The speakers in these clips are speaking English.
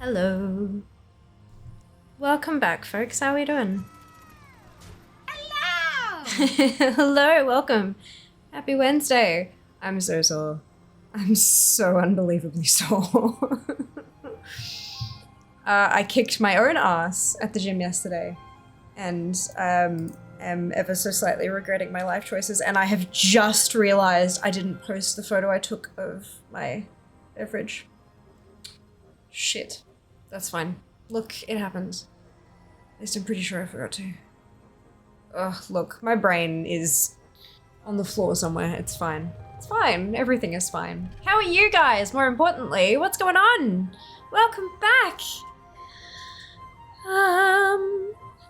Hello. Welcome back, folks. How are we doing? Hello! Hello, welcome. Happy Wednesday. I'm so sore. I'm so unbelievably sore. I kicked my own ass at the gym yesterday and am ever so slightly regretting my life choices, and I have just realized I didn't post the photo I took of my beverage. Shit. That's fine. Look, it happens. At least I'm pretty sure I forgot to. Ugh, look, my brain is on the floor somewhere. It's fine. It's fine. Everything is fine. How are you guys? More importantly, what's going on? Welcome back.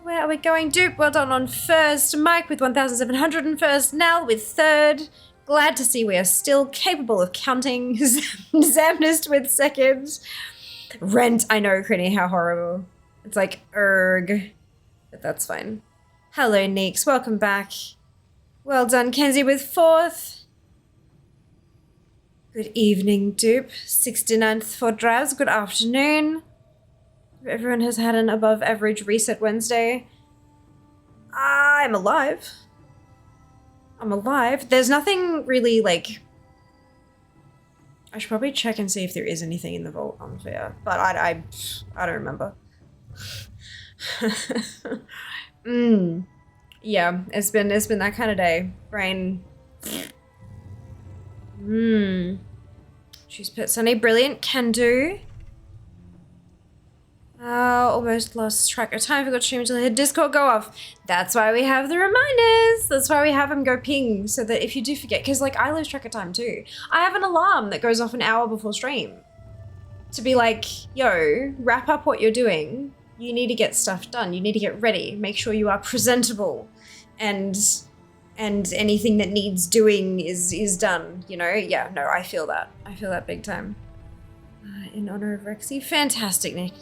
Where are we going? Dupe, well done on first. Mike with 1,700 and first. Nell with third. Glad to see we are still capable of counting. Zamnist with second. Rent, I know, Crinny, how horrible. It's like, erg. But that's fine. Hello, Neeks, welcome back. Well done, Kenzie with fourth. Good evening, Dupe. 69th for Draz, good afternoon. Everyone has had an above average reset Wednesday. I'm alive. I'm alive. There's nothing really, like... I should probably check and see if there is anything in the vault unfair, but I don't remember. Yeah, it's been that kind of day. Brain. She's put Sunny, brilliant, can do. Almost lost track of time. Forgot to stream until I had Discord go off. That's why we have the reminders. That's why we have them go ping, so that if you do forget, because like I lose track of time too. I have an alarm that goes off an hour before stream to be like, yo, wrap up what you're doing. You need to get stuff done. You need to get ready. Make sure you are presentable, and anything that needs doing is done. You know? Yeah. No, I feel that. I feel that big time. In honor of Rexy, fantastic, Nick.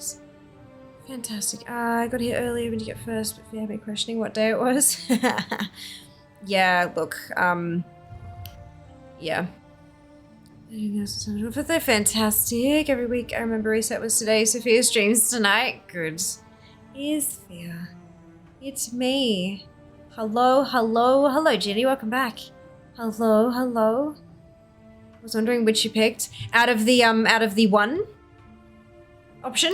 Fantastic. I got here early when you get first, but if you have me questioning what day it was. Yeah, look, yeah. But they're fantastic. Every week I remember reset was today. Sophia streams tonight. Good. Is Thea. It's me. Hello, hello, hello, Jenny. Welcome back. Hello, hello. I was wondering which you picked. Out of the one option.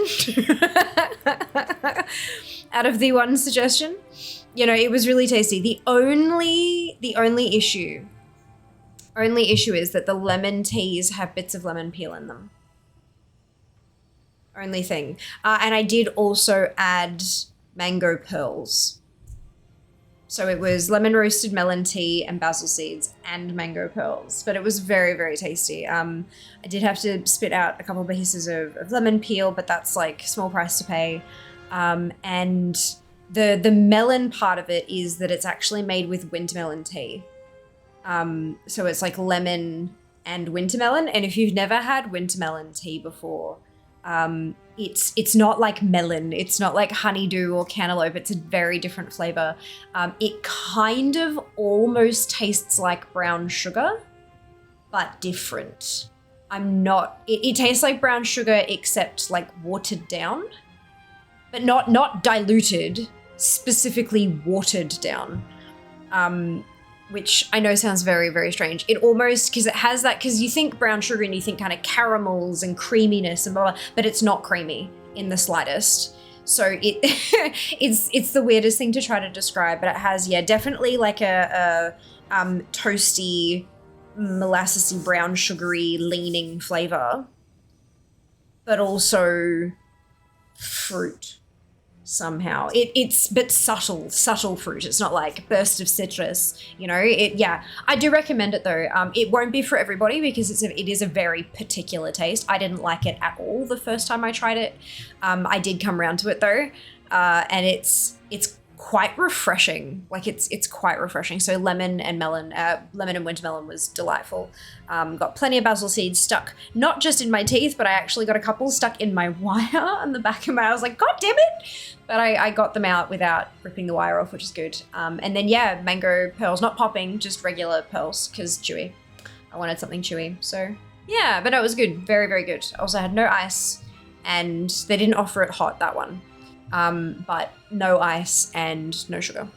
Out of the one suggestion. You know, it was really tasty. The only issue is that the lemon teas have bits of lemon peel in them. Only thing. And I did also add mango pearls. So it was lemon roasted melon tea and basil seeds and mango pearls, but it was very, very tasty. I did have to spit out a couple of pieces of lemon peel, but that's like small price to pay. And the melon part of it is that it's actually made with winter melon tea. So it's like lemon and winter melon. And if you've never had winter melon tea before, it's not like melon, it's not like honeydew or cantaloupe, it's a very different flavor. It kind of almost tastes like brown sugar, but different. It tastes like brown sugar except like watered down, but not diluted, specifically watered down. Which I know sounds very, very strange. It almost, because it has that, because you think brown sugar and you think kind of caramels and creaminess and blah, blah, but it's not creamy in the slightest. So it's the weirdest thing to try to describe, but it has, yeah, definitely like a toasty, molassesy, brown sugary leaning flavor, but also fruit. Somehow it's but subtle fruit. It's not like burst of citrus, you know. Yeah, I do recommend it though. It won't be for everybody because it is a very particular taste. I didn't like it at all the first time I tried it. I did come around to it though, and it's quite refreshing. Like it's quite refreshing. So lemon and winter melon was delightful. Got plenty of basil seeds stuck, not just in my teeth, but I actually got a couple stuck in my wire on the back of my, I was like, God damn it. But I got them out without ripping the wire off, which is good. And then yeah, mango pearls, not popping, just regular pearls, because chewy. I wanted something chewy. So yeah, but no, it was good. Very, very good. Also had no ice. and they didn't offer it hot, that one. But no ice and no sugar.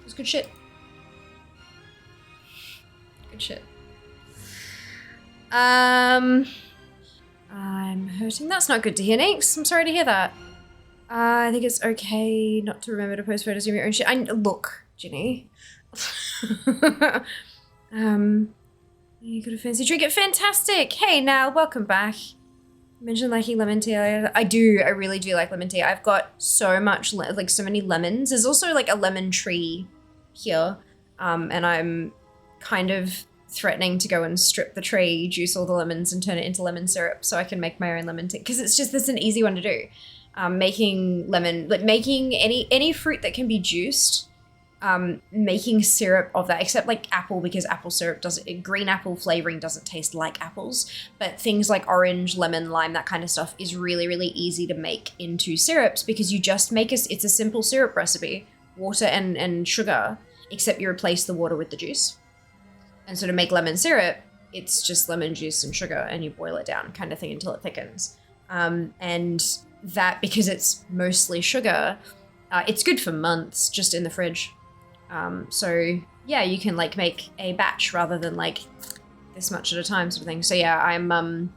It was good shit. Good shit. I'm hurting. That's not good to hear, Neeks. I'm sorry to hear that. I think it's okay not to remember to post photos of your own shit. Look, Ginny. You got a fancy trinket. Fantastic. Hey, now, welcome back. You mentioned liking lemon tea. I do. I really do like lemon tea. I've got so much, like so many lemons. There's also like a lemon tree here. And I'm kind of threatening to go and strip the tree, juice all the lemons and turn it into lemon syrup so I can make my own lemon tea. Because it's an easy one to do. Making lemon, like making any fruit that can be juiced, making syrup of that, except like apple, because apple syrup green apple flavoring doesn't taste like apples, but things like orange, lemon, lime, that kind of stuff is really, really easy to make into syrups because you just make it's a simple syrup recipe, water and sugar, except you replace the water with the juice. And so to make lemon syrup, it's just lemon juice and sugar and you boil it down kind of thing until it thickens. And that, because it's mostly sugar, it's good for months just in the fridge. So yeah, you can like make a batch rather than like this much at a time sort of thing. So yeah, I'm,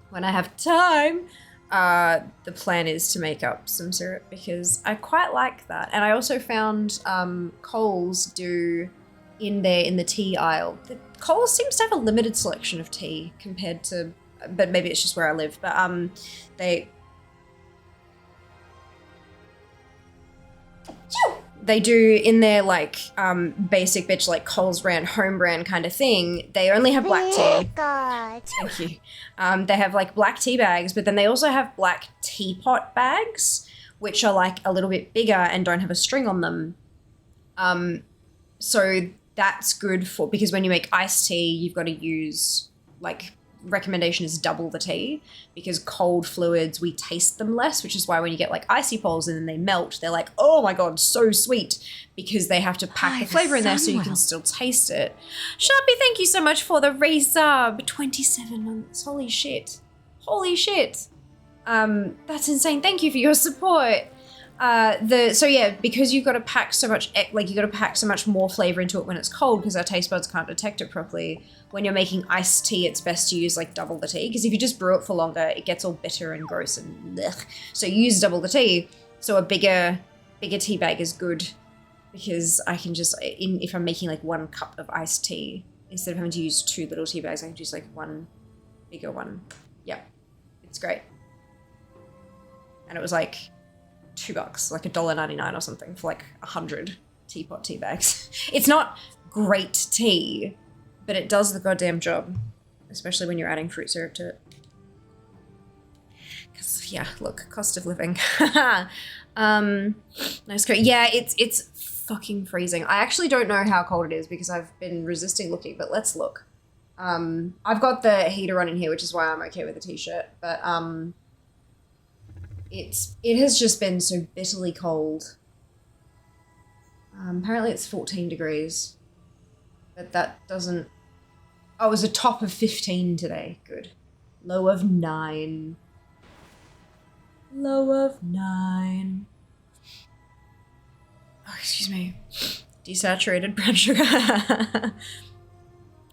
when I have time, the plan is to make up some syrup because I quite like that. And I also found, Coles do in the tea aisle. Coles seems to have a limited selection of tea compared to, but maybe it's just where I live, but, they do in their like basic bitch like Coles brand, home brand kind of thing. They only have black tea. Thank you. They have like black tea bags, but then they also have black teapot bags, which are like a little bit bigger and don't have a string on them. So that's good for, because when you make iced tea, you've got to use like, recommendation is double the tea, because cold fluids, we taste them less, which is why when you get like icy poles and then they melt, they're like, oh my god, so sweet, because they have to pack the flavor in there so you can still taste it. Sharpie, thank you so much for the resub. 27 months. Holy shit. Holy shit. That's insane. Thank you for your support. So yeah, because you've got to pack so much, like you got to pack so much more flavor into it when it's cold, because our taste buds can't detect it properly. When you're making iced tea, it's best to use like double the tea, because if you just brew it for longer, it gets all bitter and gross and blech. So use double the tea. So a bigger tea bag is good, because I can just, if I'm making like 1 cup of iced tea, instead of having to use 2 little tea bags, I can use like 1 bigger one. Yeah, it's great. And it was like $2, like $1.99 or something for like 100 teapot tea bags. It's not great tea, but it does the goddamn job, especially when you're adding fruit syrup to it. Because yeah, look, cost of living. Nice coat. Yeah, it's fucking freezing. I actually don't know how cold it is because I've been resisting looking, but let's look. I've got the heater on in here, which is why I'm okay with the t-shirt, but it has just been so bitterly cold. Apparently it's 14 degrees, but that doesn't, oh, it was a top of 15 today. Good. Low of 9. Low of 9. Oh, excuse me. Desaturated brown sugar.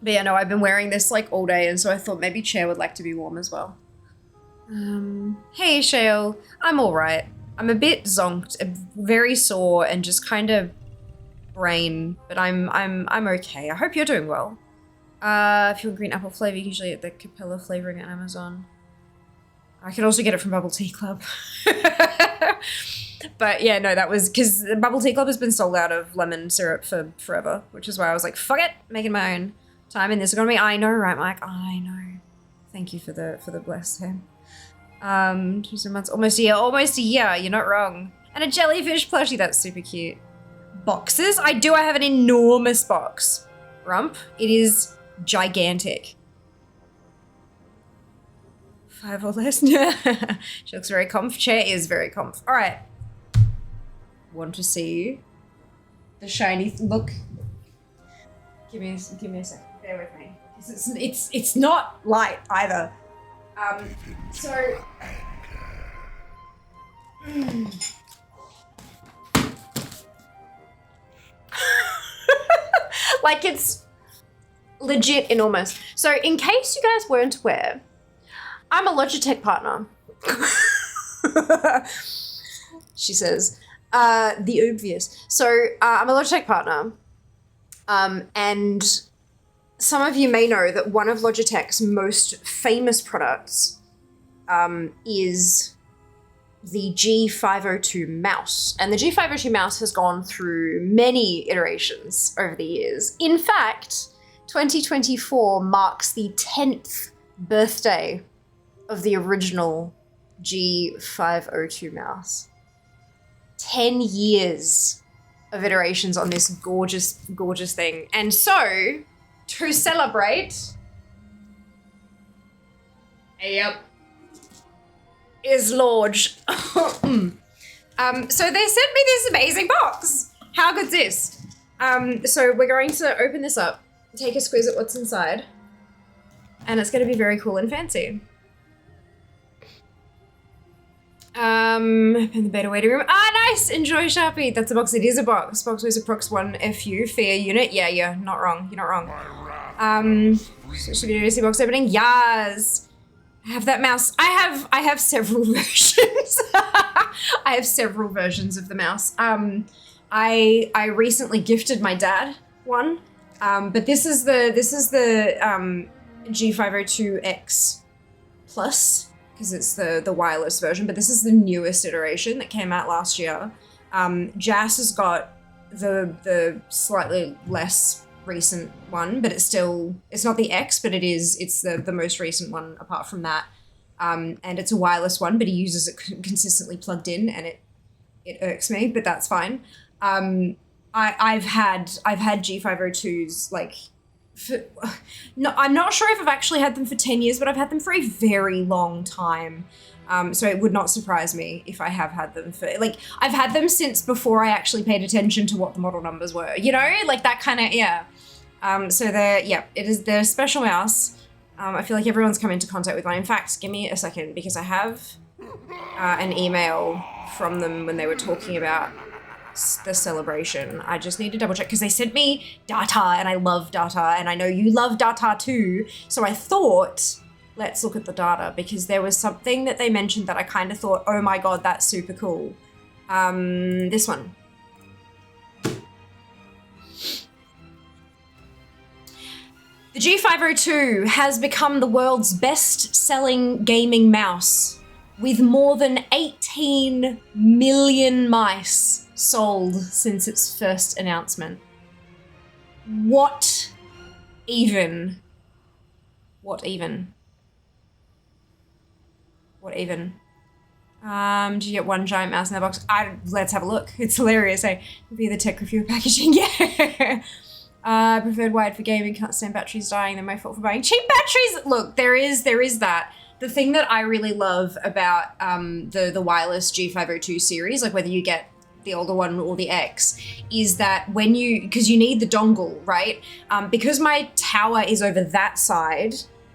But yeah, no, I've been wearing this like all day, and so I thought maybe Chair would like to be warm as well. Hey Shale, I'm all right. I'm a bit zonked, very sore, and just kind of brain, but I'm okay. I hope you're doing well. If you want green apple flavor, usually at the Capella flavoring at Amazon. I can also get it from Bubble Tea Club. But yeah, no, that was because the Bubble Tea Club has been sold out of lemon syrup for forever, which is why I was like, fuck it, making my own time in this economy. I know, right, Mike? I know. Thank you for the bless him. 2 months, almost a year, you're not wrong. And a jellyfish plushie, that's super cute. Boxes? I have an enormous box. Rump, it is gigantic. 5 or less. She looks very comf. Chair is very comf. All right. Want to see the shiny look? Give me a second. Bear with me. It's not light either. So Like it's legit enormous. So in case you guys weren't aware, I'm a Logitech partner. She says, the obvious. So I'm a Logitech partner. And some of you may know that one of Logitech's most famous products is the G502 mouse. And the G502 mouse has gone through many iterations over the years. In fact, 2024 marks the 10th birthday of the original G502 mouse. 10 years of iterations on this gorgeous, gorgeous thing. And so, to celebrate, yep, is Lodge. So they sent me this amazing box. How good's this? So we're going to open this up, take a squeeze at what's inside, and it's going to be very cool and fancy. Open the beta waiting room. Ah, nice! Enjoy Sharpie. That's a box. It is a box. Box was a Prox 1 FU Fear unit. Yeah, you're not wrong. You're not wrong. So should be a box opening. Yes! I have that mouse. I have several versions. I have several versions of the mouse. I recently gifted my dad one. But this is the G502X Plus, because it's the wireless version, but this is the newest iteration that came out last year. Jas has got the slightly less recent one, but it's not the X, but it's the most recent one apart from that. And it's a wireless one, but he uses it consistently plugged in, and it irks me, but that's fine. I've had G502s like I'm not sure if I've actually had them for 10 years, but I've had them for a very long time. So it would not surprise me if I have had them for, like, I've had them since before I actually paid attention to what the model numbers were, you know, like that kind of, yeah. So they're a special mouse. I feel like everyone's come into contact with one. In fact, give me a second, because I have an email from them when they were talking about the celebration. I just need to double check, because they sent me data, and I love data, and I know you love data too. So I thought, let's look at the data, because there was something that they mentioned that I kind of thought, oh my god, that's super cool. This one. The G502 has become the world's best-selling gaming mouse, with more than 18 million mice sold since its first announcement. What even? What even? What even? Do you get one giant mouse in that box? Let's have a look. It's hilarious. Be the tech review packaging. Yeah. Preferred wired for gaming. Can't stand batteries dying. They're my fault for buying cheap batteries. Look, there is that. The thing that I really love about the wireless G502 series, like whether you get the older one or the X, is that because you need the dongle, right? Because my tower is over that side,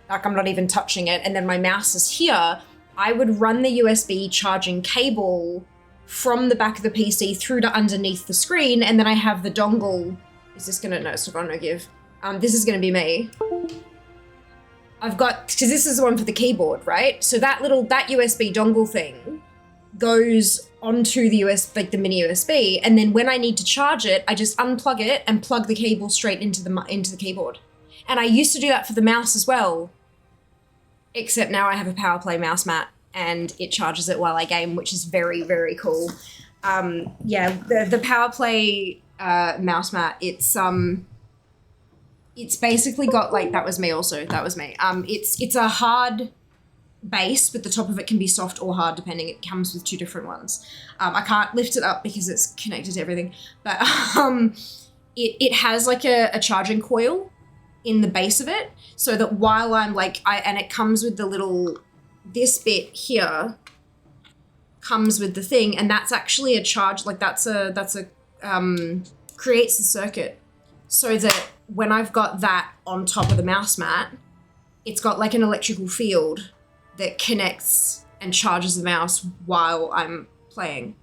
like I'm not even touching it, and then my mouse is here, I would run the USB charging cable from the back of the PC through to underneath the screen, and then I have the dongle. Is this gonna, no, it's not gonna give. This is gonna be me. I've got, because this is the one for the keyboard, right? So that USB dongle thing goes onto the like the mini USB, and then when I need to charge it, I just unplug it and plug the cable straight into the keyboard. And I used to do that for the mouse as well, except now I have a PowerPlay mouse mat and it charges it while I game, which is very, very cool. Yeah, the PowerPlay mouse mat, it's basically got, like, that was me also, that was me. It's a hard base, but the top of it can be soft or hard depending. It comes with two different ones. I can't lift it up because it's connected to everything, but it has like a charging coil in the base of it, so that while I'm like, and it comes with the little, this bit here comes with the thing, and that's actually a charge, like that's a creates the circuit, so that when I've got that on top of the mouse mat, it's got like an electrical field that connects and charges the mouse while I'm playing.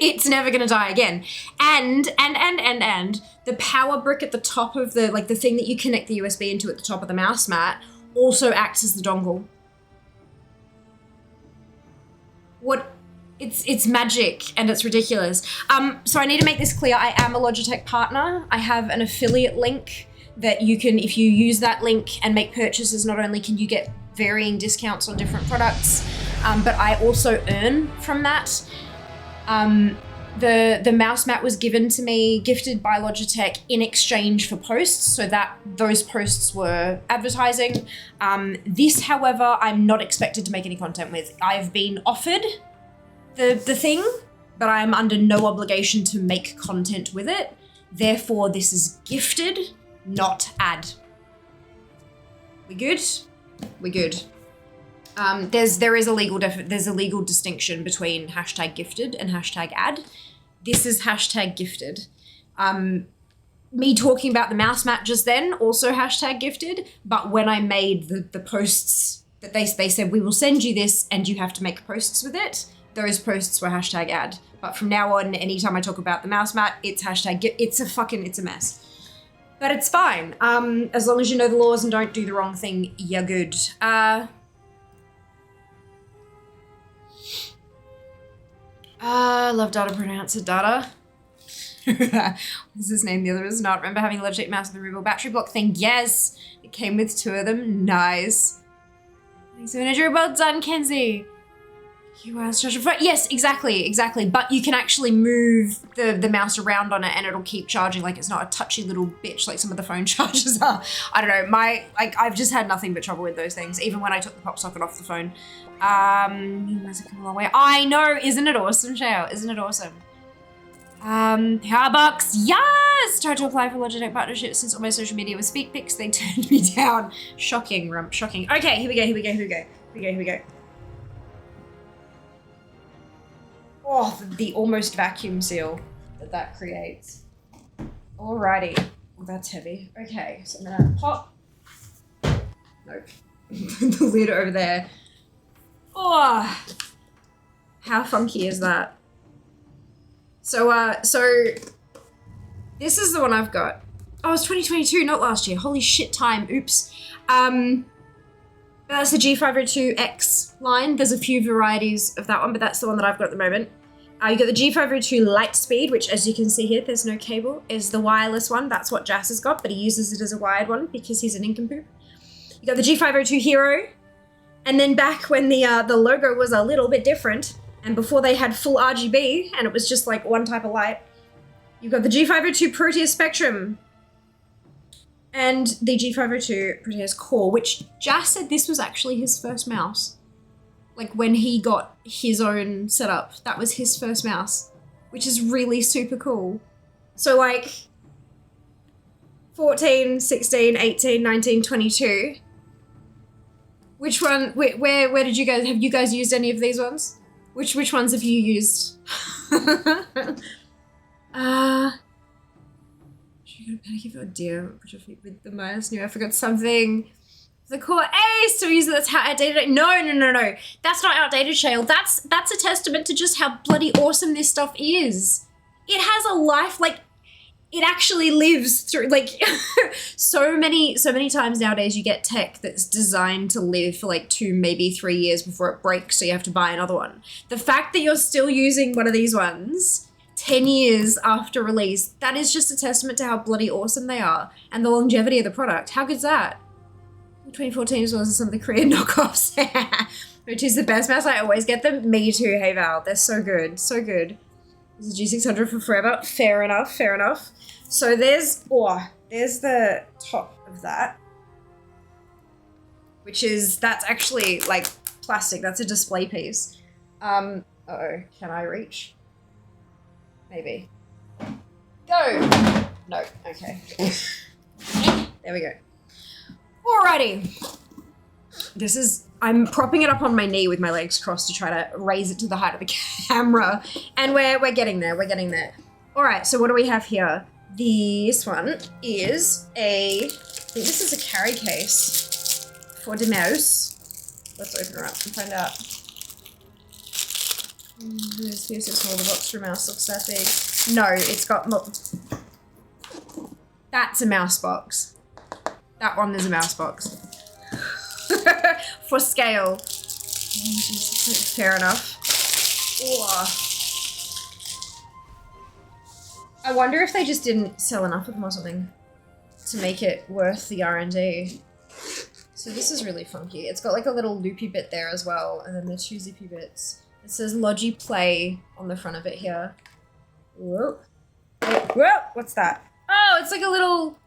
It's never gonna die again. And the power brick at the top of the, like the thing that you connect the USB into at the top of the mouse mat also acts as the dongle. What? It's magic and it's ridiculous. So I need to make this clear. I am a Logitech partner. I have an affiliate link that you can, if you use that link and make purchases, not only can you get varying discounts on different products, but I also earn from that. The mouse mat was given to me, gifted by Logitech in exchange for posts, so that those posts were advertising. This, however, I'm not expected to make any content with. I've been offered the thing, but I'm under no obligation to make content with it. Therefore, this is gifted, not ad. We good? We good. There's a legal distinction between hashtag gifted and hashtag ad. This is hashtag gifted. Me talking about the mouse mat just then, also hashtag gifted, but when I made the posts that they said, we will send you this and you have to make posts with it, those posts were hashtag ad. But from now on, anytime I talk about the mouse mat, it's hashtag it's a mess. But it's fine. As long as you know the laws and don't do the wrong thing, you're good. Love data pronouncer data. What's his name? The other is not. Remember having a Logitech mouse with a removable battery block thing? Yes. It came with 2 of them. Nice. Thanks so much. Well done, Kenzie. Yes, exactly. But you can actually move the mouse around on it and it'll keep charging. Like, it's not a touchy little bitch like some of the phone chargers are. I don't know. I've just had nothing but trouble with those things, even when I took the pop socket off the phone. You guys have come a long way. I know, isn't it awesome, Shale? Isn't it awesome? Starbucks, yes! Tried to apply for Logitech partnership since all my social media was feet pics. They turned me down. Shocking, shocking. Okay, here we go. Oh, the almost vacuum seal that creates. Alrighty. Oh, that's heavy. Okay, so I'm gonna pop. Nope. The lid over there. Oh, how funky is that? So this is the one I've got. Oh, it's 2022, not last year. Holy shit time. Oops. That's the G502X line. There's a few varieties of that one, but that's the one that I've got at the moment. You got the G502 Lightspeed, which, as you can see here, there's no cable, is the wireless one. That's what Jas has got, but he uses it as a wired one because he's an nincompoop. You got the G502 Hero, and then back when the logo was a little bit different, and before they had full RGB, and it was just like one type of light, you got the G502 Proteus Spectrum, and the G502 Proteus Core, which Jas said this was actually his first mouse. Like, when he got his own setup, that was his first mouse, which is really super cool. So, like, 14, 16, 18, 19, 22. Which one, where did you guys, have you guys used any of these ones? Which ones have you used? Should you go panic if you're dear? Put your feet with the minus new. I forgot something. The Core A still use it. That's how outdated. No. That's not outdated, Shale. That's a testament to just how bloody awesome this stuff is. It has a life, like, it actually lives through, like, so many times nowadays you get tech that's designed to live for like 2, maybe 3 years before it breaks, so you have to buy another one. The fact that you're still using one of these ones 10 years after release, that is just a testament to how bloody awesome they are and the longevity of the product. How good's that? 2014 as well as some of the Korean knockoffs. Which is the best mouse. I always get them. Me too, hey Val. They're so good. So good. This is G600 for forever. Fair enough. So there's the top of that. That's actually like plastic. That's a display piece. Uh-oh, can I reach? Maybe. Go! No, okay. There we go. Alrighty. I'm propping it up on my knee with my legs crossed to try to raise it to the height of the camera. And we're getting there, Alright, so what do we have here? This one is I think this is a carry case for the mouse. Let's open her up and find out. Here's a smaller box for a mouse. Looks that big. No, it's got... That's a mouse box. That one is a mouse box. For scale. Fair enough. Ooh. I wonder if they just didn't sell enough of them or something to make it worth the R&D. So this is really funky. It's got like a little loopy bit there as well, and then the two zippy bits. It says Logi Play on the front of it here. Whoa. Whoa, what's that? Oh, it's like a little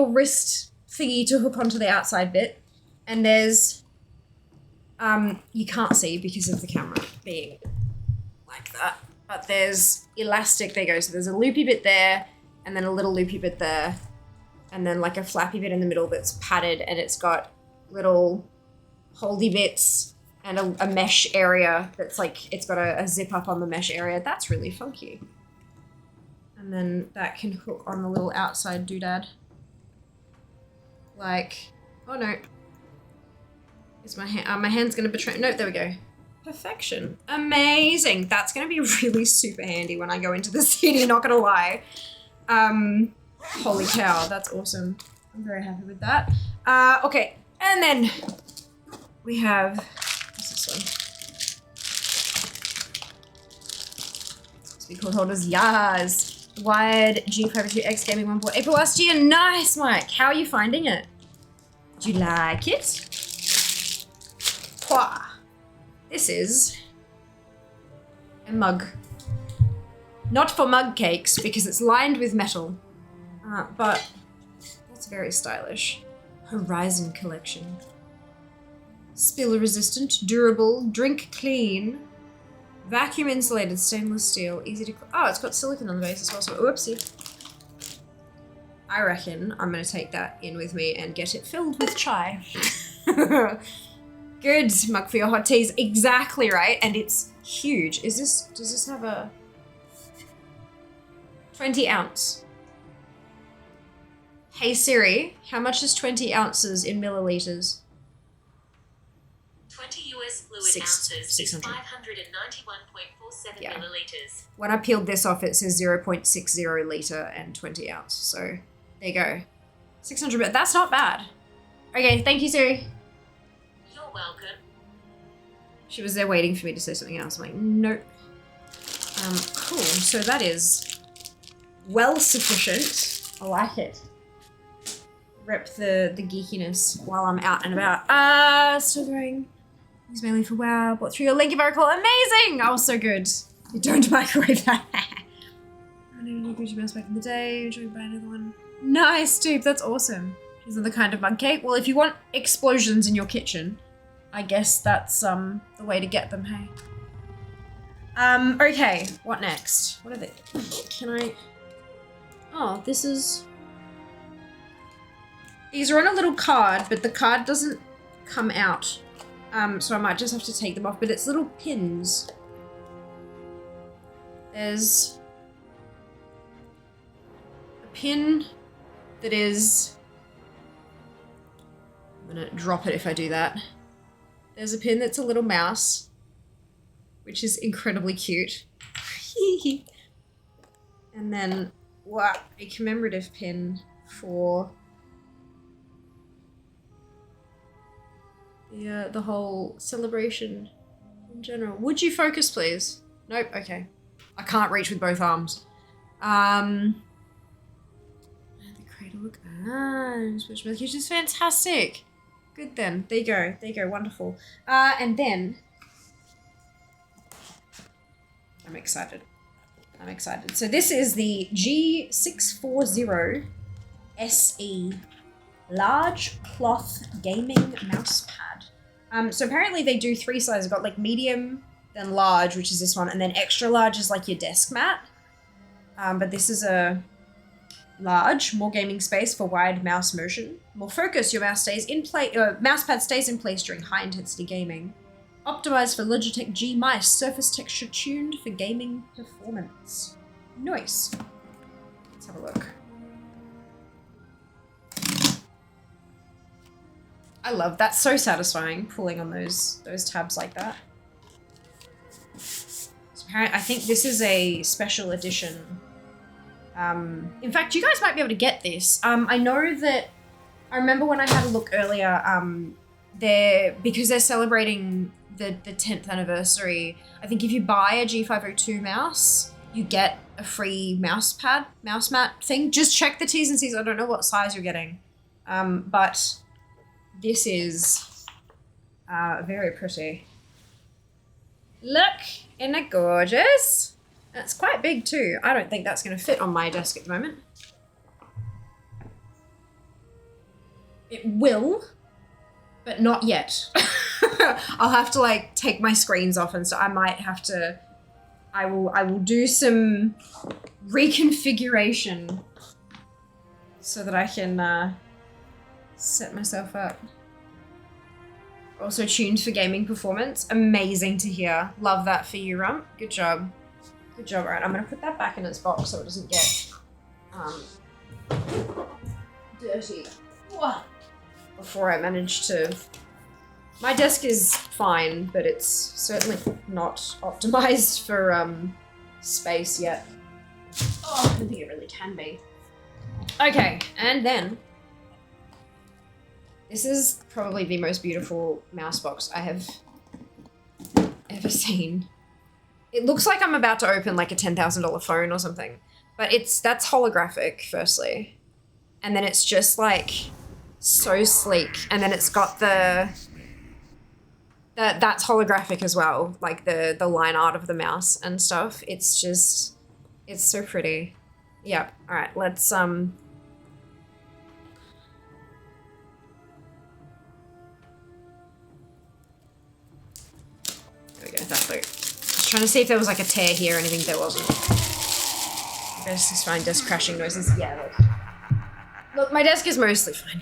wrist thingy to hook onto the outside bit. And there's, you can't see because of the camera being like that, but there's elastic, there you go. So there's a loopy bit there, and then a little loopy bit there, and then like a flappy bit in the middle that's padded, and it's got little holdy bits and a mesh area that's like, it's got a zip up on the mesh area. That's really funky. And then that can hook on the little outside doodad. Like, oh no. Is my hand, my hand's gonna betray, no, there we go. Perfection. Amazing. That's gonna be really super handy when I go into the city, not gonna lie. Holy cow, that's awesome. I'm very happy with that. Okay, and then we have, what's this one? Speaker holders, yas. Wired G52X Gaming 1 board. April last year, nice, Mike. How are you finding it? Do you like it? Pwah. This is a mug. Not for mug cakes because it's lined with metal, but that's very stylish. Horizon collection. Spill resistant, durable, drink clean, vacuum insulated stainless steel, easy to, oh, it's got silicone on the base as well, so whoopsie. I reckon I'm gonna take that in with me and get it filled with chai. Good, mug for your hot teas, exactly right, and it's huge. Does this have a 20 ounce? Hey Siri, how much is 20 ounces in milliliters? 20 US fluid ounces is 591.47 milliliters. When I peeled this off, it says 0.60 litre and 20 ounce. So there you go. 600, but that's not bad. Okay, thank you, Siri. You're welcome. She was there waiting for me to say something else. I'm like, nope. Cool. So that is well sufficient. I like it. Rep the geekiness while I'm out and about. Still going. Use mainly for WoW. Bought through your link if I recall. Amazing! Oh, so good. You don't microwave that. I needed a Gucci mouse back in the day. Should we buy another one? Nice, dude. That's awesome. These are the kind of mug cake. Well, if you want explosions in your kitchen, I guess that's the way to get them, hey? Okay. What next? What are they? Can I... Oh, this is... These are on a little card, but the card doesn't come out. So I might just have to take them off, but it's little pins. There's a pin that is... I'm gonna drop it if I do that. There's a pin that's a little mouse, which is incredibly cute. And then, wow, a commemorative pin for the whole celebration in general. Would you focus, please? Nope, okay. I can't reach with both arms. The cradle look, which is fantastic. Good then, there you go, wonderful. And then, I'm excited. So this is the G640 SE large cloth gaming mouse pad. So apparently they do 3 sizes. I've got like medium, then large, which is this one, and then extra large is like your desk mat. But this is a large, more gaming space for wide mouse motion. More focus, your mouse stays in place. Mouse pad stays in place during high intensity gaming. Optimized for Logitech G mice, surface texture tuned for gaming performance. Nice. Let's have a look. I love that. So satisfying pulling on those tabs like that. I think this is a special edition. In fact, you guys might be able to get this. I know that, I remember when I had a look earlier, because they're celebrating the 10th anniversary, I think if you buy a G502 mouse, you get a free mouse mat thing. Just check the T's and C's. I don't know what size you're getting. But this is very pretty. Look, isn't it gorgeous? It's quite big too. I don't think that's going to fit on my desk at the moment. It will, but not yet. I'll have to like take my screens off, and so I might have to, I will do some reconfiguration so that I can set myself up. Also tuned for gaming performance. Amazing to hear. Love that for you, Rump. Good job. Good job. All right, I'm gonna put that back in its box so it doesn't get dirty. Before I manage to... My desk is fine, but it's certainly not optimized for space yet. Oh, I think it really can be. Okay, and then this is probably the most beautiful mouse box I have ever seen. It looks like I'm about to open like a $10,000 phone or something, but that's holographic, firstly. And then it's just like so sleek. And then it's got that's holographic as well, like the line art of the mouse and stuff. It's just, it's so pretty. Yep. All right, let's There we go, that loop. Trying to see if there was like a tear here or anything. There wasn't. Desk is fine. Desk crashing noises. Yeah, look, my desk is mostly fine.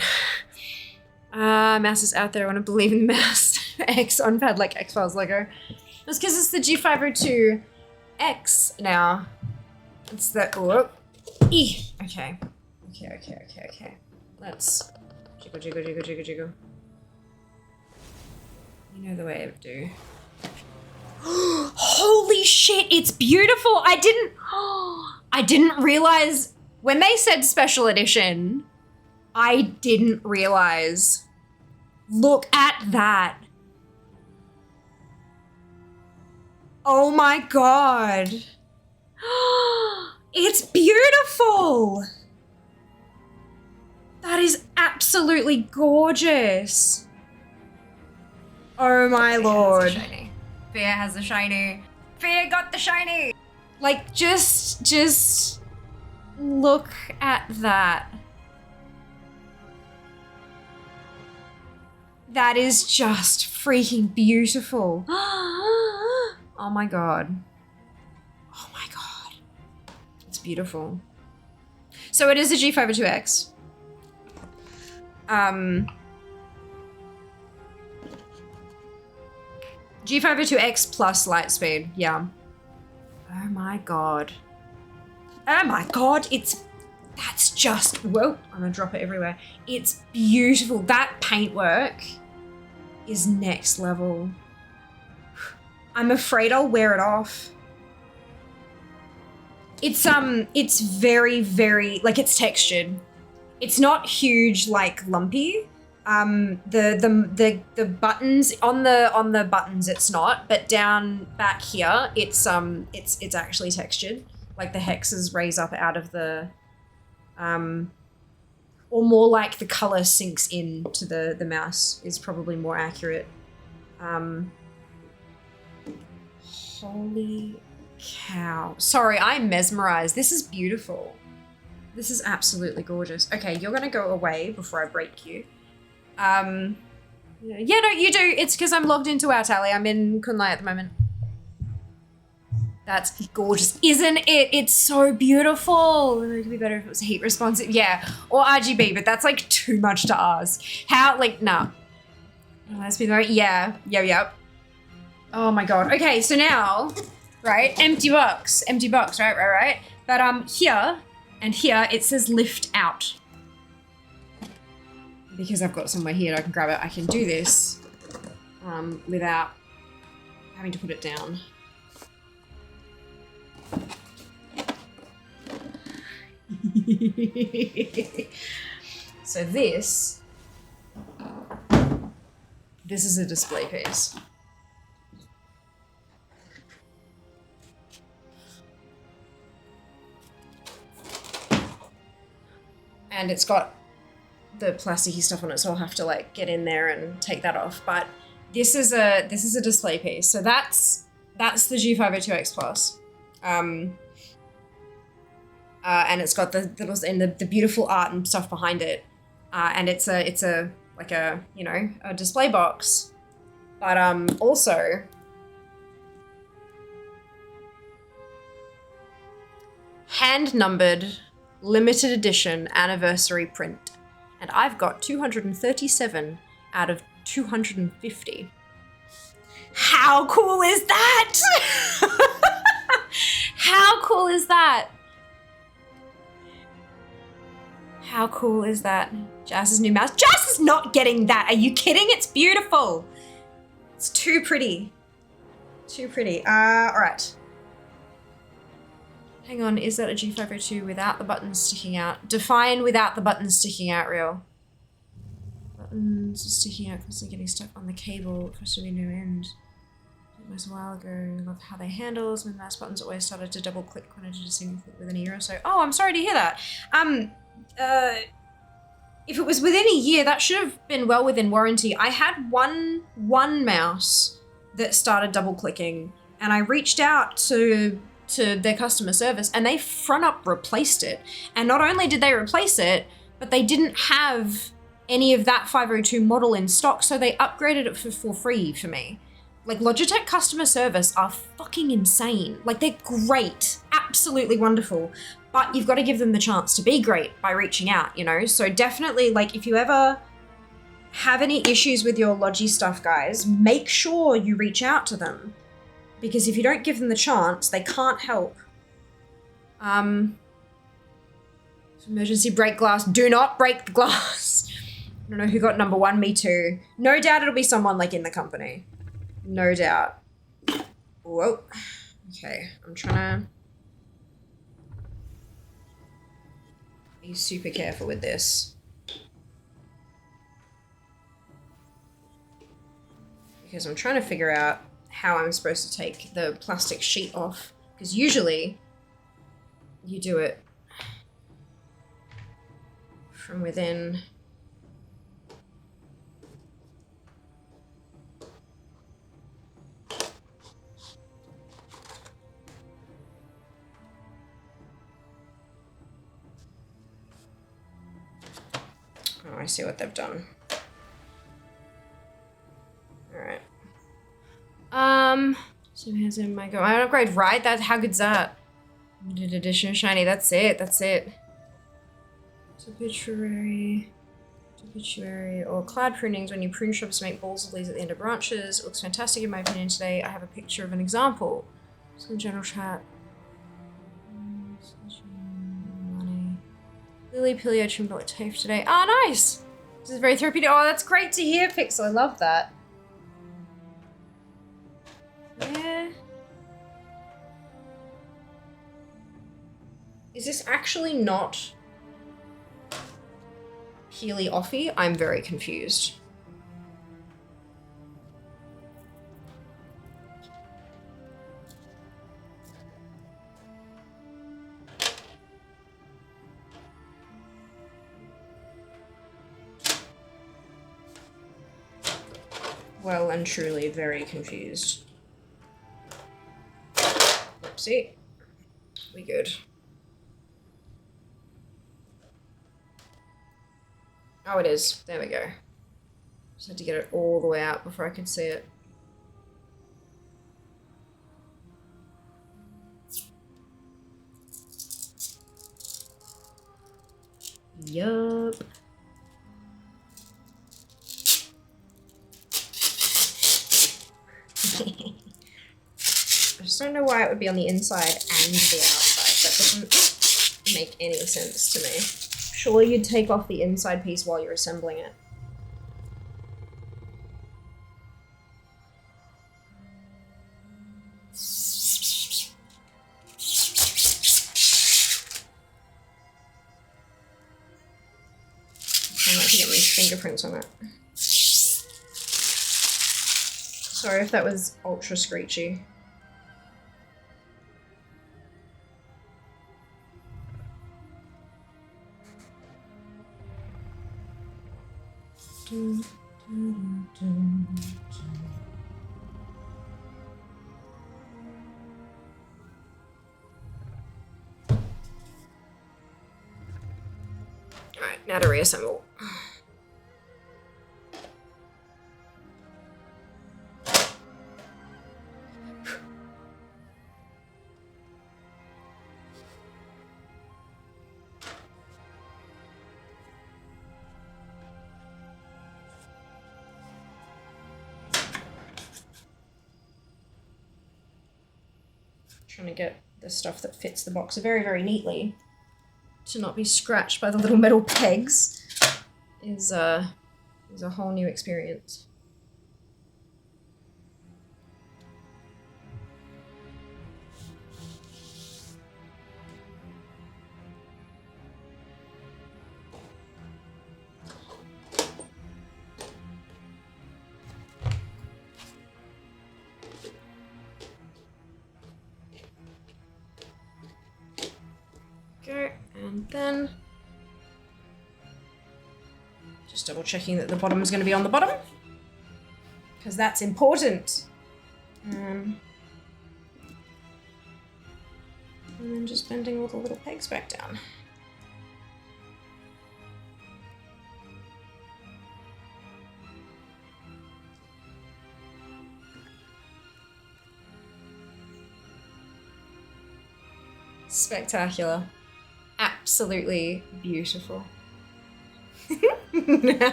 Mouse is out there. I want to believe in the mouse. X on pad like X-Files logo. That's because it's the G502X now. It's the Okay. Let's jiggle. You know the way I do. Holy shit, it's beautiful. I didn't realize when they said special edition, I didn't realize. Look at that. Oh my God. It's beautiful. That is absolutely gorgeous. Oh my Lord. Fear has the shiny. Fear got the shiny. Like, just look at that. That is just freaking beautiful. Oh my God. Oh my God. It's beautiful. So it is a G502X. G502X plus Lightspeed, yeah. Oh my God. Oh my God, that's just, whoa, I'm gonna drop it everywhere. It's beautiful. That paintwork is next level. I'm afraid I'll wear it off. It's very, very, like, it's textured. It's not huge, like, lumpy. The buttons on the buttons it's not, but down back here it's actually textured. Like the hexes raise up out of the or more like the color sinks into the mouse is probably more accurate. Holy cow. Sorry, I'm mesmerized. This is beautiful. This is absolutely gorgeous. Okay, you're gonna go away before I break you. Yeah, no, you do. It's because I'm logged into our tally. I'm in Kunlai at the moment. That's gorgeous, isn't it? It's so beautiful. It could be better if it was heat responsive. Yeah, or RGB, but that's like too much to ask. How, like, nah. Let's be right. Yeah, yep. Oh my God. Okay, so now, right, empty box, right? But here and here it says lift out. Because I've got somewhere here I can grab it, I can do this without having to put it down. So this is a display piece. And it's got the plasticky stuff on it, so I'll have to like get in there and take that off. But this is a display piece. So that's the G502X Plus. And it's got the little and the beautiful art and stuff behind it. And it's a like a, you know, a display box. But also hand numbered limited edition anniversary print. And I've got 237 out of 250. How cool is that? How cool is that? How cool is that? Jazz's new mouse. Jazz is not getting that. Are you kidding? It's beautiful. It's too pretty. Too pretty. All right. Hang on, is that a G502 without the buttons sticking out? Define without the buttons sticking out, real. Buttons are sticking out because they're getting stuck on the cable for to be no end. It was a while ago. Love how they handles. When mouse buttons always started to double click when I did a single click within a year or so. Oh, I'm sorry to hear that. If it was within a year, that should have been well within warranty. I had one mouse that started double clicking, and I reached out to their customer service and they front up replaced it. And not only did they replace it, but they didn't have any of that 502 model in stock, so they upgraded it for free for me. Like, Logitech customer service are fucking insane. Like, they're great, absolutely wonderful, but you've got to give them the chance to be great by reaching out, you know? So definitely, like, if you ever have any issues with your Logi stuff, guys, make sure you reach out to them. Because if you don't give them the chance, they can't help. Emergency break glass. Do not break the glass. I don't know who got number one. Me too. No doubt it'll be someone like in the company. No doubt. Whoa. Okay, I'm trying to be super careful with this. Because I'm trying to figure out how I'm supposed to take the plastic sheet off, because usually you do it from within. Oh, I see what they've done. All right. So here's in my go. I upgrade, right? How good's that? Limited edition shiny. That's it. That's it. Obituary or cloud prunings. When you prune shrubs to make balls of leaves at the end of branches. It looks fantastic in my opinion today. I have a picture of an example. Just in general chat. Money. Lily Pilio trimmed like tape today. Oh, nice. This is very therapeutic. Oh, that's great to hear, Pixel. I love that. Yeah. Is this actually not Healy Offie? I'm very confused. Well and truly very confused. Oopsie. We good. Oh, it is. There we go. Just had to get it all the way out before I could see it. Yup. I just don't know why it would be on the inside and the outside. That doesn't make any sense to me. Surely you'd take off the inside piece while you're assembling it. fingerprints on it. Sorry if that was ultra screechy. Alright, now to reassemble. Trying to get the stuff that fits the box very, very neatly to not be scratched by the little metal pegs is a whole new experience. Go, and then just double checking that the bottom is going to be on the bottom, because that's important. And then just bending all the little pegs back down. Spectacular. Absolutely beautiful.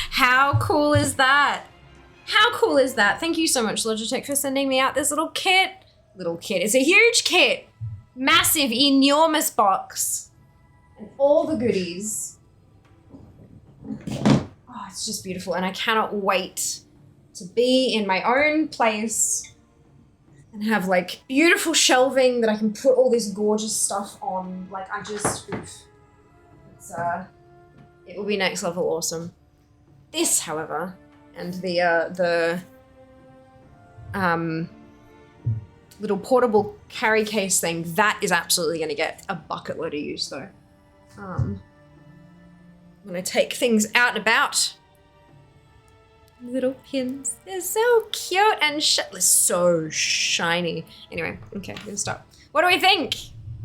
How cool is that? How cool is that? Thank you so much, Logitech, for sending me out this little kit. Little kit. It's a huge kit. Massive, enormous box. And all the goodies. Oh, it's just beautiful. And I cannot wait to be in my own place and have like beautiful shelving that I can put all this gorgeous stuff on. Like I just, oof. It's it will be next level awesome. This, however, and the little portable carry case thing, that is absolutely going to get a bucket load of use though. When I take things out and about. Little pins. They're so cute and so shiny. Anyway, okay, I'm gonna stop. What do we think?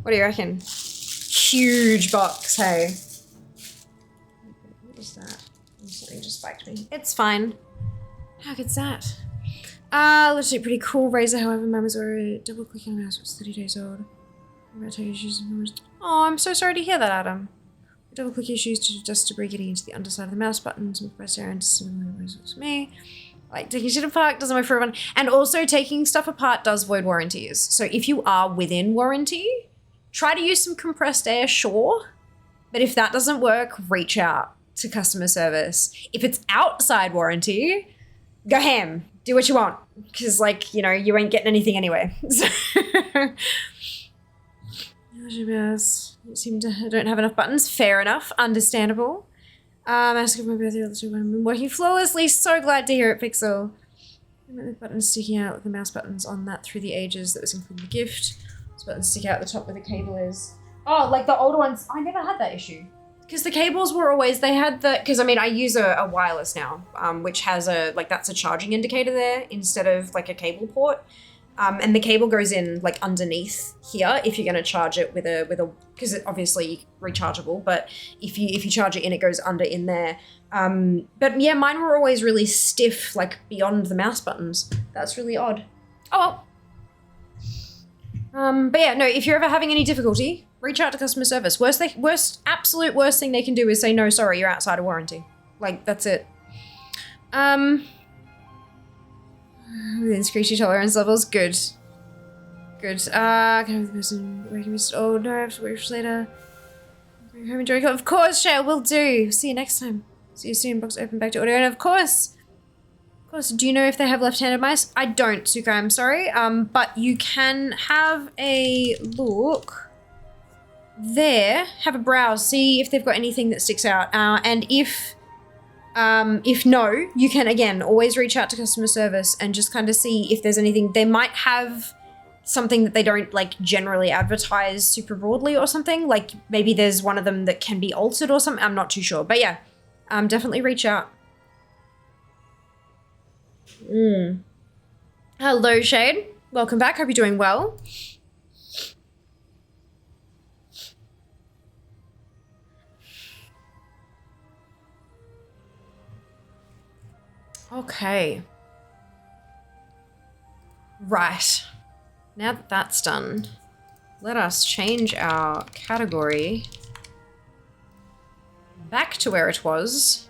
What do you reckon? Huge box, hey. What is that? Something just spiked me. It's fine. How good's that? Looks like pretty cool razor, however, mine was already double clicking on the mouse, was 30 days old. I'm about to use oh, I'm so sorry to hear that, Adam. Double click your shoes to adjust debris getting into the underside of the mouse buttons and press down to similar results to me. Like taking shit apart doesn't work for everyone. And also taking stuff apart does void warranties. So if you are within warranty, try to use some compressed air, sure. But if that doesn't work, reach out to customer service. If it's outside warranty, go ham. Do what you want. Because like, you know, you ain't getting anything anyway. So I don't have enough buttons. Fair enough. Understandable. Ask if my birthday other two when I'm working flawlessly. So glad to hear it, Pixel. The buttons sticking out with the mouse buttons on that through the ages that was including the gift. Those buttons stick out the top where the cable is. Oh, like the older ones. I never had that issue. Because the cables were always, they had the, because I mean, I use a wireless now, which has a, like that's a charging indicator there instead of like a cable port. And the cable goes in like underneath here if you're going to charge it with a because it's obviously rechargeable, but if you charge it in, it goes under in there. But yeah, mine were always really stiff, like beyond the mouse buttons. That's really odd. Oh well. But yeah, no, if you're ever having any difficulty, reach out to customer service. Absolute worst thing they can do is say, no, sorry, you're outside of warranty. Like, that's it. Within screechy tolerance levels, good. Good. Can I have the person waking me? Oh no, I have to wait for later. Home and joy. Of course, Shale, will do. See you next time. See you soon. Box open back to audio. And of course, do you know if they have left-handed mice? I don't, Suka, I'm sorry. But you can have a look there. Have a browse. See if they've got anything that sticks out. And if If no, you can, again, always reach out to customer service and just kind of see if there's anything. They might have something that they don't, like, generally advertise super broadly or something. Like, maybe there's one of them that can be altered or something. I'm not too sure. But yeah, definitely reach out. Hello, Shade. Welcome back. Hope you're doing well. Okay. Right. Now that that's done, let us change our category back to where it was.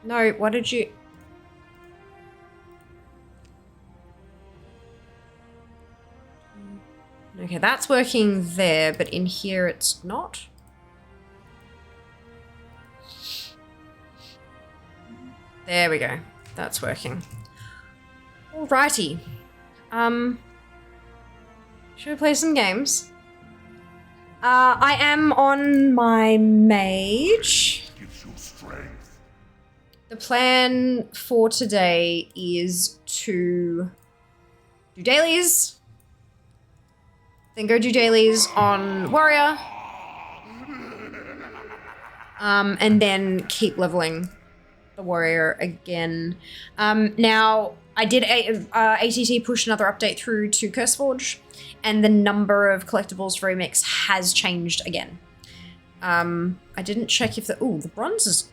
No, what did you... Okay, that's working there, but in here it's not. There we go. That's working. Alrighty. Should we play some games? I am on my mage. Gives you strength. The plan for today is to do dailies, then go do dailies on warrior, and then keep leveling the warrior again. Now, I did ATT push another update through to Curseforge, and the number of collectibles for Remix has changed again. I didn't check if the bronze is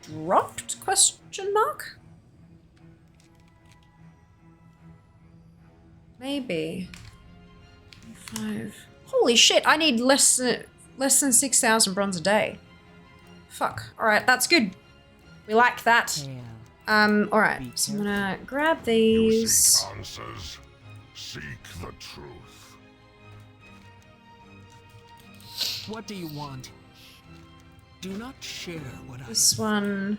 dropped, question mark? Maybe. 5. Holy shit, I need less than 6,000 bronze a day. Fuck. Alright, that's good. We like that. Alright, so I'm gonna grab You these. seek answers. Seek the truth. What do you want? Do not share what I... This one.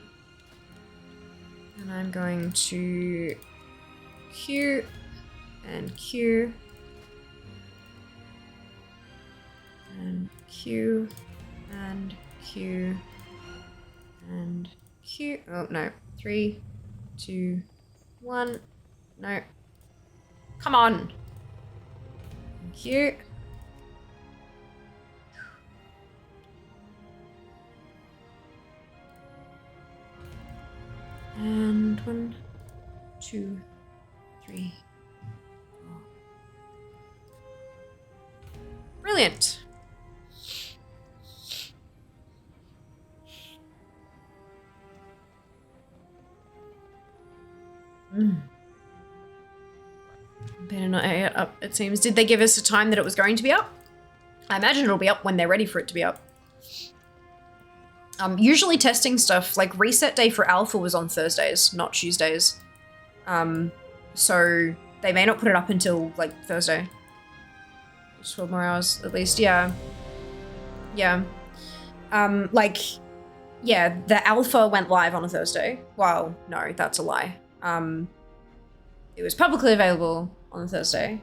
And I'm going to Q and Q. And Q and Q and Q. Oh no. 3, 2, 1. No. Come on. Q. And 1, 2, 3, 4. Brilliant. Better not get up, it seems. Did they give us a time that it was going to be up? I imagine it'll be up when they're ready for it to be up. Usually testing stuff, like reset day for alpha was on Thursdays, not Tuesdays. So they may not put it up until like Thursday. 12 more hours at least, yeah. Yeah. Yeah, the alpha went live on a Thursday. Well, no, that's a lie. It was publicly available on a Thursday.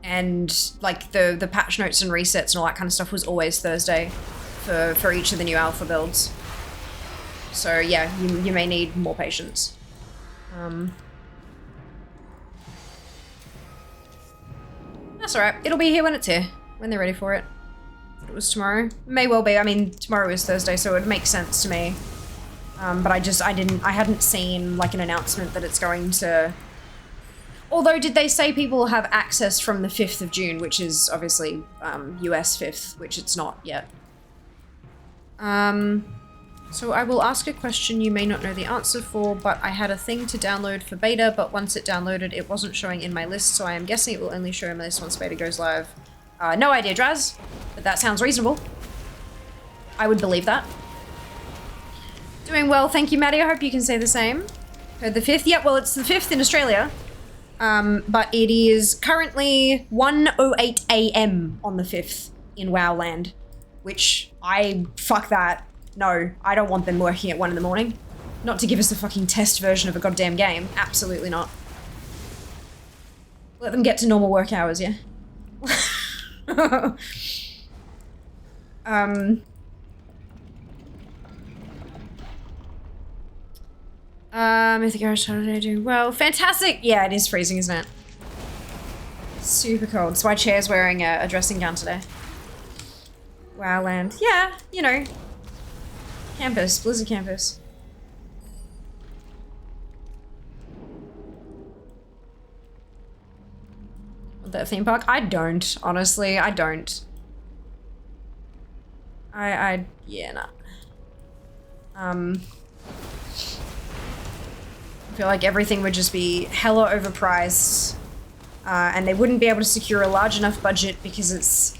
And like the patch notes and resets and all that kind of stuff was always Thursday for each of the new alpha builds. So yeah, you may need more patience. That's alright. It'll be here when it's here, when they're ready for it. If it was tomorrow, may well be. I mean, tomorrow is Thursday, so it would make sense to me. But I hadn't seen like an announcement that it's going to. Although, did they say people will have access from the 5th of June, which is obviously US 5th, which it's not yet. So I will ask a question you may not know the answer for, but I had a thing to download for beta, but once it downloaded, it wasn't showing in my list, so I am guessing it will only show in my list once beta goes live. No idea, Draz, but that sounds reasonable. I would believe that. Doing well, thank you, Maddie. I hope you can say the same. Heard the 5th? Yep, well, it's the 5th in Australia. But it is currently 1:08 AM on the 5th in WoW land, which fuck that. No, I don't want them working at 1 in the morning. Not to give us a fucking test version of a goddamn game. Absolutely not. Let them get to normal work hours, yeah? Mythic Garage, how did I do? Well, fantastic! Yeah, it is freezing, isn't it? Super cold. That's why Chair's wearing a dressing gown today. Wowland. Yeah, you know. Campus. Blizzard campus. Want that theme park? I don't, honestly. I don't. Yeah, nah. I feel like everything would just be hella overpriced. And they wouldn't be able to secure a large enough budget because it's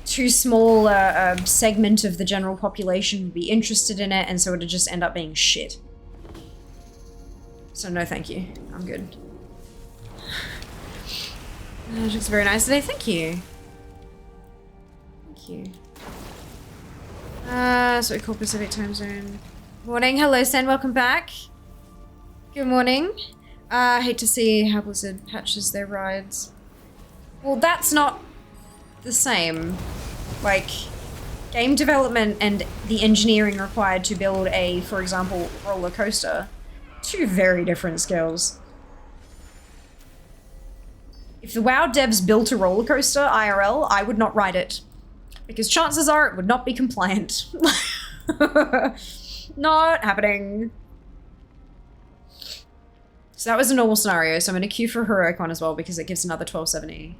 too small a segment of the general population would be interested in it, and so it would just end up being shit. So no thank you. I'm good. It looks very nice today. Thank you. Thank you. So we call Pacific time zone. Morning. Hello, Sen. Welcome back. Good morning. I hate to see how Blizzard patches their rides. Well, that's not the same. Like, game development and the engineering required to build a, for example, roller coaster. Two very different skills. If the WoW devs built a roller coaster IRL, I would not ride it. Because chances are it would not be compliant. Not happening. So that was a normal scenario, so I'm going to queue for Heroic as well because it gives another 1270.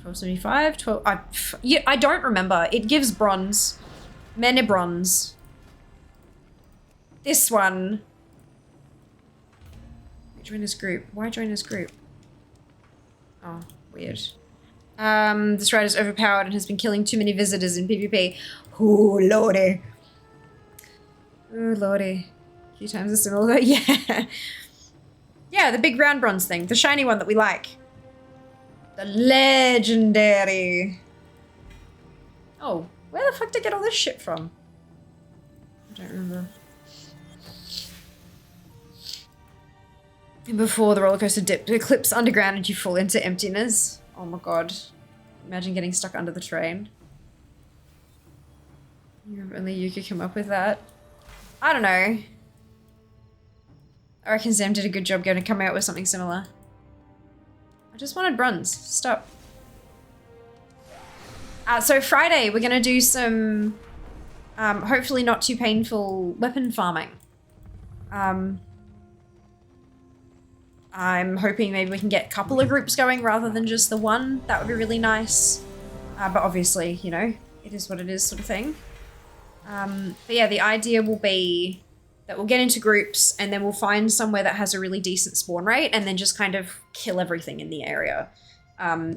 1275? Yeah, I don't remember. It gives bronze. Many bronze. This one. Join this group. Why join this group? Oh, weird. This ride is overpowered and has been killing too many visitors in PvP. Ooh, lordy. Ooh, lordy. A few times a similar, yeah. Yeah, the big round bronze thing. The shiny one that we like. The legendary. Oh, where the fuck did I get all this shit from? I don't remember. Before the roller coaster dip eclipse underground and you fall into emptiness. Oh my god. Imagine getting stuck under the train. Only you could come up with that. I don't know. I reckon Zam did a good job coming out with something similar. I just wanted bronze. Stop. So Friday, we're gonna do some, hopefully not too painful weapon farming. I'm hoping maybe we can get a couple of groups going rather than just the one. That would be really nice. But obviously, you know, it is what it is sort of thing. But yeah, the idea will be that we'll get into groups and then we'll find somewhere that has a really decent spawn rate and then just kind of kill everything in the area.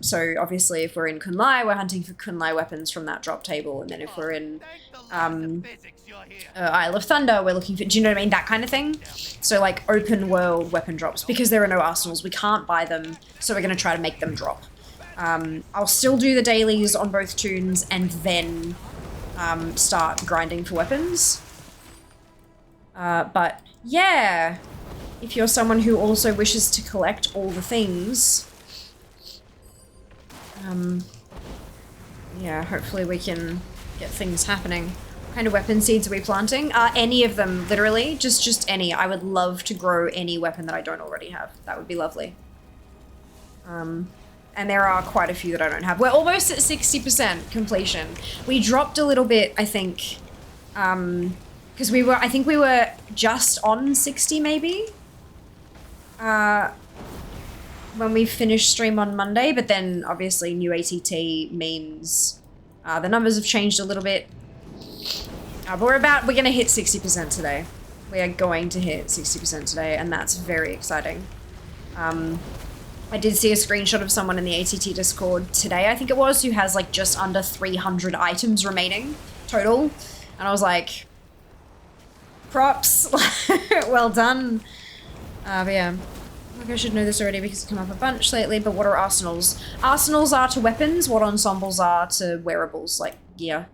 So obviously if we're in Kunlai, we're hunting for Kunlai weapons from that drop table. And then if we're in Isle of Thunder, we're looking for, do you know what I mean? That kind of thing. So like open world weapon drops, because there are no arsenals, we can't buy them. So we're going to try to make them drop. I'll still do the dailies on both tunes and then start grinding for weapons. But yeah, if you're someone who also wishes to collect all the things, yeah, hopefully we can get things happening. What kind of weapon seeds are we planting? Any of them, literally, just any. I would love to grow any weapon that I don't already have. That would be lovely. And there are quite a few that I don't have. We're almost at 60% completion. We dropped a little bit, I think, because I think we were just on 60 maybe, when we finished stream on Monday, but then obviously new ATT means the numbers have changed a little bit. But we're gonna hit 60% today. We are going to hit 60% today, and that's very exciting. I did see a screenshot of someone in the ATT Discord today, I think it was, who has like just under 300 items remaining total. And I was like, props, well done. But yeah, like I should know this already because it's come up a bunch lately, but what are arsenals? Arsenals are to weapons what ensembles are to wearables, like gear.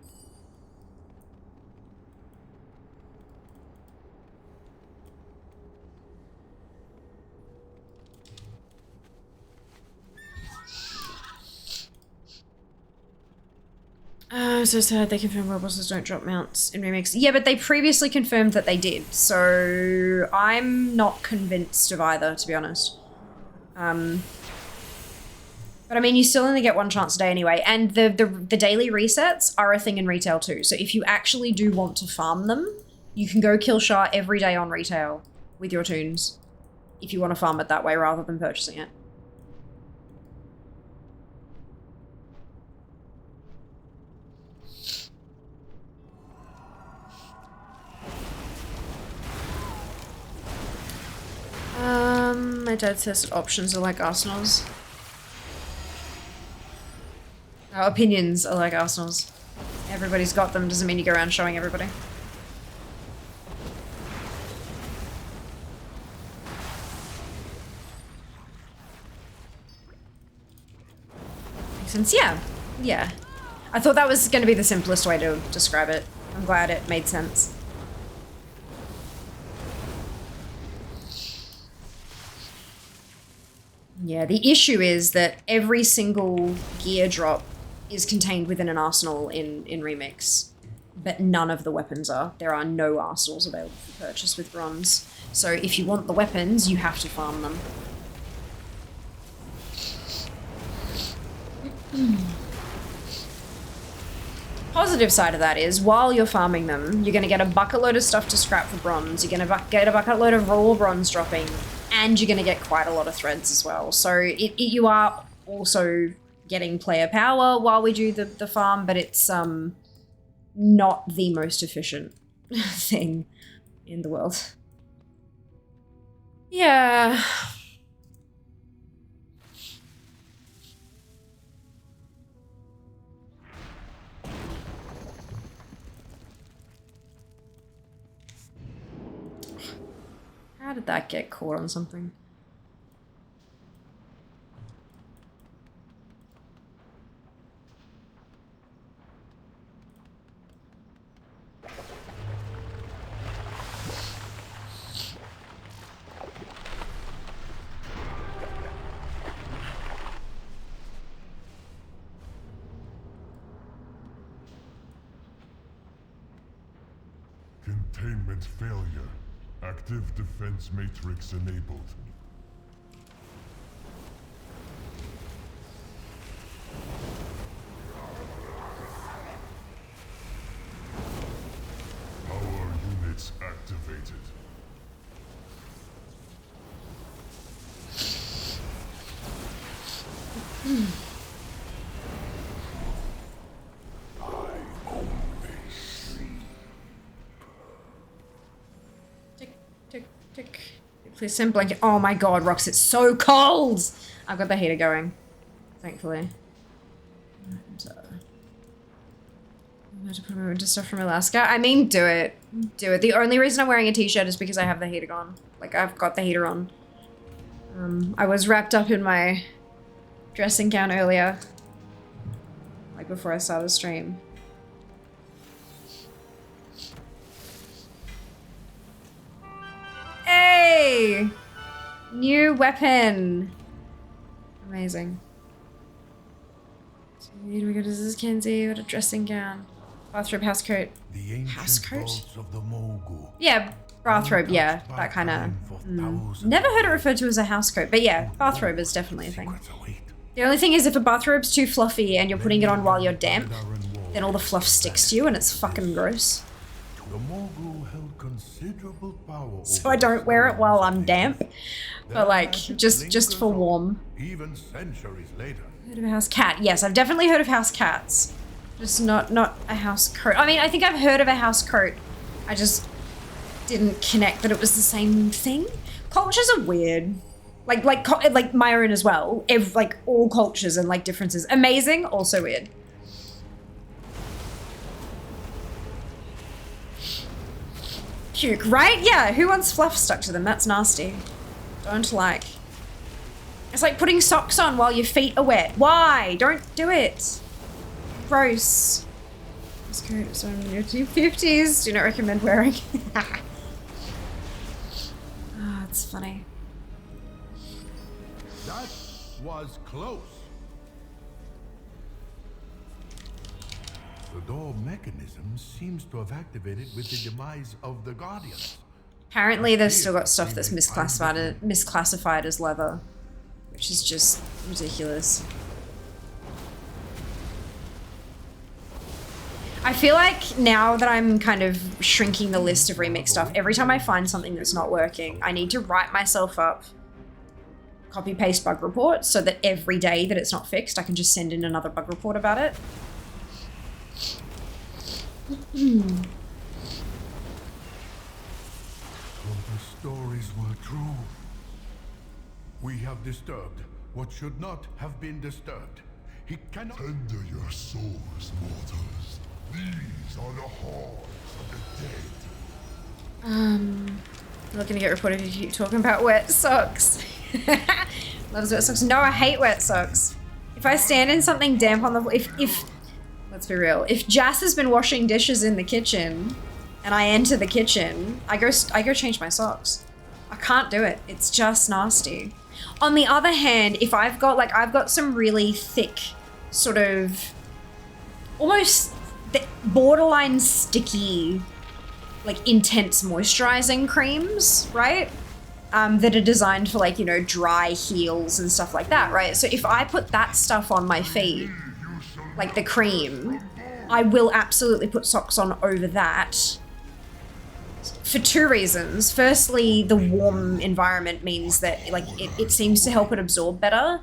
So sad they confirmed world bosses don't drop mounts in remix. Yeah, but they previously confirmed that they did, so I'm not convinced of either, to be honest. But I mean, you still only get one chance a day anyway, and the daily resets are a thing in retail too. So if you actually do want to farm them, you can go kill Shah every day on retail with your tunes, if you want to farm it that way rather than purchasing it. My dad says options are like arsenals. Our opinions are like arsenals. Everybody's got them, doesn't mean you go around showing everybody. Makes sense, yeah. Yeah. I thought that was going to be the simplest way to describe it. I'm glad it made sense. Yeah, the issue is that every single gear drop is contained within an arsenal in Remix, but none of the weapons are. There are no arsenals available for purchase with bronze. So if you want the weapons, you have to farm them. Positive side of that is, while you're farming them, you're going to get a bucket load of stuff to scrap for bronze, you're going to get a bucket load of raw bronze dropping, and you're going to get quite a lot of threads as well. So you are also getting player power while we do the farm, but it's not the most efficient thing in the world. Yeah. How did that get caught on something? Containment failure. Active defense matrix enabled. Power units activated. Please send blanket. Oh my god, Rox, it's so cold! I've got the heater going, thankfully. So, I'm going to put my winter stuff from Alaska. I mean, do it. Do it. The only reason I'm wearing a t-shirt is because I have the heater on. Like, I've got the heater on. I was wrapped up in my dressing gown earlier. Like, before I started the stream. Hey! New weapon! Amazing. So we go to this Kenzie, what a dressing gown. Bathrobe, housecoat. Housecoat? Yeah, bathrobe, yeah. That kind of... Never heard it referred to as a housecoat, but yeah, bathrobe is definitely a thing. The only thing is if a bathrobe's too fluffy and you're putting it on while you're damp, then all the fluff sticks to you and it's fucking gross. So I don't wear it while I'm damp, but like just for warm. Even centuries later. Heard of a house cat? Yes, I've definitely heard of house cats. Just not a house coat. I mean, I think I've heard of a house coat. I just didn't connect that it was the same thing. Cultures are weird. Like my own as well. Like all cultures and like differences. Amazing, also weird. Puke, right? Yeah, who wants fluff stuck to them? That's nasty. Don't like. It's like putting socks on while your feet are wet. Why? Don't do it. Gross. This coat is on your 250s. Do not recommend wearing. Oh, it's funny. That was close. The door mechanism seems to have activated with the demise of the Guardians. Apparently they've still got stuff that's misclassified as leather, which is just ridiculous. I feel like now that I'm kind of shrinking the list of remix stuff, every time I find something that's not working, I need to write myself up copy paste bug report so that every day that it's not fixed, I can just send in another bug report about it. So the stories were true. We have disturbed what should not have been disturbed. He cannot Tender your souls, mortals. These are the halls of the dead. I'm not gonna get reported if you keep talking about wet socks. Loves wet socks. No, I hate wet socks. If I stand in something damp on the if let's be real, if Jas has been washing dishes in the kitchen and I enter the kitchen, I go change my socks. I can't do it. It's just nasty. On the other hand, if I've got some really thick, sort of almost borderline sticky, like intense moisturizing creams, right? That are designed for, like, you know, dry heels and stuff like that, right? So if I put that stuff on my feet, like the cream, I will absolutely put socks on over that for two reasons. Firstly, the warm environment means that, like, it seems to help it absorb better.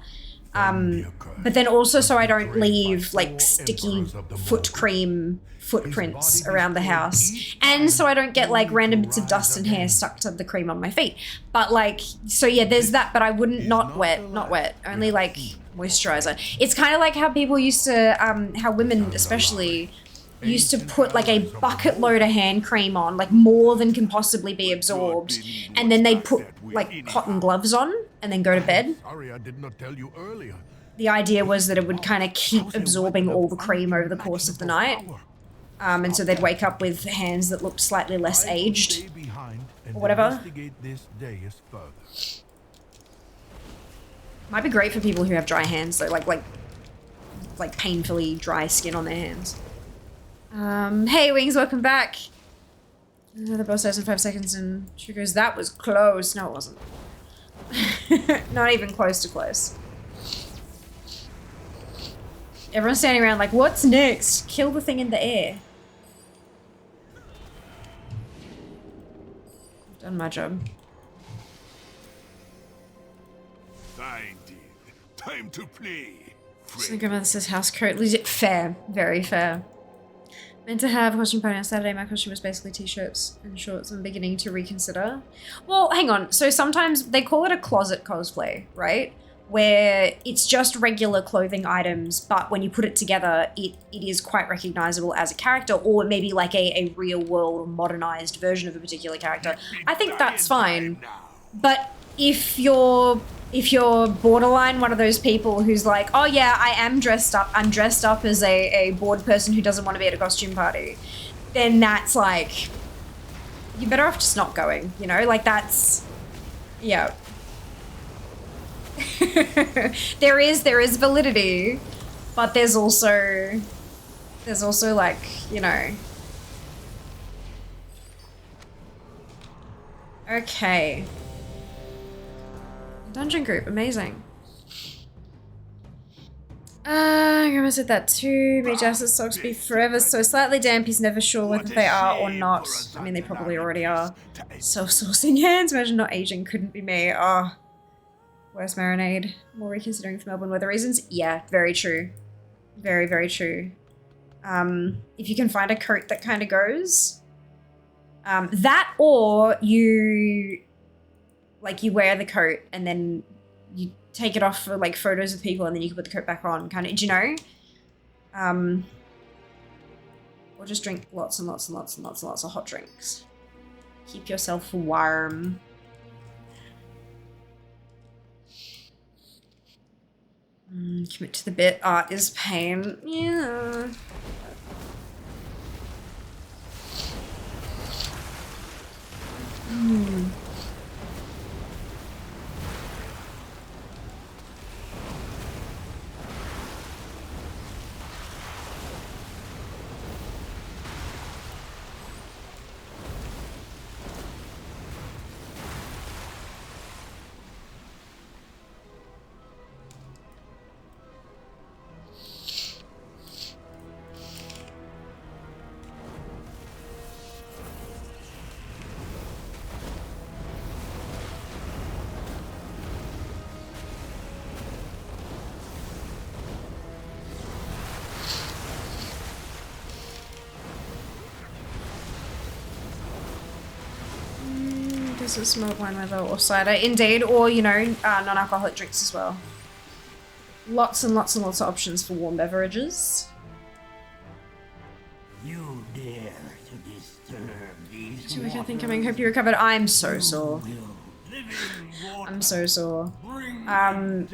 But then also so I don't leave, like, sticky foot cream footprints around the house. And so I don't get, like, random bits of dust and hair stuck to the cream on my feet. But, like, so yeah, there's that, but I wouldn't, not wet, only, like, moisturizer. It's kind of like how people used to, how women especially used to put, like, a bucket load of hand cream on, like, more than can possibly be absorbed, and then they'd put, like, cotton gloves on and then go to bed. Sorry, I did not tell you earlier. The idea was that it would kind of keep absorbing all the cream over the course of the night. And so they'd wake up with hands that looked slightly less aged, or whatever. Might be great for people who have dry hands, though, like painfully dry skin on their hands. Hey, Wings, welcome back. The boss dies in 5 seconds, and she goes, that was close. No, it wasn't. Not even close to close. Everyone's standing around like, what's next? Kill the thing in the air. I've done my job. Fine, dear. Time to play. So grandmother says house coat. Legit fair. Very fair. Meant to have a costume party on Saturday. My costume was basically t-shirts and shorts. I'm beginning to reconsider. Well, hang on. So sometimes they call it a closet cosplay, right? Where it's just regular clothing items, but when you put it together, it is quite recognizable as a character, or maybe like a real world modernized version of a particular character. I think that's fine. But if you're borderline one of those people who's like, oh yeah, I am dressed up, I'm dressed up as a bored person who doesn't want to be at a costume party, then that's like, you're better off just not going, you know? Like that's, yeah. there is validity, but there's also like, you know. Okay. Dungeon group, amazing. Grandma said that too. May Jas's socks be forever so slightly damp, he's never sure whether they are or not. I mean, they probably already are. Self-sourcing hands, imagine not aging, couldn't be me. Oh. Worst marinade. More reconsidering for Melbourne weather reasons. Yeah, very true. Very, very true. If you can find a coat that kind of goes. That, or you wear the coat and then you take it off for like photos of people and then you can put the coat back on, kind of, do you know? Or just drink lots and lots and lots and lots and lots of hot drinks. Keep yourself warm. Commit to the bit. Art is pain. Yeah. Because of smoked wine leather or cider, indeed, or you know, non-alcoholic drinks as well. Lots and lots and lots of options for warm beverages. You dare to disturb these 2 week I think coming. Hope you recovered. I'm so sore. I'm so sore. I'm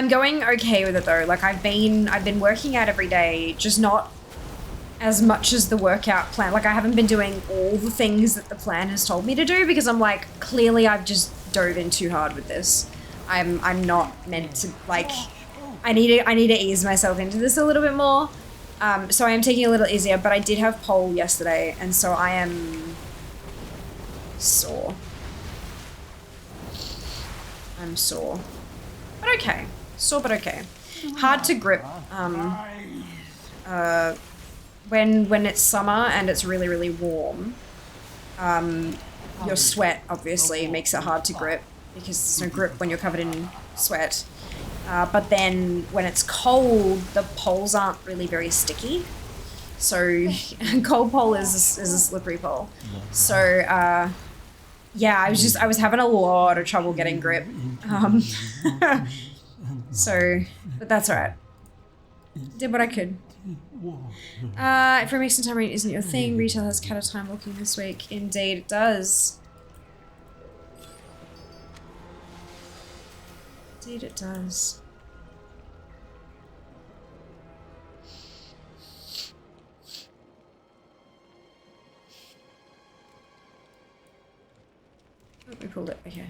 going okay with it though. Like I've been working out every day, just not as much as the workout plan. Like I haven't been doing all the things that the plan has told me to do because I'm like, clearly I've just dove in too hard with this. I'm not meant to, like, I need to ease myself into this a little bit more. So I am taking it a little easier, but I did have pole yesterday and so I am sore. I'm sore. But okay. Sore but okay. Hard to grip. When it's summer and it's really, really warm, your sweat obviously makes it hard to grip because there's no grip when you're covered in sweat. But then when it's cold, the poles aren't really very sticky. So cold pole is a slippery pole. So yeah, I was having a lot of trouble getting grip. So, but that's all right. Did what I could. If remixing time isn't your thing, retail has cut a time walking this week. Indeed, it does. Indeed, it does. Oh, we pulled it. Okay.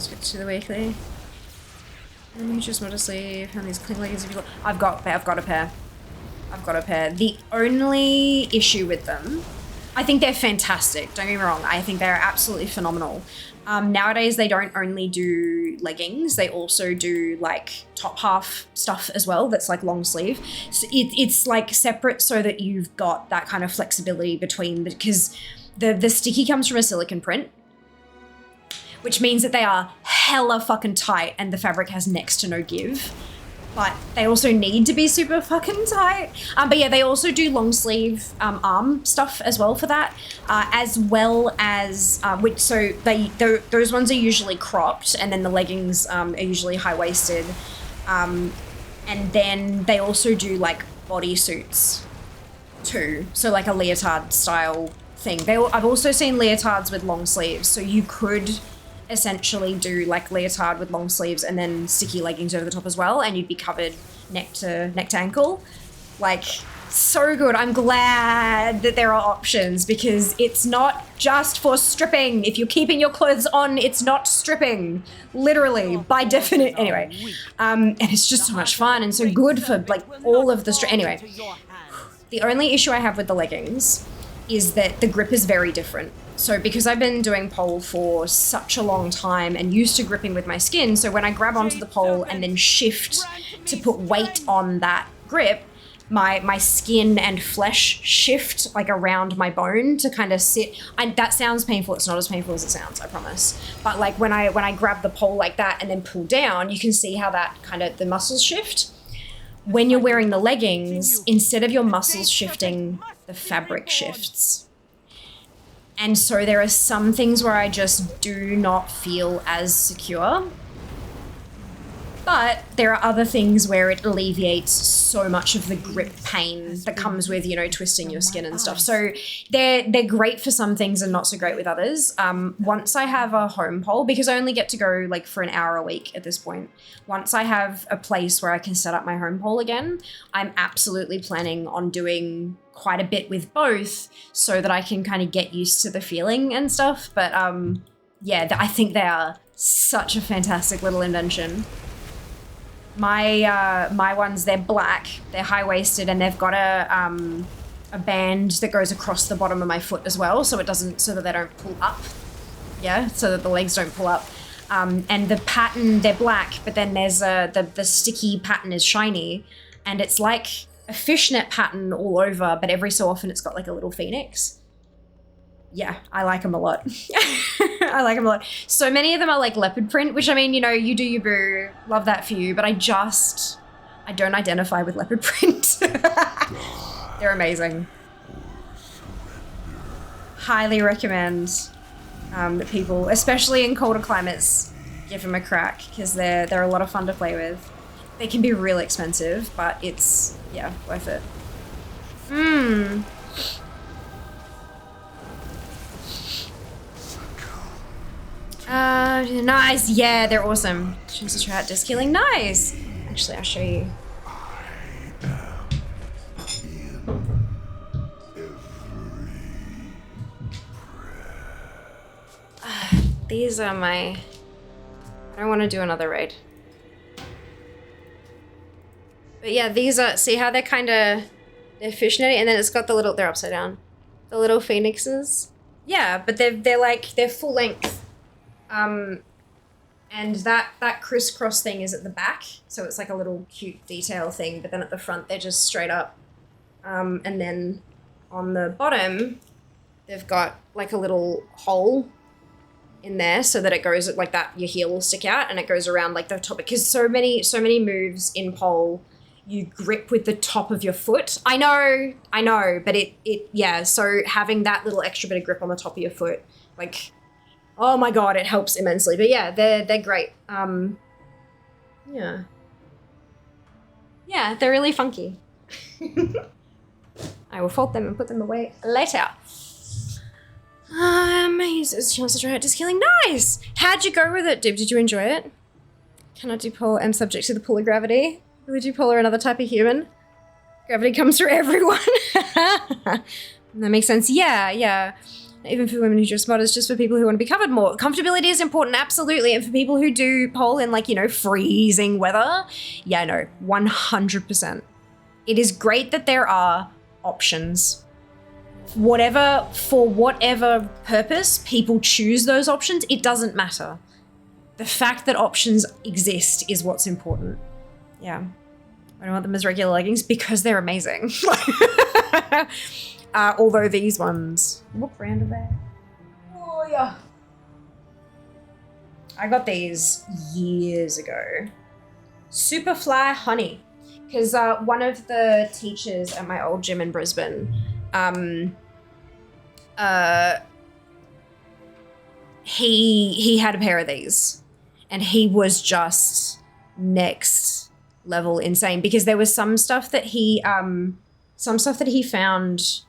Get to the weekly. And you just modestly found these clean leggings. I've got a pair. The only issue with them, I think they're fantastic. Don't get me wrong. I think they're absolutely phenomenal. Nowadays, they don't only do leggings. They also do like top half stuff as well. That's like long sleeve. So it's like separate so that you've got that kind of flexibility between, because the sticky comes from a silicone print, which means that they are hella fucking tight and the fabric has next to no give. But they also need to be super fucking tight. But yeah, they also do long sleeve arm stuff as well for that, as well as, so those ones are usually cropped and then the leggings are usually high-waisted. And then they also do like bodysuits too. So like a leotard style thing. I've also seen leotards with long sleeves, so you could essentially do like leotard with long sleeves and then sticky leggings over the top as well, and you'd be covered neck to ankle. Like, so good. I'm glad that there are options because it's not just for stripping. If you're keeping your clothes on, it's not stripping, literally, by definition. Anyway, and it's just so much fun and so good for like all of the anyway. The only issue I have with the leggings is that the grip is very different. So because I've been doing pole for such a long time and used to gripping with my skin, so when I grab onto the pole and then shift to put weight on that grip, my skin and flesh shift like around my bone to kind of sit. That sounds painful. It's not as painful as it sounds, I promise. But like when I grab the pole like that and then pull down, you can see how that kind of, the muscles shift. When you're wearing the leggings, instead of your muscles shifting, the fabric shifts. And so there are some things where I just do not feel as secure. But there are other things where it alleviates so much of the grip pain that comes with, you know, twisting your skin and stuff. So they're great for some things and not so great with others. Once I have a home pole, because I only get to go like for an hour a week at this point, once I have a place where I can set up my home pole again, I'm absolutely planning on doing quite a bit with both so that I can kind of get used to the feeling and stuff. But yeah, I think they are such a fantastic little invention. My ones, they're black, they're high-waisted, and they've got a band that goes across the bottom of my foot as well, so that they don't pull up. Yeah, so that the legs don't pull up. And the pattern, they're black, but then there's the sticky pattern is shiny, and it's like a fishnet pattern all over, but every so often it's got like a little phoenix. Yeah, I like them a lot. I I like them a lot. So many of them are like leopard print, which I mean, you know, you do you boo. Love that for you. But I don't identify with leopard print. They're amazing. Highly recommend that people, especially in colder climates, give them a crack because they're a lot of fun to play with. They can be real expensive, but it's, yeah, worth it. Nice. Yeah, they're awesome. Chance to try out disc healing. Nice. Actually, I'll show you. These are my... I don't want to do another raid. But yeah, these are... See how they're kind of... They're fishnetty, and then it's got the little... They're upside down. The little phoenixes. Yeah, but they're like... They're full length. And that crisscross thing is at the back, so it's like a little cute detail thing, but then at the front they're just straight up. And then on the bottom, they've got like a little hole in there so that it goes like that, your heel will stick out and it goes around like the top, because so many moves in pole, you grip with the top of your foot. I know, but yeah, so having that little extra bit of grip on the top of your foot, like, oh my god, it helps immensely. But yeah, they're great. Yeah. Yeah, they're really funky. I will fold them and put them away later. There's a chance to try out disc healing. Nice! How'd you go with it, Dib? Did you enjoy it? Cannot do pole. I'm subject to the pull of gravity. Would you pole or another type of human? Gravity comes through everyone. That makes sense. Yeah. Even for women who dress mod, it's just for people who want to be covered more. Comfortability is important, absolutely. And for people who do pole in like, you know, freezing weather, yeah, no, 100%. It is great that there are options. For whatever purpose people choose those options, it doesn't matter. The fact that options exist is what's important. Yeah. I don't want them as regular leggings because they're amazing. Although these ones, what brand are they? Oh yeah. I got these years ago. Superfly Honey. Because one of the teachers at my old gym in Brisbane, he had a pair of these and he was just next level insane, because there was some stuff that he found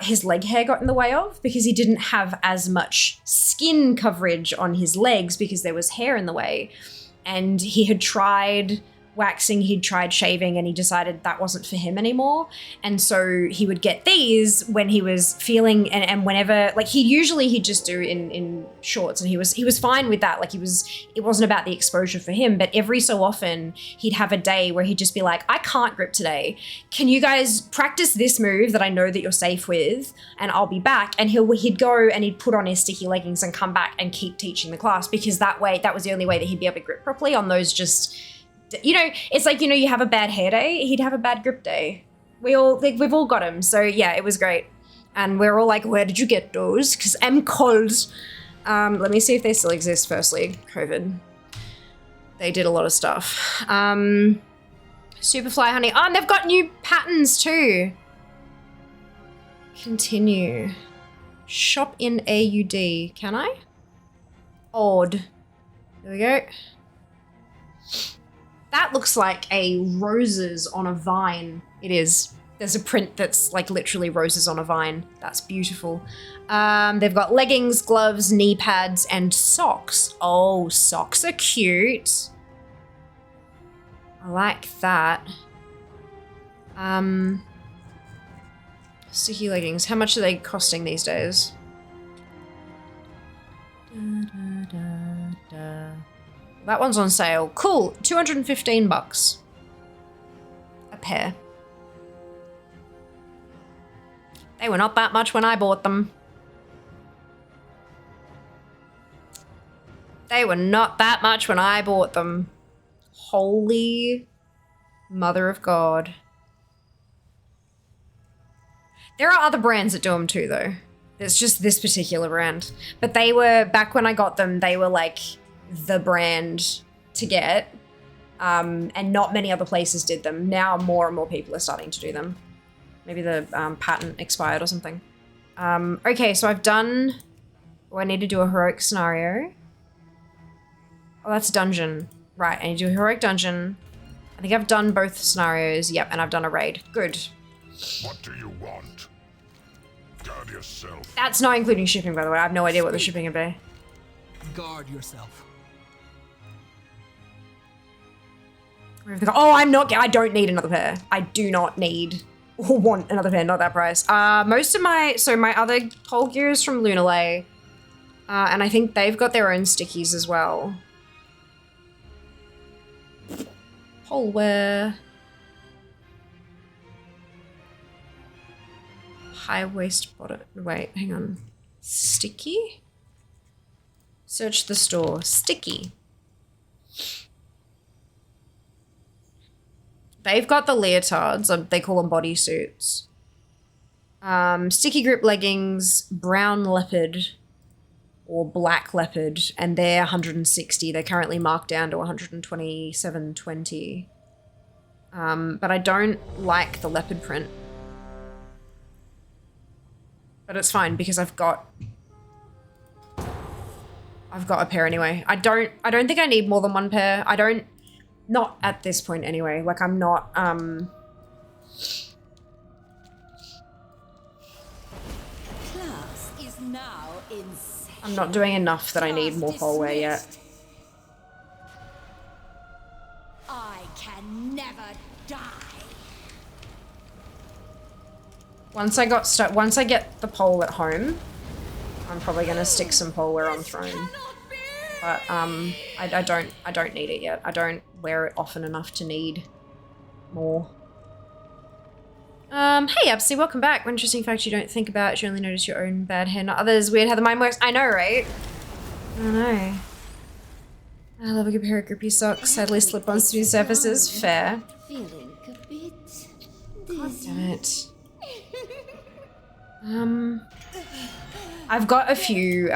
his leg hair got in the way of, because he didn't have as much skin coverage on his legs because there was hair in the way. And he had tried waxing, he'd tried shaving, and he decided that wasn't for him anymore. And so he would get these when he was feeling, and whenever, like he'd just do in shorts, and he was fine with that. Like it wasn't about the exposure for him, but every so often he'd have a day where he'd just be like, I can't grip today. Can you guys practice this move that I know that you're safe with, and I'll be back. And he'd go and he'd put on his sticky leggings and come back and keep teaching the class, because that was the only way that he'd be able to grip properly on those just, you know, it's like, you know, you have a bad hair day, he'd have a bad grip day. We've all got them. So yeah, it was great. And we're all like, where did you get those? Because I'm cold. Let me see if they still exist firstly. COVID. They did a lot of stuff. Superfly Honey. Oh, and they've got new patterns too. Continue. Shop in AUD. Can I? Odd. There we go. That looks like a roses on a vine. It is. There's a print that's like literally roses on a vine. That's beautiful. They've got leggings, gloves, knee pads, and socks. Oh, socks are cute. I like that. Sticky leggings. How much are they costing these days? That one's on sale. Cool. $215 a pair. They were not that much when I bought them. They were not that much when I bought them. Holy mother of God. There are other brands that do them too, though. It's just this particular brand. But they were, back when I got them, they were like the brand to get. And not many other places did them. Now more and more people are starting to do them. Maybe the patent expired or something. Okay, so I've done... Oh, I need to do a heroic scenario. Oh, that's dungeon. Right, I need to do a heroic dungeon. I think I've done both scenarios. Yep, and I've done a raid. Good. What do you want? Guard yourself. That's not including shipping, by the way. I have no idea what the shipping would be. Guard yourself. Oh, I don't need another pair. I do not need or want another pair, not that price. Most of my other pole gear is from Lunalay. And I think they've got their own stickies as well. Poleware. High waist bottom. Wait, hang on. Sticky? Search the store. Sticky. They've got the leotards. They call them bodysuits. Sticky grip leggings, brown leopard, or black leopard, and they're 160. They're currently marked down to 127.20. But I don't like the leopard print. But it's fine because I've got a pair anyway. I don't think I need more than one pair. Not at this point anyway. Like I'm not Class is now in session. I'm not doing enough that I need more poleware yet. I can never die. Once I get the pole at home, I'm probably gonna stick some poleware on throne. But I don't need it yet. I don't wear it often enough to need more. Hey Absy, welcome back. One interesting fact you don't think about, you only notice your own bad hair, not others. Weird how the mind works. I know, right? I know. I love a good pair of grippy socks. Sadly slip on smooth surfaces. Fair. Feeling a bit God damn it. I've got a few,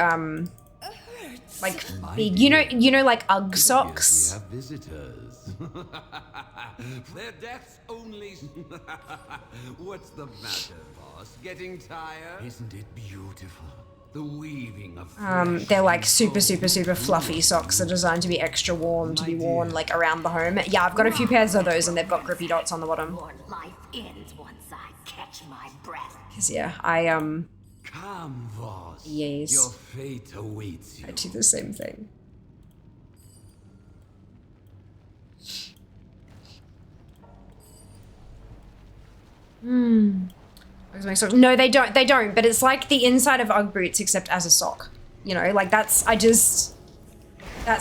like big, you know, like Ugg socks. We have visitors. Their deaths only. What's the matter, boss? Getting tired? Isn't it beautiful? The weaving of They're like super fluffy socks. They're designed to be extra warm, to be worn like around the home. Yeah, I've got a few pairs of those and they've got grippy dots on the bottom. Your life ends once I catch my breath. Cause yeah, I Come, boss. Yes. Your fate awaits you. I do the same thing. No, they don't, but it's like the inside of Ugg boots except as a sock. You know, like that's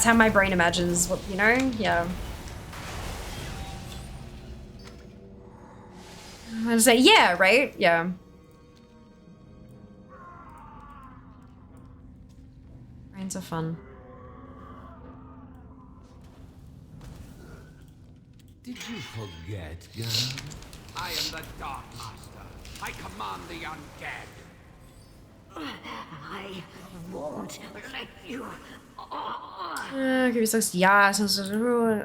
how my brain imagines what, you know? Yeah. I was like, yeah, right? Yeah. Brains are fun. Did you forget, girl? I am the Dark Master. I command the undead. I won't let you. Give yourself, yeah, sounds just go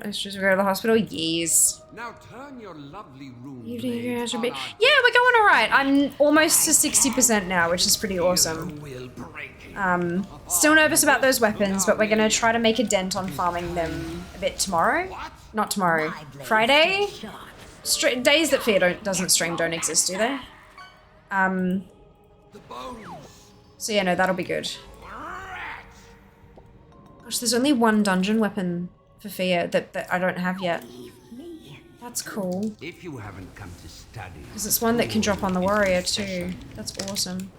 to the hospital. Yes. Now turn your lovely room. You think you blades should be? on our Yeah, we're going all right. I'm almost to 60% now, which is pretty awesome. will break you. Still nervous about those weapons, but we're gonna try to make a dent on farming them a bit tomorrow. Not tomorrow. Friday. Days that Fear doesn't stream don't exist, do they? The bones. So yeah, no, that'll be good. Gosh, there's only one dungeon weapon for Fear that I don't have yet. That's cool. If you haven't come to study, Because it's one that can drop on the warrior too. That's awesome.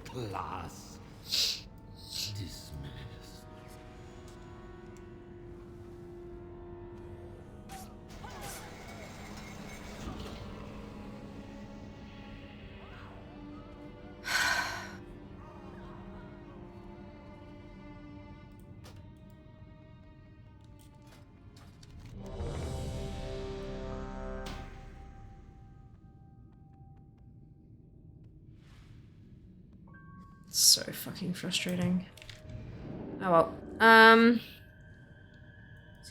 class dismissed. So fucking frustrating. Oh well.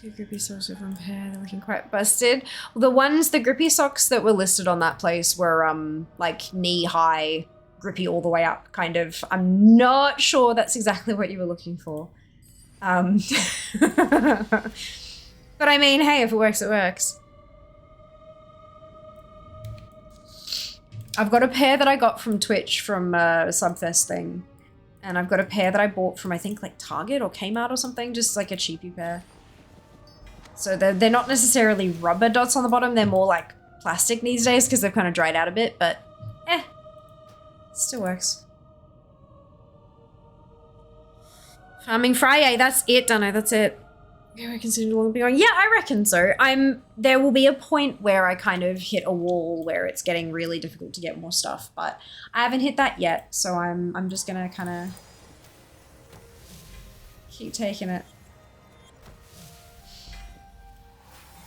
Two grippy socks over on pair, they're looking quite busted. The grippy socks that were listed on that place were like knee high, grippy all the way up, kind of. I'm not sure that's exactly what you were looking for. But I mean, hey, if it works, it works. I've got a pair that I got from Twitch from a Subfest thing. And I've got a pair that I bought from, I think, like Target or Kmart or something. Just like a cheapy pair. So they're not necessarily rubber dots on the bottom. They're more like plastic these days because they've kind of dried out a bit. But, still works. Farming Friday, that's it, Dano, that's it. Yeah, I consider long be going. Yeah, I reckon so. There will be a point where I kind of hit a wall where it's getting really difficult to get more stuff, but I haven't hit that yet, so I'm just gonna kind of keep taking it.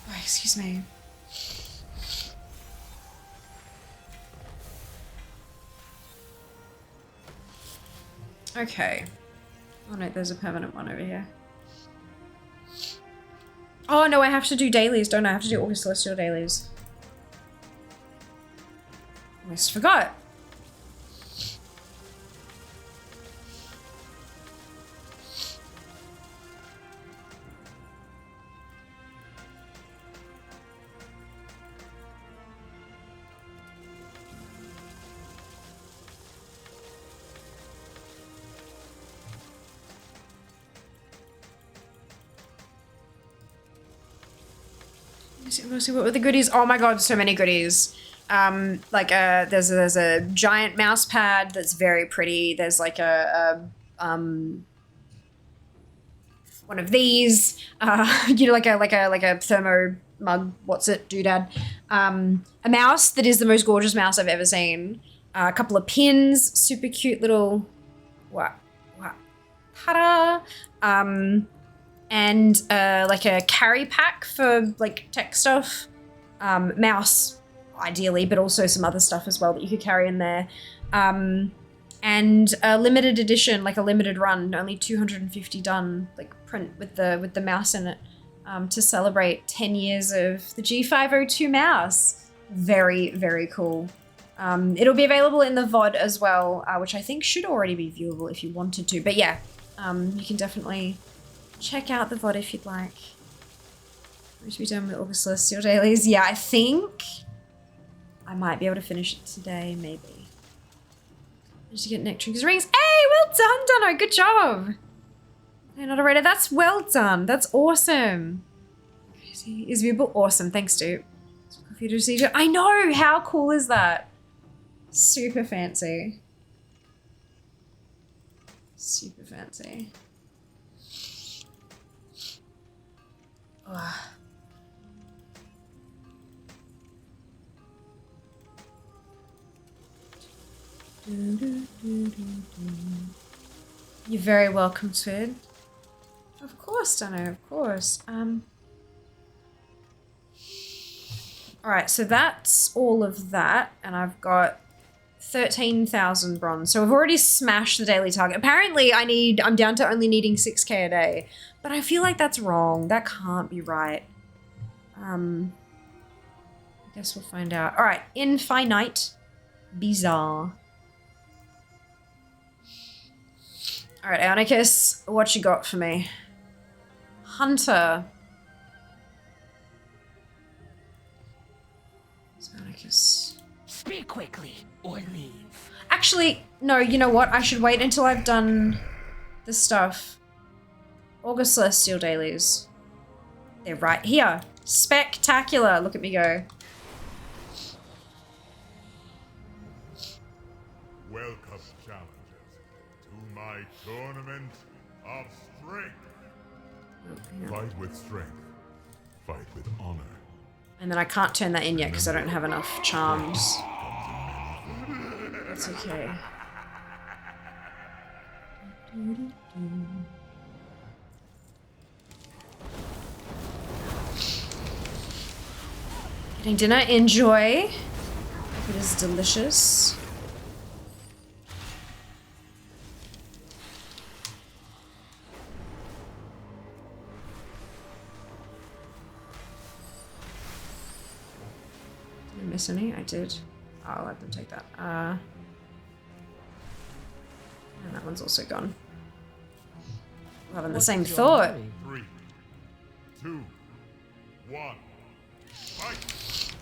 Oh, excuse me. Okay. Oh no, there's a permanent one over here. Oh no, I have to do dailies, don't I? I have to do August Celestial dailies. Almost forgot. Let's see what were the goodies. Oh my god, so many goodies. There's a giant mouse pad that's very pretty. There's like one of these. Like a thermo mug. What's it, doodad? A mouse that is the most gorgeous mouse I've ever seen. A couple of pins, super cute little. Wow, ta-da! And like a carry pack for like tech stuff. Mouse, ideally, but also some other stuff as well that you could carry in there. And a limited edition, like a limited run, only 250 done, like print with the mouse in it, to celebrate 10 years of the G502 mouse. Very, very cool. It'll be available in the VOD as well, which I think should already be viewable if you wanted to. But yeah, you can definitely check out the VOD if you'd like. We should be done with August Celestial dailies. Yeah, I think I might be able to finish it today, maybe. Just to get Nectarines rings. Hey, well done, Dano. Good job. Hey, not a raider. That's well done. That's awesome. Is viewable? Awesome. Thanks, dude. Coffee to see you. I know. How cool is that? Super fancy. Super fancy. Oh. You're very welcome, Twid. Of course, Dano, of course. Alright, so that's all of that, and I've got 13,000 bronze. So I've already smashed the daily target. Apparently I'm down to only needing 6k a day, but I feel like that's wrong. That can't be right. I guess we'll find out. Alright, infinite bizarre. Alright, Ionicus, what you got for me? Hunter. Ionicus. Speak quickly or leave. Actually, no, you know what? I should wait until I've done the stuff. August Celestial dailies. They're right here. Spectacular. Look at me go. Welcome, challengers, to my tournament of strength. Fight with strength. Fight with honor. And then I can't turn that in yet because I don't have enough charms. That's okay. Getting dinner. Enjoy. Hope it is delicious. miss any? I did. I'll let them take that. And that one's also gone. We're having the same thought. 3, 2, 1. Fight!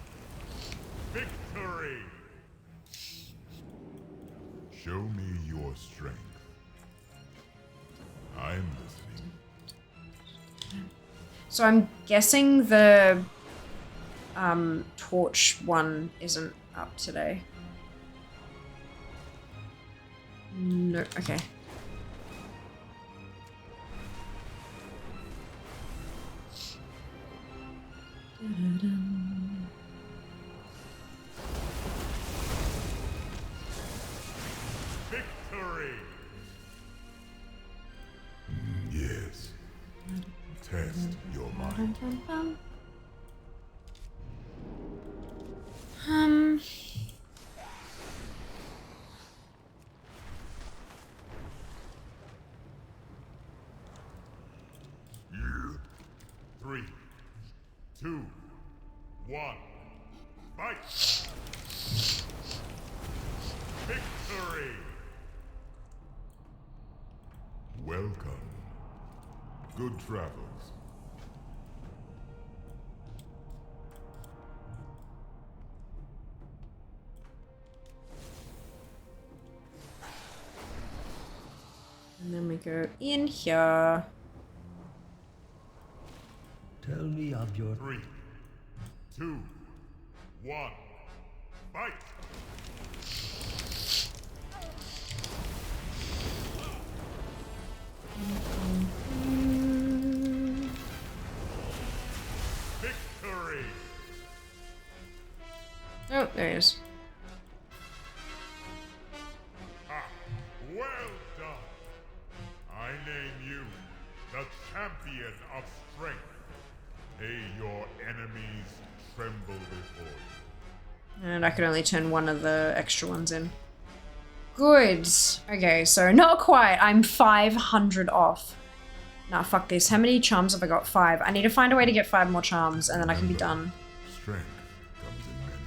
Victory! Show me your strength. I'm listening. So I'm guessing the torch one isn't up today. No, okay. Victory! Yes. Test your mind. You. 3, 2, 1. Fight! Victory! Welcome. Good travels. And then we go in here. Tell me of your 3, 2, 1. Fight! Victory! Oh, there he is. Ah, well done. I name you the champion of strength. May your enemies tremble before you. And I could only turn one of the extra ones in. Good. Okay, so not quite. I'm 500 off. Nah, fuck this. How many charms have I got? 5. I need to find a way to get 5 more charms, and then I can be done. Strength comes in many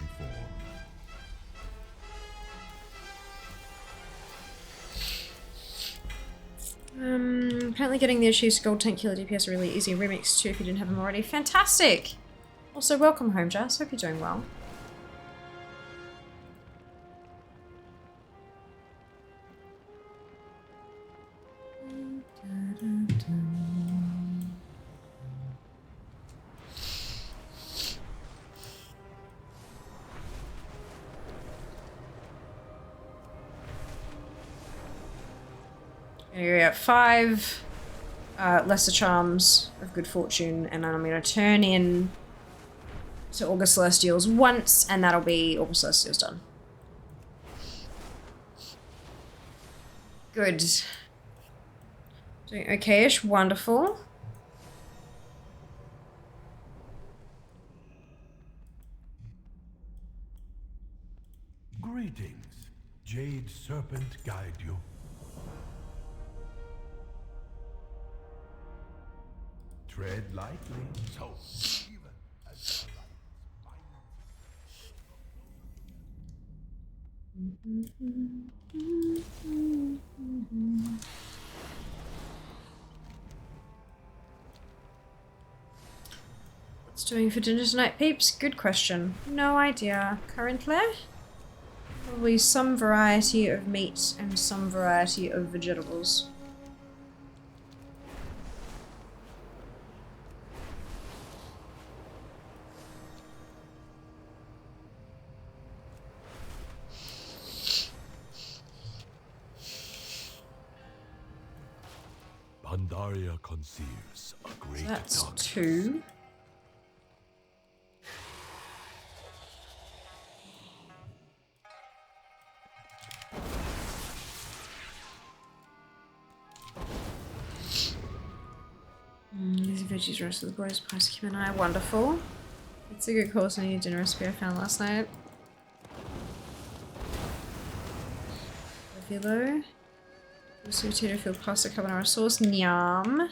forms. Apparently getting the Achieved Gold Tank Killer DPS are really easy. Remix too if you didn't have them already. Fantastic! Also, welcome home, Jess. Hope you're doing well. Here we got 5 lesser charms of good fortune, and then I'm going to turn in to August Celestials once, and that'll be August Celestials done. Good. Doing okay-ish, wonderful. Greetings. Jade Serpent guide you. Tread lightly. So, even as What's doing for dinner tonight, peeps? Good question. No idea. Currently, probably some variety of meat and some variety of vegetables. Pandaria conceives a great That's darkness. 2. These veggies roast with the boys, pies, cumin and I. Wonderful. It's a good course on your dinner recipe I found last night. Vilo. Sweet potato filled pasta carbonara sauce. Nyam.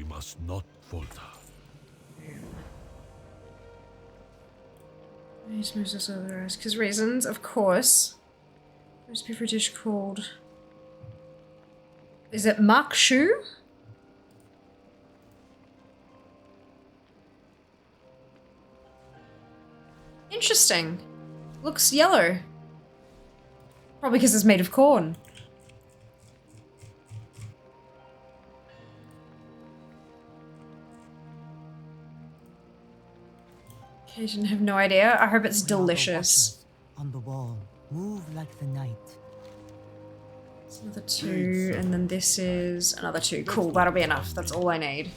We must not falter. He's most us otherwise. Because reasons, of course. Recipe for a dish called. Is it mak shu? Interesting. Looks yellow. Probably because it's made of corn. Okay, I didn't have no idea. I hope it's delicious. On the wall, move like the night. It's another 2, and then this is another 2. Cool, that'll be enough. That's all I need.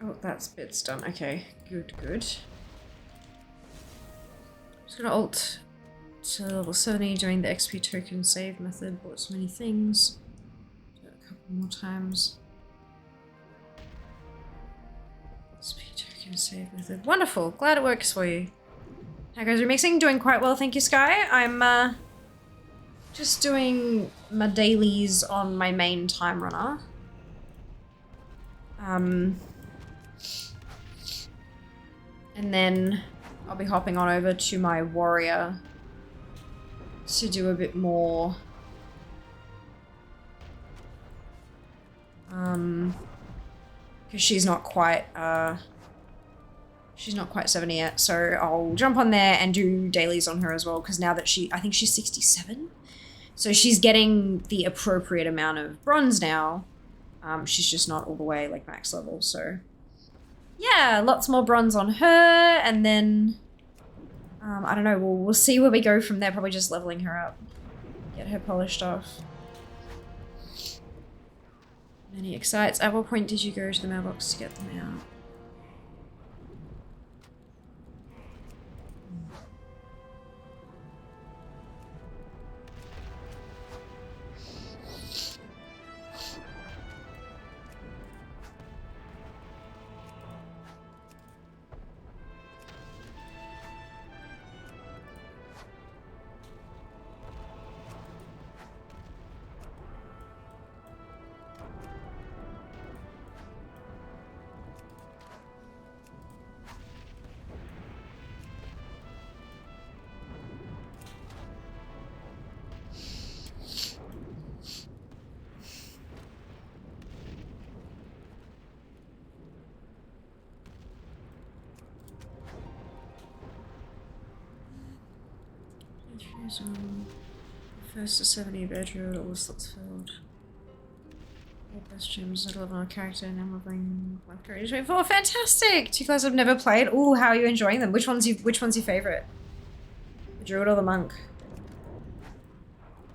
Oh, that's bit's done. Okay, good, good. Just gonna alt to level 70, doing the XP token save method, bought so many things. Do it a couple more times. XP token save method. Wonderful, glad it works for you. How goes remixing? Doing quite well, thank you, Sky. I'm just doing my dailies on my main time runner. And then I'll be hopping on over to my warrior to do a bit more because she's not quite 70 yet, so I'll jump on there and do dailies on her as well, because now that I think she's 67, so she's getting the appropriate amount of bronze now. She's just not all the way like max level, so yeah, lots more bronze on her, and then I don't know, we'll see where we go from there. Probably just leveling her up, get her polished off. Many excites. At what point did you go to the mailbox to get them out? First to 70 bedroom, all the slots filled. All best gems at 11 on character, and now we're bringing 24. Fantastic! 2 classes I've never played. Ooh, how are you enjoying them? Which one's your favorite? The druid or the monk?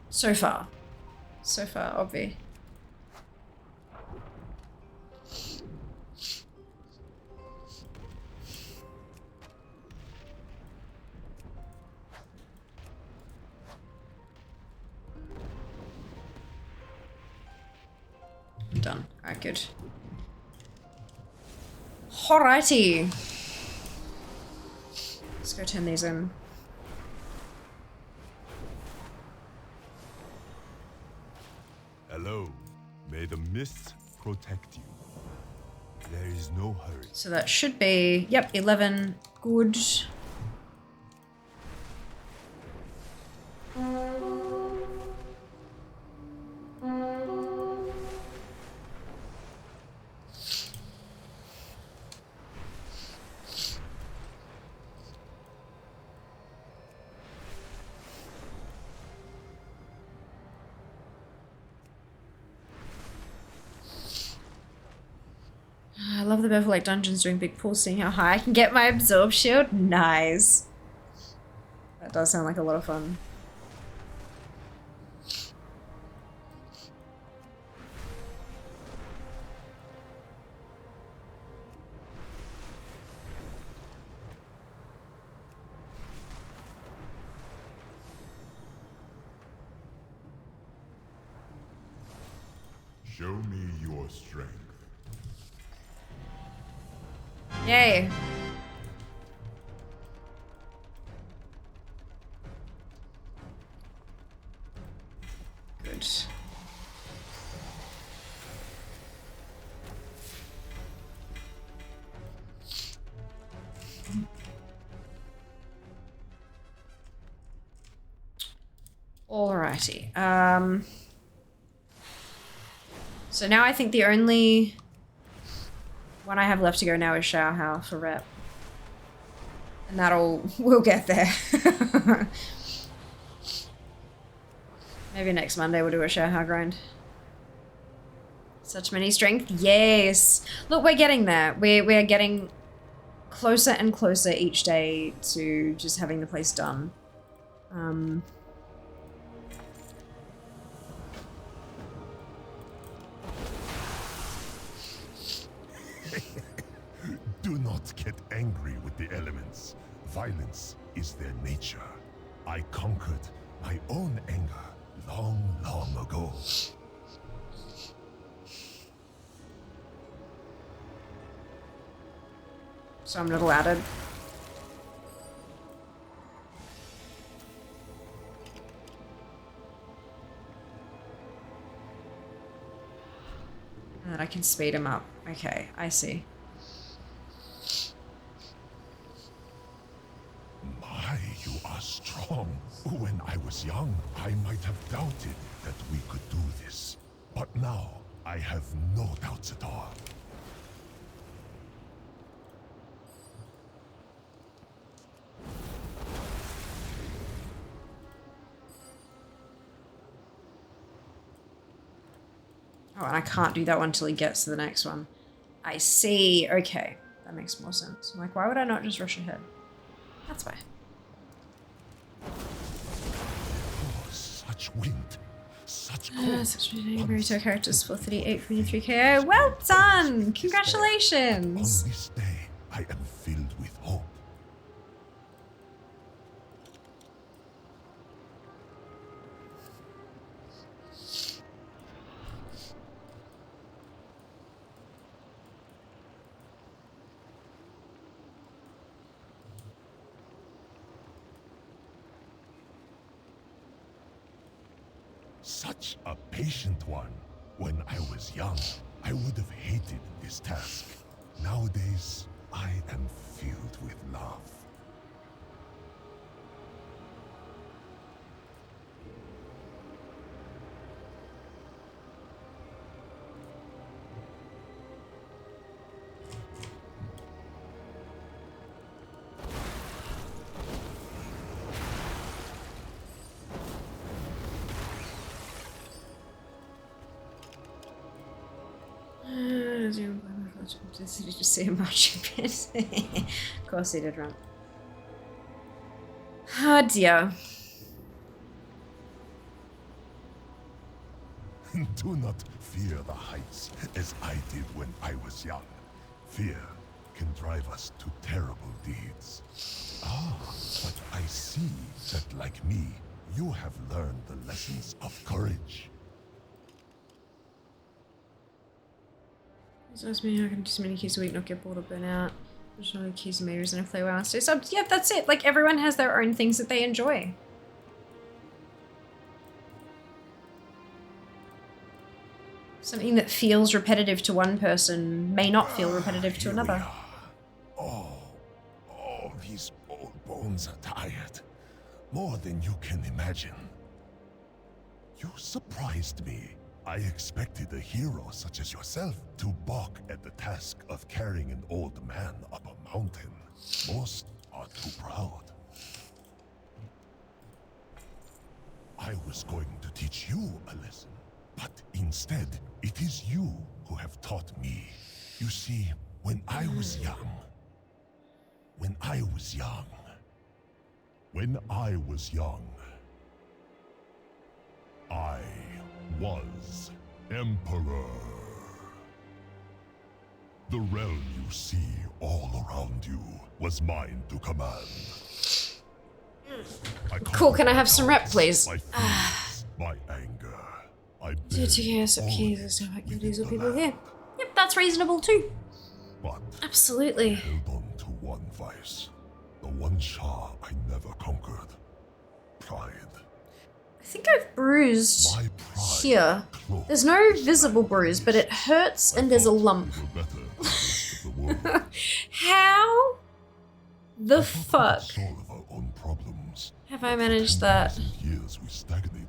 So far, obvi. Done. Alright, good. Alrighty. Let's go turn these in. Hello. May the mists protect you. There is no hurry. So that should be, yep, 11. Good. the Bevel Lake dungeons doing big pulls, seeing how high I can get my absorb shield. Nice. That does sound like a lot of fun. Show me your strength. Yay. Good. Alrighty. So now I think the only one I have left to go now is Shower House for rep. And we'll get there. Maybe next Monday we'll do a Shower House grind. Such many strength, yes. Look, we're getting there. We're getting closer and closer each day to just having the place done. Do not get angry with the elements. Violence is their nature. I conquered my own anger long, long ago. So I'm not allowed it. And then I can speed him up. Okay, I see. My, you are strong. When I was young, I might have doubted that we could do this. But now, I have no doubts at all. Oh, and I can't do that one until he gets to the next one. I see. Okay. That makes more sense. I'm like, why would I not just rush ahead? That's why. Oh, such wind. Such cold. Such Naruto characters for 38 from 3 KO. Well done! Congratulations! On this day, I am filled with hope. Such a patient one. When I was young, I would have hated this task. Nowadays, I am filled with love. Did you just see him marching bit? Of course he did, run. Oh dear. Do not fear the heights as I did when I was young. Fear can drive us to terrible deeds. Ah, but I see that, like me, you have learned the lessons of courage. So it's me, I can do so many keys a week, not get bored or burn out. There's no keys and meters and I play well. So yeah, that's it. Like, everyone has their own things that they enjoy. Something that feels repetitive to one person may not feel repetitive to another. Oh, these old bones are tired. More than you can imagine. You surprised me. I expected a hero such as yourself to balk at the task of carrying an old man up a mountain. Most are too proud. I was going to teach you a lesson, but instead, it is you who have taught me. You see, When I was young, when I was young, when I was young, I was Emperor. The realm you see all around you was mine to command. Cool, can I have some rep, please? My fears, my anger. I Due to chaos appears no activities or people here. Yep, that's reasonable too. But Absolutely. held on to one vice, the one Shah I never conquered. Pride. I think I've bruised My pride. here. cloaked There's no visible bruise, but it hurts and there's a lump. we were better than the rest of the world. How the We fuck could solve our own problems. have I managed that? 10,000 years we stagnated.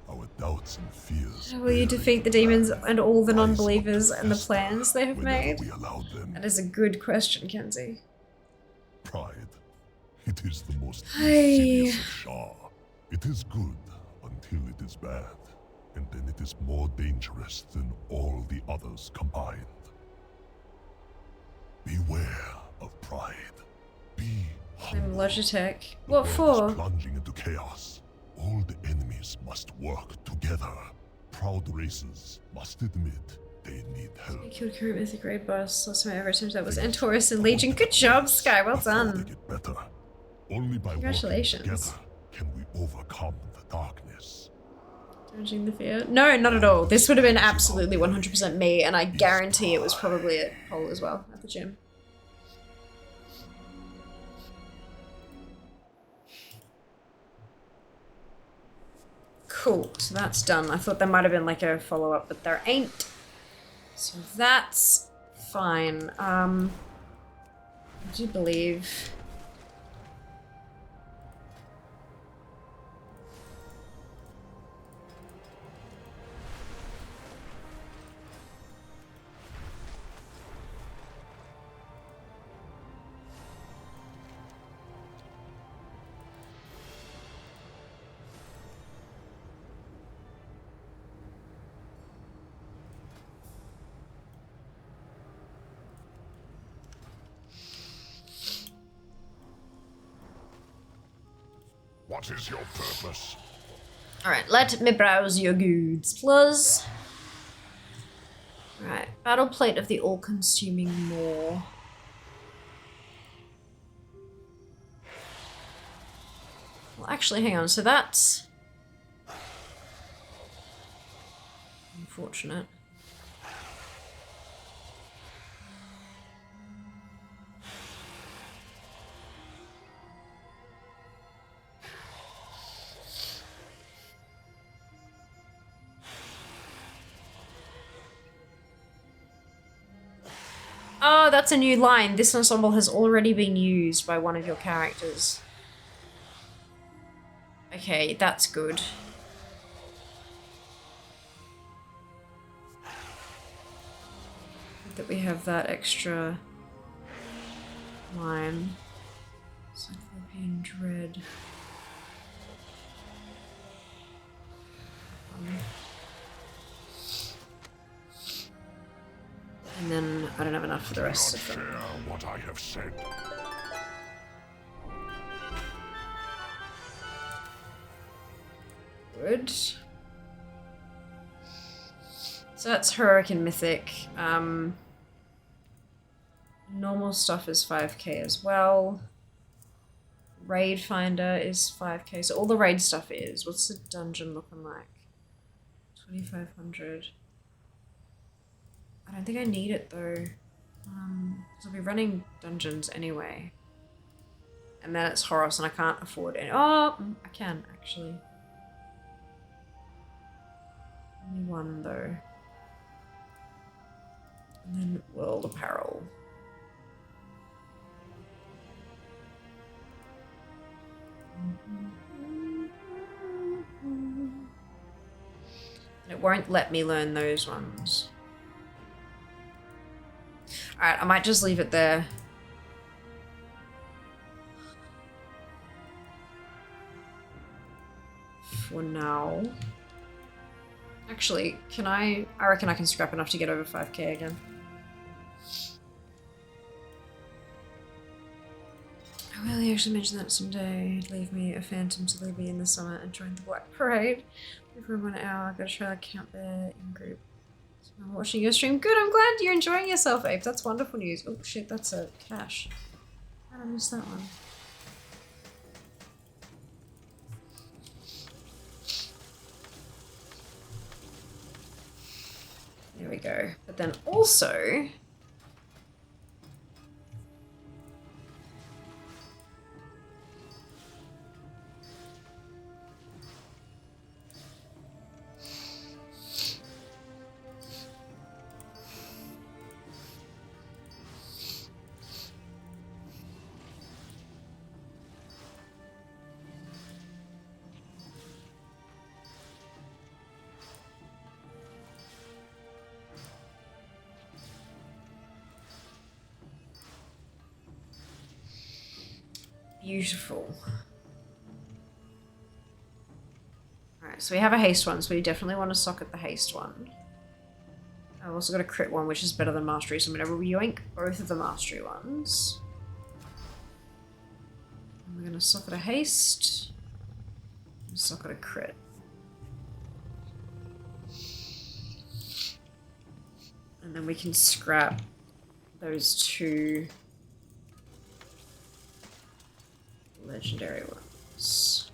Our doubts and fears. How will you defeat the demons and all the non-believers and the plans they have whenever made? we allowed them. That is a good question, Kenzie. Pride. It is the most Hey. insidious of Shah. It is good until it is bad, and then it is more dangerous than all the others combined. Beware of pride. Be I'm humble. Logitech. The What world is for? plunging into chaos. All the enemies must work together. Proud races must admit they need help. I killed current mythic raid boss. Last time I ever attempted that was Antorus and Legion. Good job, Sky. Well Before done. they get better. Only by Congratulations. working together can we overcome the darkness. Damaging the fear? No, not at all. This would have been absolutely 100% me, and I guarantee it was probably at Pole as well, at the gym. Cool, so that's done. I thought there might have been like a follow-up, but there ain't. So that's fine. I do believe... What is your purpose? Alright, let me browse your goods, plus. Alright, battle plate of the all-consuming maw. Well, actually, hang on, so that's... unfortunate. Oh, that's a new line. This ensemble has already been used by one of your characters. Okay, that's good. Good that we have that extra line. Cyclopean Dread. And then I don't have enough for the rest of them. Share what I have said. Good. So that's heroic and mythic. Normal stuff is 5k as well. Raid finder is 5k. So all the raid stuff is. What's the dungeon looking like? 2500. I don't think I need it though. 'Cause I'll be running dungeons anyway. And then it's Horus and I can't afford it. Oh, I can actually. Only one though. And then world apparel. And it won't let me learn those ones. Alright, I might just leave it there. For now. Actually, can I reckon I can scrap enough to get over 5k again. Kelly actually mentioned that someday he'd leave me a phantom to leave me in the summer and join the Black Parade. For 1 hour, got a trailer count there in group. So I'm watching your stream. Good, I'm glad you're enjoying yourself, Abe. That's wonderful news. Oh shit, that's a cache. How did I miss that one? There we go. But then also... Beautiful. Alright, so we have a haste one, so we definitely want to socket the haste one. I've also got a crit one, which is better than mastery, so I'm going to yoink both of the mastery ones. And we're going to socket a haste. And socket a crit. And then we can scrap those two legendary ones.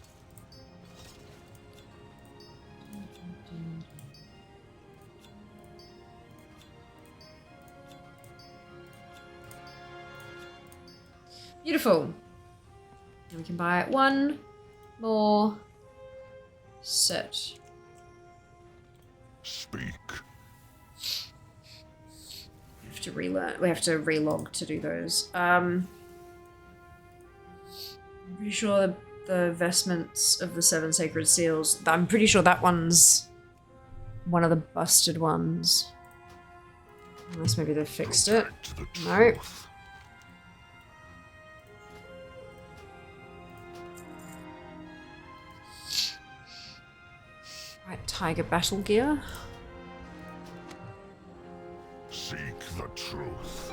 Beautiful. And we can buy one more set. Speak. We have to relearn. We have to relog to do those. I'm pretty sure the vestments of the 7 sacred seals. I'm pretty sure that one's one of the busted ones. Unless maybe they fixed it. No. Right, tiger battle gear. Seek the truth.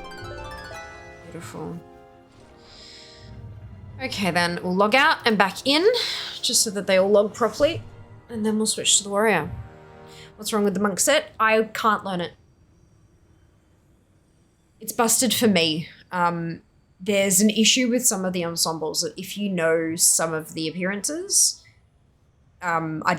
Beautiful. Okay, then we'll log out and back in, just so that they all log properly, and then we'll switch to the warrior. What's wrong with the monk set? I can't learn it. It's busted for me. There's an issue with some of the ensembles that if you know some of the appearances,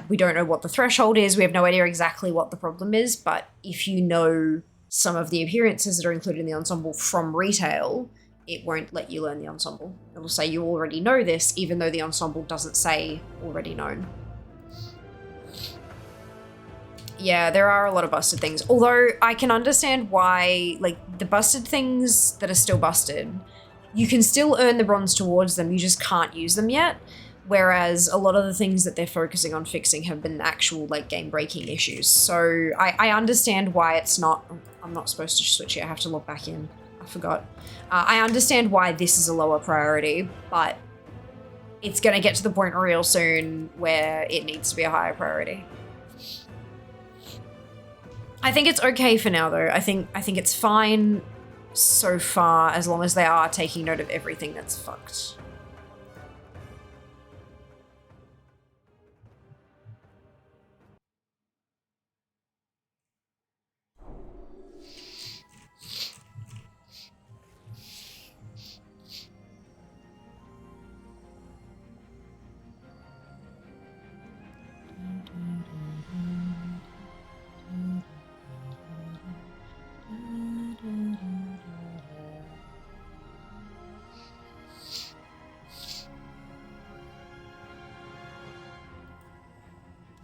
we don't know what the threshold is, we have no idea exactly what the problem is, but if you know some of the appearances that are included in the ensemble from retail, it won't let you learn the ensemble. It'll say you already know this, even though the ensemble doesn't say already known. Yeah, there are a lot of busted things. Although I can understand why, like, the busted things that are still busted, you can still earn the bronze towards them, you just can't use them yet. Whereas a lot of the things that they're focusing on fixing have been actual, like, game-breaking issues. So I understand why it's not... I'm not supposed to switch it, I have to log back in. I forgot. I understand why this is a lower priority, but it's going to get to the point real soon where it needs to be a higher priority. I think it's okay for now, though. I think it's fine so far, as long as they are taking note of everything that's fucked.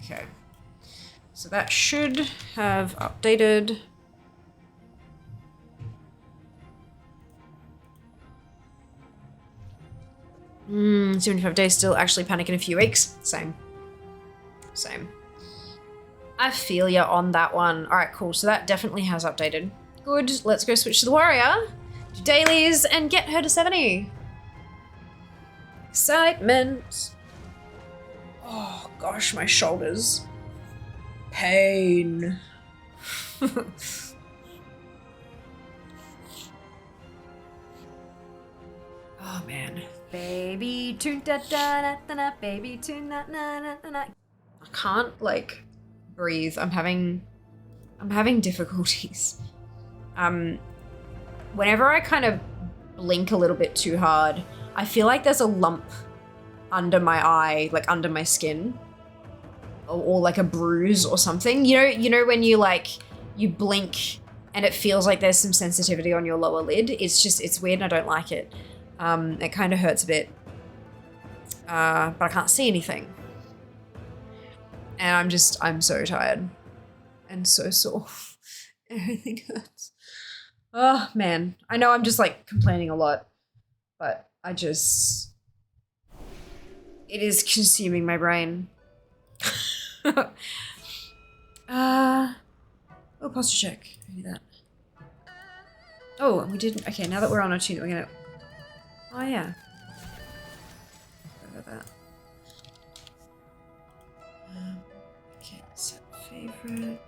Okay, so that should have updated. 75 days still, actually panic in a few weeks. Same. I feel ya on that one. All right, cool. So that definitely has updated. Good. Let's go switch to the warrior, do dailies, and get her to 70. Excitement. Oh gosh, my shoulders. Pain. Oh man. Baby tune da da da da da, baby tune da da da da da. I can't like breathe. I'm having difficulties. Whenever I kind of blink a little bit too hard, I feel like there's a lump under my eye, like under my skin, or like a bruise or something. You know when you like you blink and it feels like there's some sensitivity on your lower lid. It's weird and I don't like it. It kind of hurts a bit, but I can't see anything. And I'm so tired and so sore. Everything hurts. Oh man, I know I'm just like complaining a lot, but it is consuming my brain. Oh, posture check. Do that. Oh, we didn't. Okay, now that we're on our tune, we're gonna. Oh yeah. What about that? Okay, set favorite.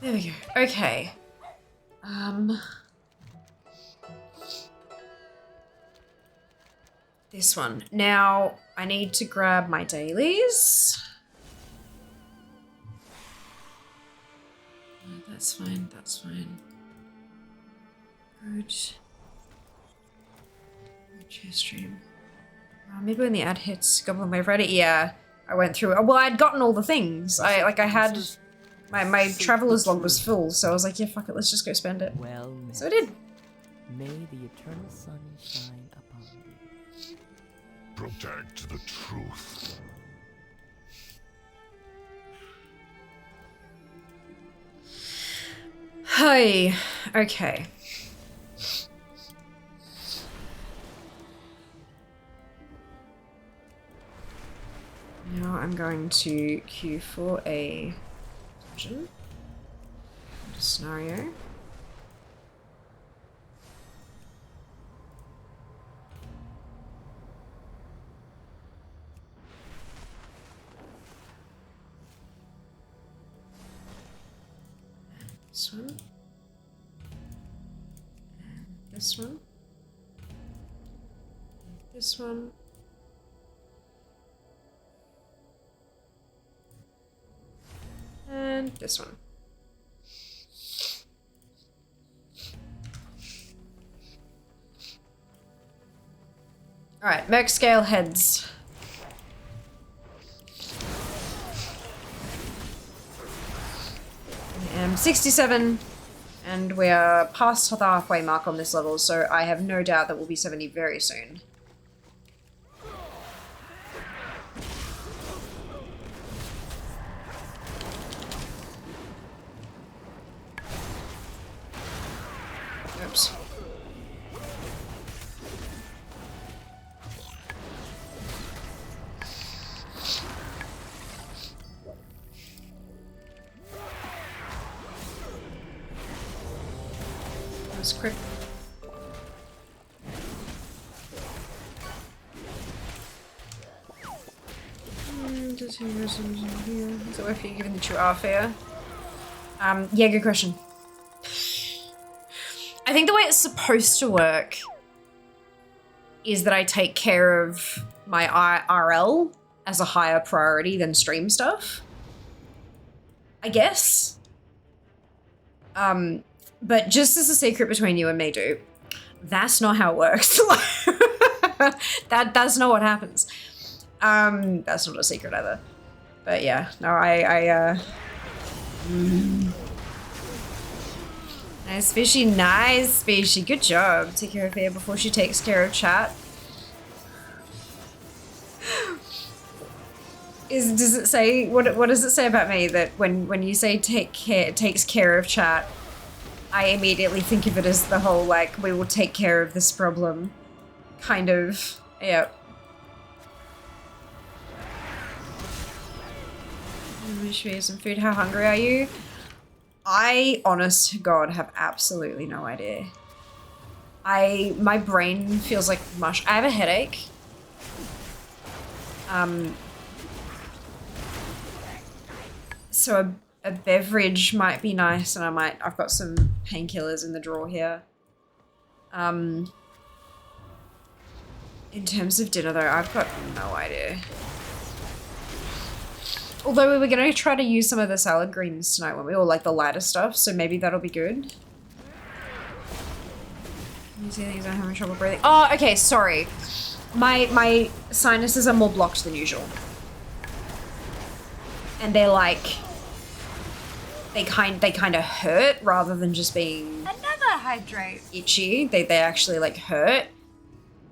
There we go. Okay. This one. Now I need to grab my dailies. That's fine. That's fine. Good. Share stream. Maybe when the ad hits Goblin Wave Reddit. Yeah, I went through. Well, I'd gotten all the things. I had my traveler's log was full, so I was like, yeah, fuck it, let's just go spend it. Well, So I did. may the eternal sun shine upon you. Protect the truth. Hey, okay. Now I'm going to queue for a dungeon. Scenario. This one. And this one. This one. And this one. Alright, Merc scale heads. I am 67, and we are past the halfway mark on this level, so I have no doubt that we'll be 70 very soon. Oops. That was quick. Does he use them here? Is that if you're giving the true airfare? Yeah, good question. I think the way it's supposed to work is that I take care of my IRL as a higher priority than stream stuff. I guess. But just as a secret between you and me, dude, that's not how it works. That's not what happens. That's not a secret either. But yeah, no, Nice fishy, nice fishy. Good job. Take care of her before she takes care of chat. Does it say what does it say about me that when you say takes care of chat, I immediately think of it as the whole like we will take care of this problem kind of. Yeah. Should we have some food? How hungry are you? I, honest to God, have absolutely no idea. My brain feels like mush. I have a headache. So a beverage might be nice, and I've got some painkillers in the drawer here. In terms of dinner, though, I've got no idea. Although we were going to try to use some of the salad greens tonight when we all like the lighter stuff, so maybe that'll be good. You see things, I'm having trouble breathing. Oh, okay, sorry. My sinuses are more blocked than usual. And they're like, they kind of hurt rather than just being Another hydrate. itchy. They actually like hurt.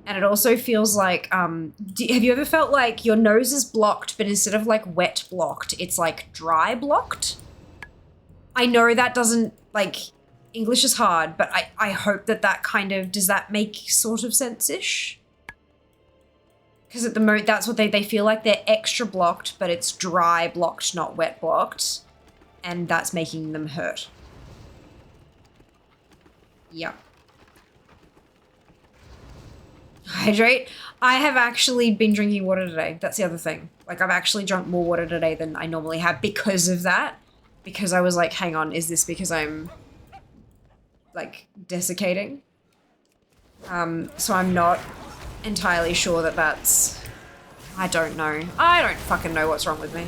And it also feels like, have you ever felt like your nose is blocked, but instead of like wet blocked, it's like dry blocked? I know that doesn't, like, English is hard, but I hope that kind of, does that make sort of sense-ish? Because at the moment, that's what they feel like. They're extra blocked, but it's dry blocked, not wet blocked. And that's making them hurt. Yeah. Hydrate. I have actually been drinking water today. That's the other thing. Like, I've actually drunk more water today than I normally have because of that. Because I was like, hang on, is this because I'm, like, desiccating? So I'm not entirely sure that that's... I don't know. I don't fucking know what's wrong with me.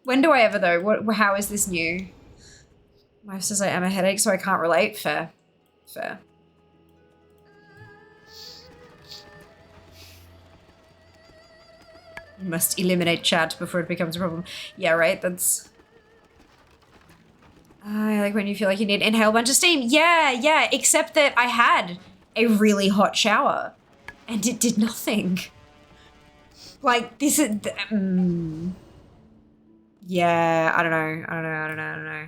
When do I ever, though? How is this new? My wife says I am a headache, so I can't relate. Fair. Fair. You must eliminate chat before it becomes a problem. Yeah, right? That's... I like when you feel like you need to inhale a bunch of steam. Yeah, except that I had a really hot shower and it did nothing. Like, this is... Yeah, I don't know.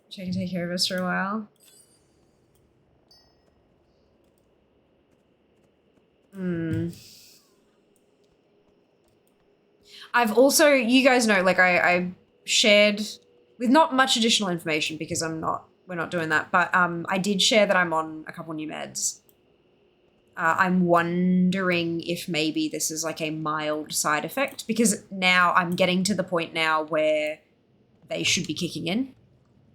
She can take care of us for a while. I've also, you guys know, like I shared with not much additional information because we're not doing that, but I did share that I'm on a couple new meds. I'm wondering if maybe this is like a mild side effect because now I'm getting to the point now where they should be kicking in.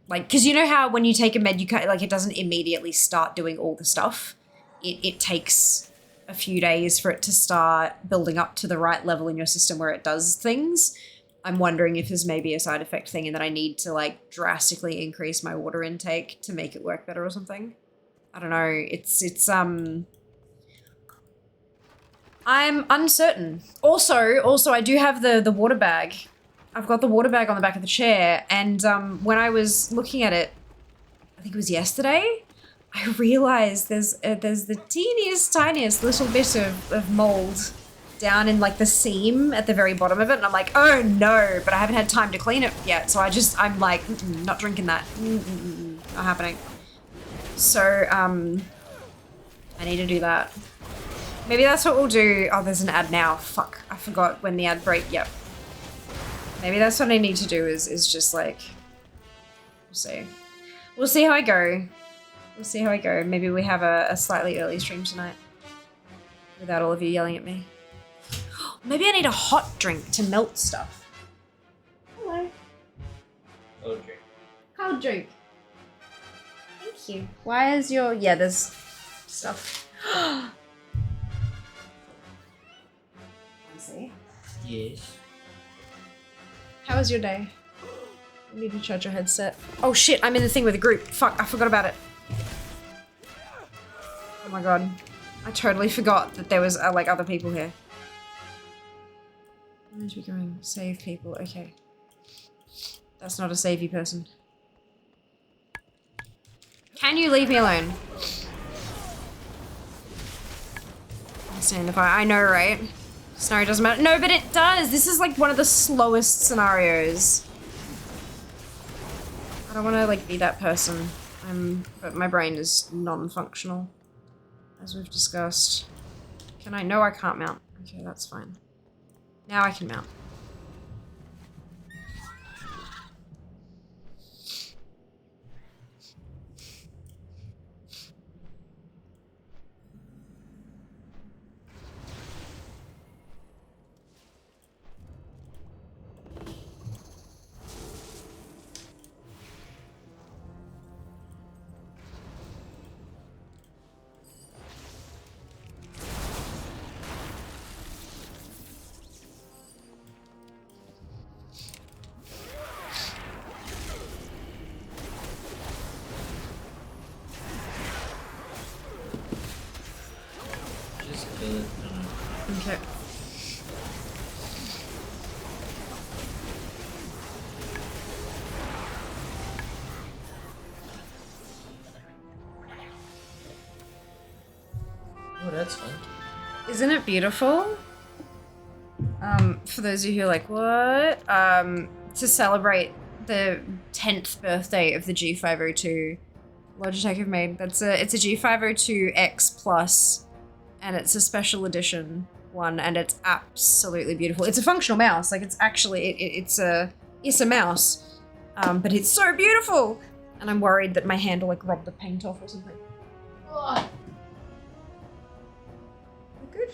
Like, because you know how when you take a med, you can't, like, it doesn't immediately start doing all the stuff. It takes a few days for it to start building up to the right level in your system where it does things. I'm wondering if there's maybe a side effect thing and that I need to like drastically increase my water intake to make it work better or something. I don't know. It's I'm uncertain. Also I do have the water bag. I've got the water bag on the back of the chair and when I was looking at it, I think it was yesterday, I realized there's the teeniest, tiniest little bit of mold down in like the seam at the very bottom of it. And I'm like, oh no, but I haven't had time to clean it yet. So I'm like, not drinking that. Not happening. So, I need to do that. Maybe that's what we'll do. Oh, there's an ad now. Fuck, I forgot when the ad break. Yep. Maybe that's what I need to do is just like, we'll see. We'll see how I go. We'll see how I go. Maybe we have a slightly early stream tonight without all of you yelling at me. Maybe I need a hot drink to melt stuff. Hello. Cold drink. Cold drink. Thank you. Why is your... Yeah, there's stuff. I see. Yes. How was your day? I need to charge your headset. Oh shit, I'm in the thing with the group. Fuck, I forgot about it. Oh my god. I totally forgot that there was like other people here. Where is we going? Save people. Okay. That's not a savey person. Can you leave me alone? I'm standing the fire. I know, right? Scenario doesn't matter. No, but it does. This is like one of the slowest scenarios. I don't want to like be that person. But my brain is non-functional, as we've discussed. Can I? No, I can't mount. Okay, that's fine. Now I can mount. that's fine. Isn't it beautiful? For those of you who are like, what? To celebrate the 10th birthday of the G502 Logitech have made. It's a G502X Plus, and it's a special edition one, and it's absolutely beautiful. It's a functional mouse. Like, it's actually, it's a mouse, but it's so beautiful. And I'm worried that my hand will like rub the paint off or something. Ugh. Good.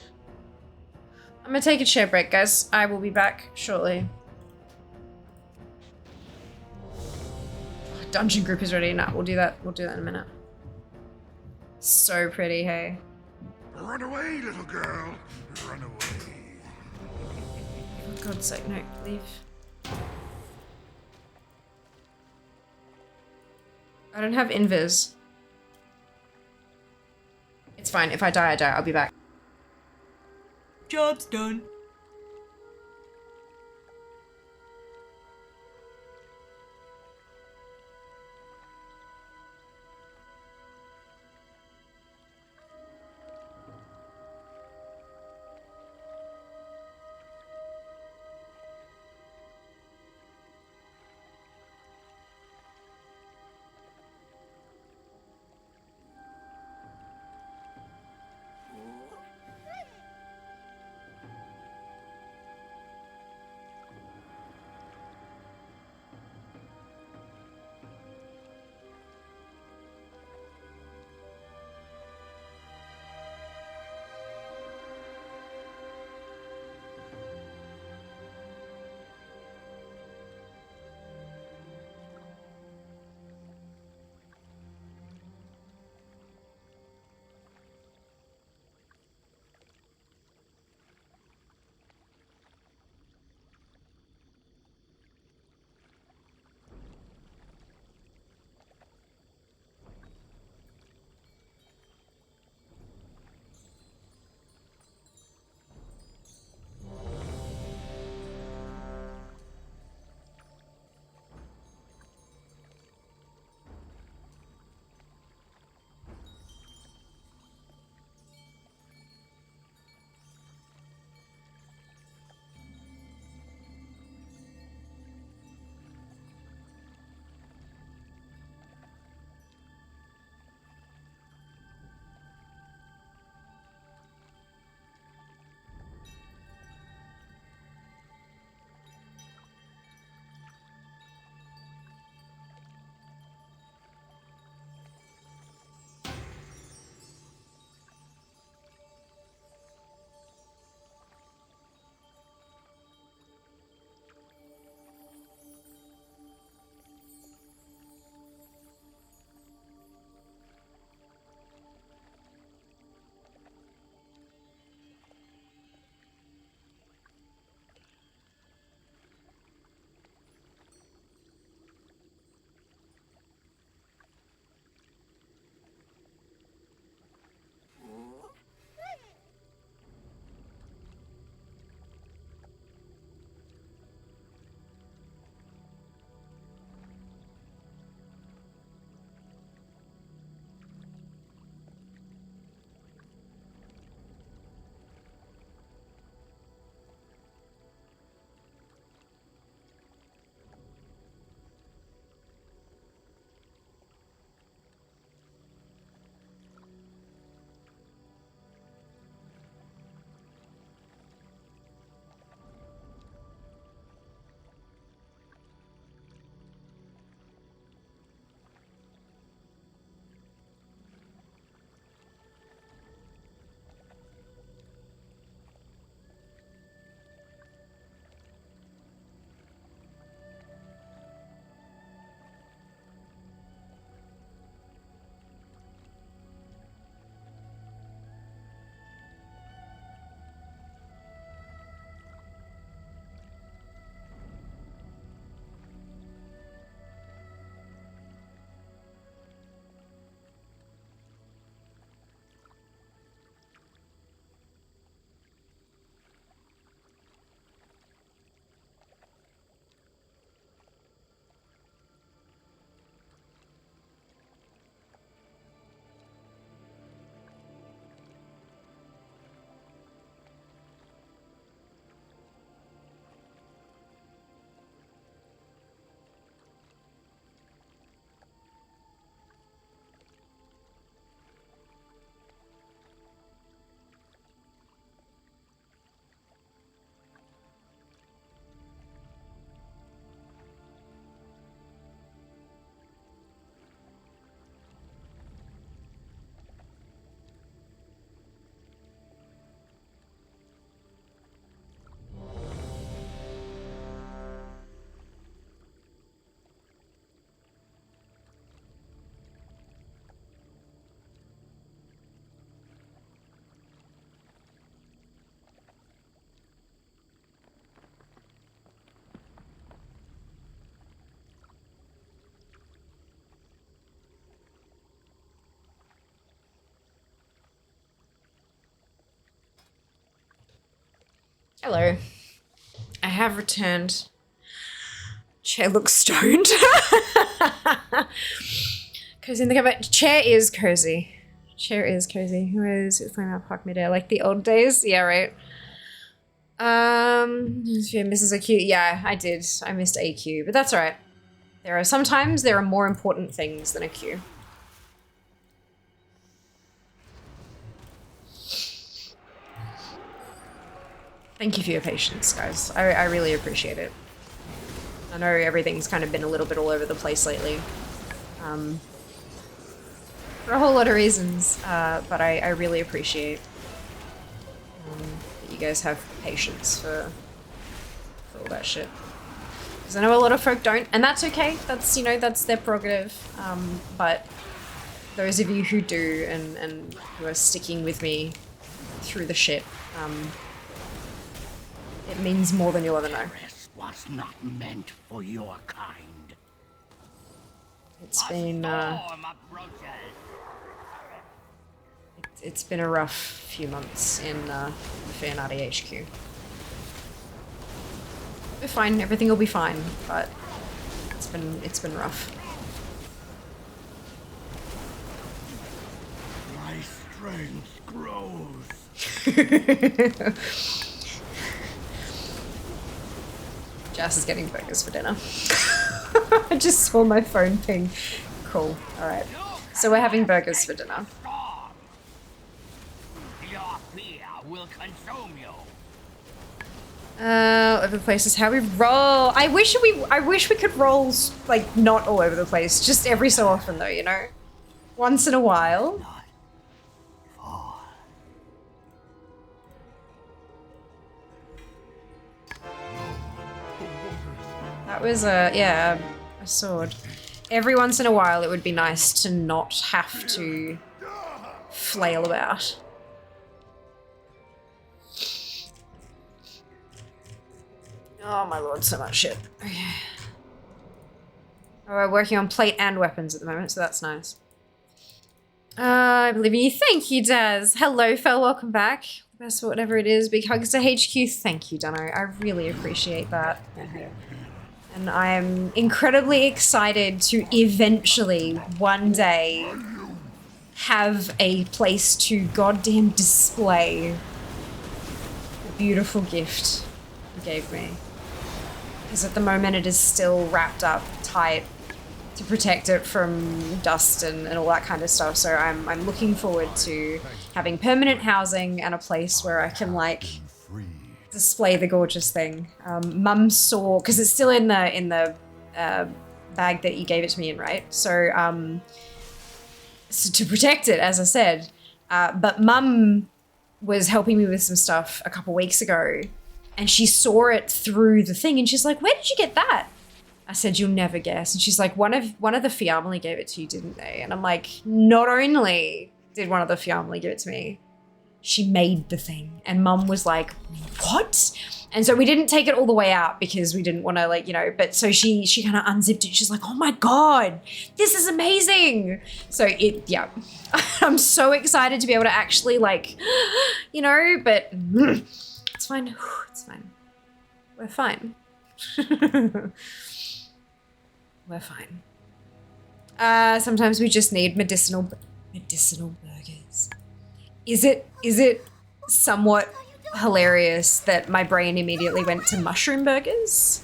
I'm gonna take a chair break, guys. I will be back shortly. Dungeon group is ready. Nah, we'll do that. We'll do that in a minute. So pretty, hey. Run away, little girl. Run away. For God's sake, no, leave. I don't have invis. It's fine. If I die, I die. I'll be back. Job's done. Hello. I have returned. Chair looks stoned. Cozy in the cupboard. Chair is cozy. Chair is cozy. Who is playing out Park Midair? Like the old days? Yeah, right. Mrs. AQ. Yeah, I did. I missed AQ, but that's alright. Sometimes there are more important things than a queue. Thank you for your patience, guys. I really appreciate it. I know everything's kind of been a little bit all over the place lately. For a whole lot of reasons, but I really appreciate that you guys have patience for all that shit. Because I know a lot of folk don't, and that's okay. That's, you know, that's their prerogative. But those of you who do and who are sticking with me through the shit, it means more than you'll ever know. Was not meant for your kind. It's been it's been a rough few months in Fanati HQ. We're fine, everything will be fine, but it's been rough. My strength grows. Jas is getting burgers for dinner. I just saw my phone ping. Cool. Alright. So we're having burgers for dinner. Your fear will consume you. All over the place is how we roll. I wish we could roll, like, not all over the place. Just every so often, though, you know? Once in a while. That was a sword. Every once in a while it would be nice to not have to flail about. Oh my lord, so much shit. Okay. Oh, we're working on plate and weapons at the moment, so that's nice. I believe in you. Thank you, Daz. Hello, Fel, welcome back. Best for whatever it is. Big hugs to HQ. Thank you, Dunno. I really appreciate that. And I am incredibly excited to eventually, one day, have a place to goddamn display the beautiful gift you gave me. Because at the moment it is still wrapped up tight to protect it from dust and all that kind of stuff. So I'm looking forward to having permanent housing and a place where I can, like, display the gorgeous thing. Mum saw, because it's still in the bag that you gave it to me in, right? So, so to protect it, as I said. But Mum was helping me with some stuff a couple weeks ago, and she saw it through the thing, and she's like, "Where did you get that?" I said, "You'll never guess." And she's like, one of the family gave it to you, didn't they? And I'm like, not only did one of the family give it to me, she made the thing. And Mum was like, "What?" And so we didn't take it all the way out because we didn't want to, like, you know, but so she kind of unzipped it. She's like, "Oh my God, this is amazing." So yeah, I'm so excited to be able to actually, like, you know, but it's fine. It's fine. We're fine. We're fine. Sometimes we just need medicinal burgers. Is it somewhat hilarious that my brain immediately went to mushroom burgers?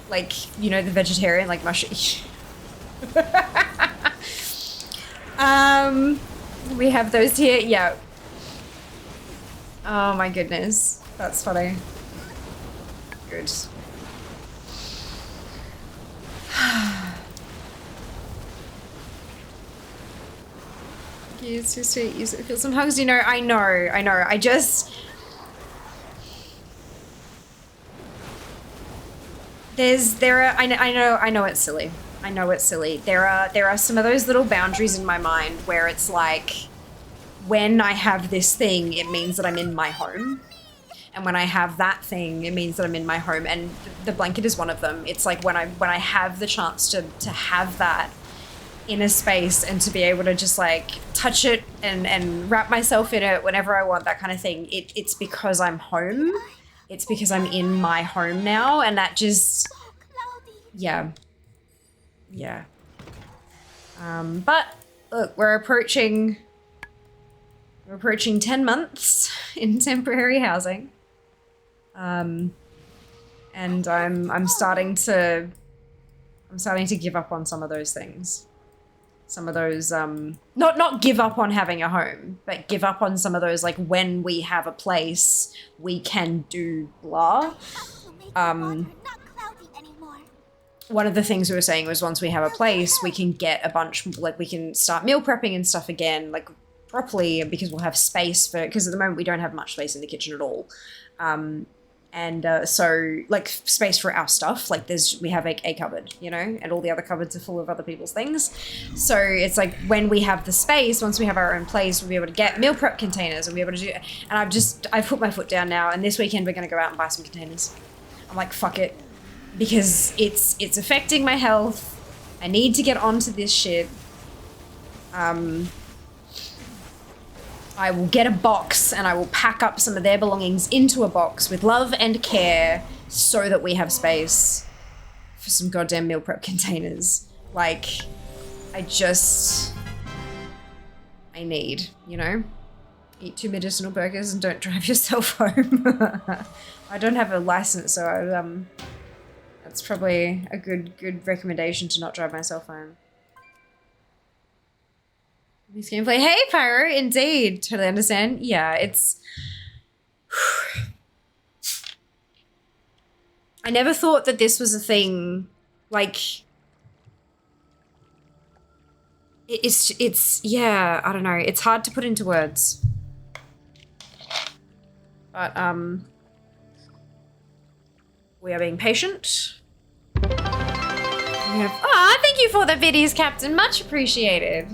Like, you know, the vegetarian, like, mushroom. We have those here. Yeah. Oh my goodness. That's funny. Good. It's too sweet. You feel some hugs, you know. I know. I just I know it's silly. I know it's silly. There are some of those little boundaries in my mind where it's like, when I have this thing, it means that I'm in my home. And when I have that thing, it means that I'm in my home. And the blanket is one of them. It's like when I have the chance to have that in a space and to be able to just, like, touch it and wrap myself in it whenever I want, that kind of thing. It's because I'm home. it's because I'm in my home now, and that just, yeah. But look, we're approaching 10 months in temporary housing. And I'm starting to give up on some of those things. Some of those, not give up on having a home, but give up on some of those, like, when we have a place, we can do blah. One of the things we were saying was once we have a place, we can get a bunch, like, we can start meal prepping and stuff again, like, properly, because we'll have space for, because at the moment we don't have much space in the kitchen at all. So, like, space for our stuff, like, we have a cupboard, you know, and all the other cupboards are full of other people's things. So it's like, when we have the space, once we have our own place, we'll be able to get meal prep containers and be able to do, and I've put my foot down now, and this weekend we're going to go out and buy some containers. I'm like, fuck it. Because it's affecting my health. I need to get onto this shit. I will get a box and I will pack up some of their belongings into a box with love and care so that we have space for some goddamn meal prep containers. Like, I need, you know? Eat 2 medicinal burgers and don't drive yourself home. I don't have a license, so that's probably a good recommendation to not drive myself home. This gameplay. Hey, Pyro, indeed. Totally understand. Yeah, it's... I never thought that this was a thing, like... It's yeah, I don't know. It's hard to put into words. But, we are being patient. We have... Ah, thank you for the biddies, Captain. Much appreciated.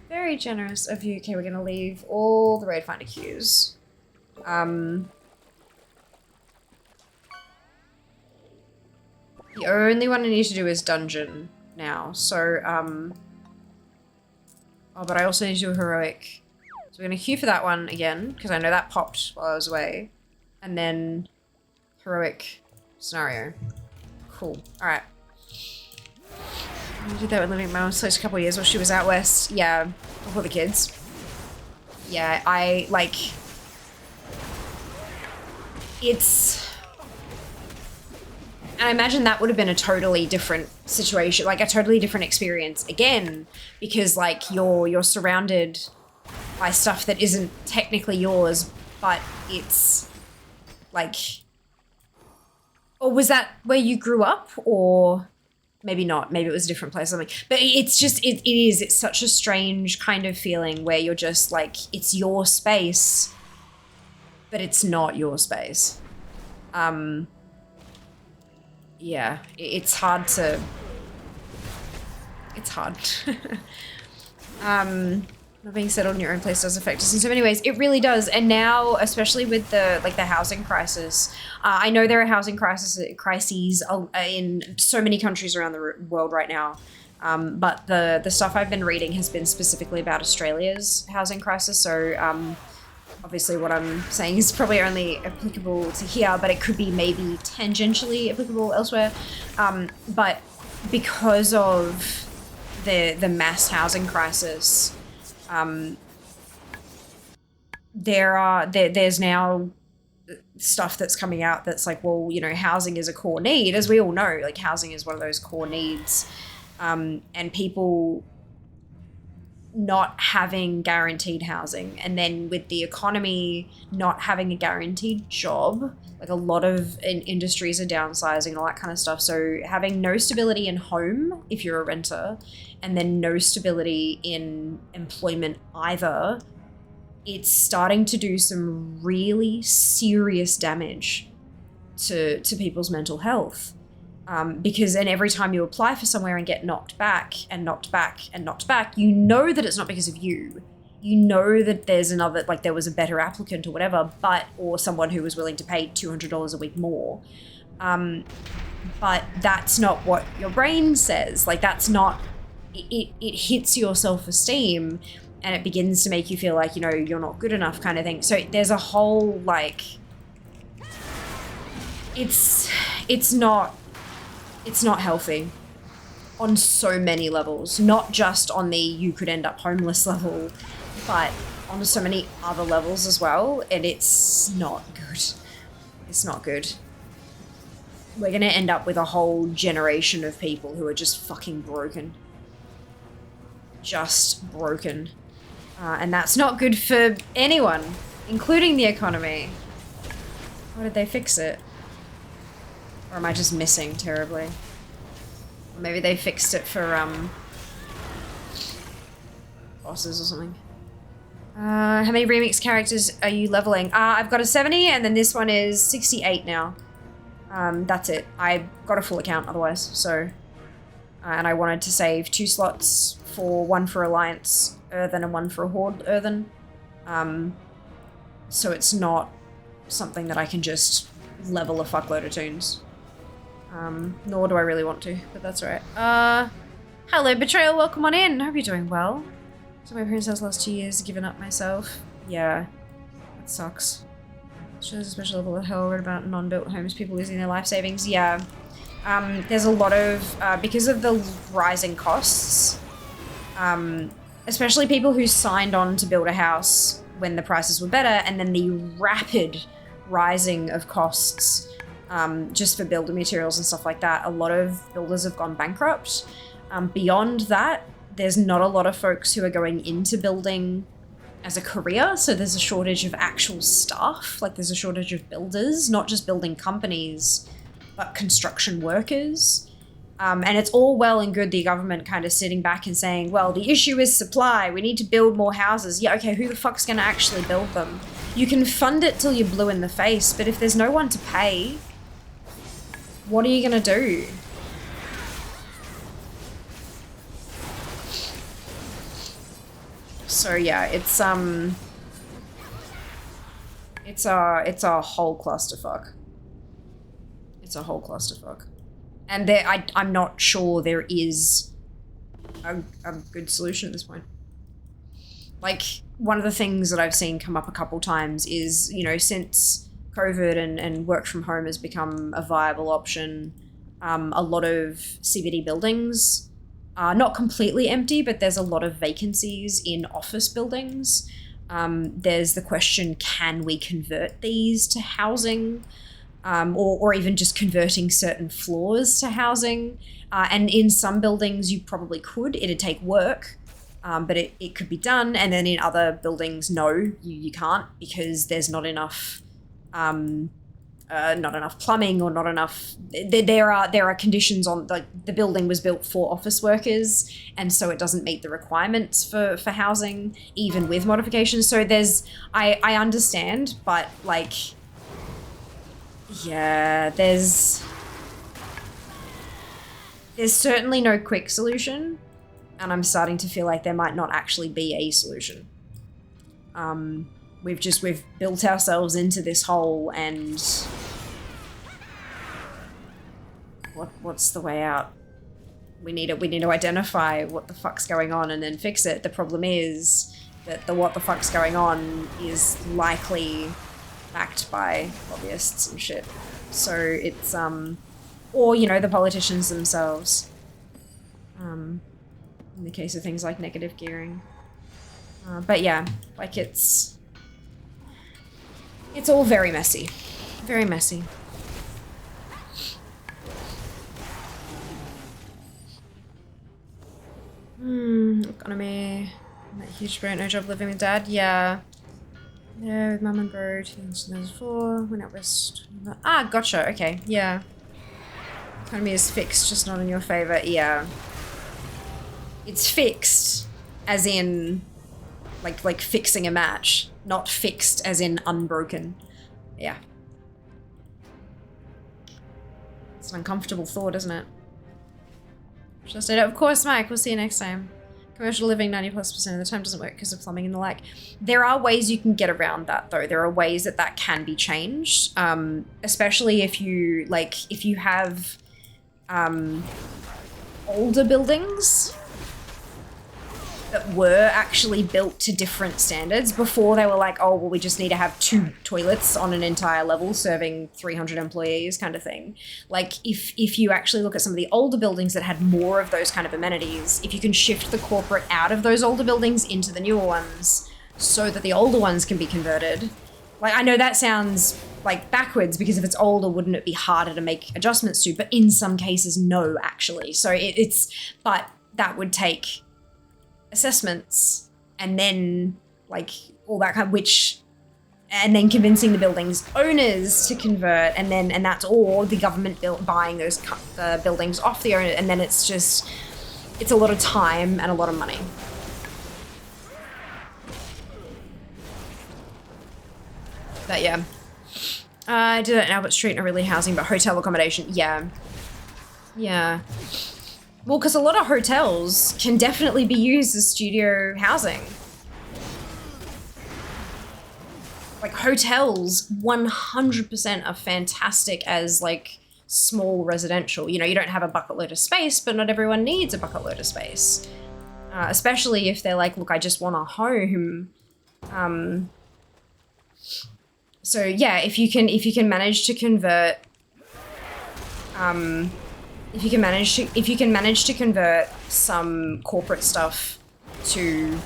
Very generous of you. Okay, we're gonna leave all the raid finder queues. The only one I need to do is dungeon now. So, oh, but I also need to do a heroic. So we're gonna queue for that one again, because I know that popped while I was away. And then heroic scenario. Cool. Alright. I did that with living at my mom's place a couple of years while she was out west. Yeah, before the kids. Yeah, it's... And I imagine that would have been a totally different situation, like a totally different experience again, because like you're surrounded by stuff that isn't technically yours, but it's like... Or was that where you grew up, or... Maybe not. Maybe it was a different place or something. But it's just, it's such a strange kind of feeling where you're just like, it's your space, but it's not your space. Yeah, it's hard to, it's hard. Not being settled in your own place does affect us in so many ways. It really does. And now, especially with the housing crisis, I know there are housing crises in so many countries around the world right now. But the stuff I've been reading has been specifically about Australia's housing crisis. So obviously what I'm saying is probably only applicable to here, but it could be maybe tangentially applicable elsewhere. But because of the mass housing crisis, there's now stuff that's coming out that's like, well, you know, housing is a core need, as we all know. Like, housing is one of those core needs, and people not having guaranteed housing, and then with the economy not having a guaranteed job, like a lot of industries are downsizing and all that kind of stuff. So having no stability in home if you're a renter, and then no stability in employment either, it's starting to do some really serious damage to people's mental health. Because every time you apply for somewhere and get knocked back and knocked back and knocked back, you know that it's not because of you. You know that there's another, like there was a better applicant or whatever, or someone who was willing to pay $200 a week more. But that's not what your brain says. Like, that's not, it hits your self-esteem, and it begins to make you feel like, you know, you're not good enough kind of thing. So there's a whole, like, it's not healthy on so many levels, not just on the you could end up homeless level, but on so many other levels as well, and it's not good. It's not good. We're gonna end up with a whole generation of people who are just fucking broken. Just broken. And that's not good for anyone, including the economy. How did they fix it? Or am I just missing terribly? Or maybe they fixed it for, bosses or something. How many remix characters are you leveling? I've got a 70, and then this one is 68 now. That's it. I got a full account otherwise, so... and I wanted to save 2 slots for one for Alliance Earthen and one for Horde Earthen. So it's not something that I can just level a fuckload of tunes. Nor do I really want to, but that's alright. Hello Betrayal, welcome on in. Hope you're doing well. So my parents' house last 2 years, given up myself. Yeah, that sucks. Shows a special level of hell, read about non-built homes, people losing their life savings. Yeah. There's a lot of, because of the rising costs, especially people who signed on to build a house when the prices were better, and then the rapid rising of costs just for building materials and stuff like that, a lot of builders have gone bankrupt. Beyond that, there's not a lot of folks who are going into building as a career, so there's a shortage of actual staff, like there's a shortage of builders, not just building companies, but construction workers. And it's all well and good the government kind of sitting back and saying, well, the issue is supply, we need to build more houses. Yeah, okay, who the fuck's gonna actually build them? You can fund it till you're blue in the face, but if there's no one to pay, what are you gonna do? So yeah, it's a whole clusterfuck. It's a whole clusterfuck. And I'm not sure there is a good solution at this point. Like, one of the things that I've seen come up a couple times is, you know, since COVID and work from home has become a viable option, a lot of CBD buildings are not completely empty, but there's a lot of vacancies in office buildings. There's the question, can we convert these to housing? Or even just converting certain floors to housing. And in some buildings you probably could. It'd take work, but it could be done. And then in other buildings, no, you can't, because there's not enough plumbing, or not enough. There are conditions on, like, the building was built for office workers, and so it doesn't meet the requirements for housing, even with modifications. So I understand, but like, yeah, there's certainly no quick solution, and I'm starting to feel like there might not actually be a solution. We've built ourselves into this hole, and what's the way out? We need to identify what the fuck's going on and then fix it. The problem is that the what the fuck's going on is likely backed by lobbyists and shit. So it's or, you know, the politicians themselves. In the case of things like negative gearing. But yeah, like it's all very messy. Very messy. Economy. That huge brain, no job living with dad. Yeah. Yeah, with mum and bro, 2004. Went out west. Ah, gotcha. Okay, yeah. Economy is fixed, just not in your favor. Yeah. It's fixed, as in, like fixing a match, not fixed as in unbroken. Yeah. It's an uncomfortable thought, isn't it? Just it. Of course, Mike. We'll see you next time. Commercial living 90+% of the time doesn't work because of plumbing and the like. There are ways you can get around that, though. There are ways that can be changed, especially if you have older buildings. that were actually built to different standards. Before they were like, oh, well, we just need to have 2 toilets on an entire level serving 300 employees kind of thing. Like if you actually look at some of the older buildings that had more of those kind of amenities, if you can shift the corporate out of those older buildings into the newer ones so that the older ones can be converted. Like, I know that sounds like backwards because if it's older, wouldn't it be harder to make adjustments to? But in some cases, no, actually. So but that would take assessments and then like all that kind of, and then convincing the building's owners to convert, and that's all the government buying those buildings off the owner, and then it's a lot of time and a lot of money. But yeah, I did it in Albert Street, not really housing, but hotel accommodation. Yeah. Well, because a lot of hotels can definitely be used as studio housing. Like, hotels 100% are fantastic as, like, small residential. You know, you don't have a bucket load of space, but not everyone needs a bucket load of space. Especially if they're like, look, I just want a home. So yeah, if you can manage to convert, if you can manage to convert some corporate stuff to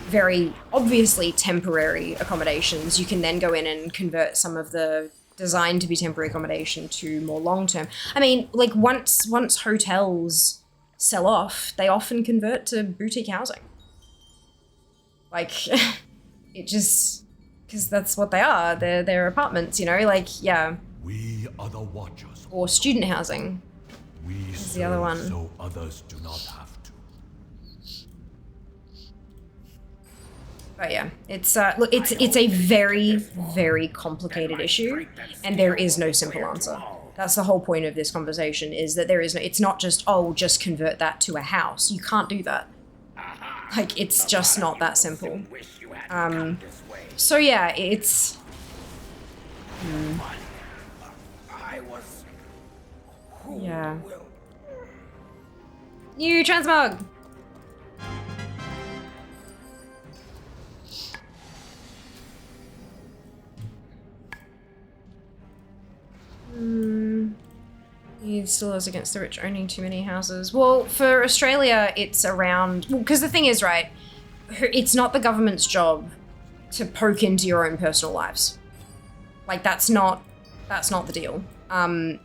very obviously temporary accommodations, you can then go in and convert some of the designed to be temporary accommodation to more long-term. I mean, like once hotels sell off, they often convert to boutique housing. Like, it just, because that's what they are. They're apartments, you know, like, yeah. We are the Watchers. Or student housing. We is the other one. So others do not have to. But yeah, it's look, it's a very, very complicated issue, and there is no simple answer. That's the whole point of this conversation, is that there is no, it's not just, oh, just convert that to a house. You can't do that. Like, it's just not that simple. So yeah, it's... Yeah. New transmog! He still is against the rich owning too many houses. Well, for Australia, it's around... Well, because the thing is, right, it's not the government's job to poke into your own personal lives. Like, that's not the deal. And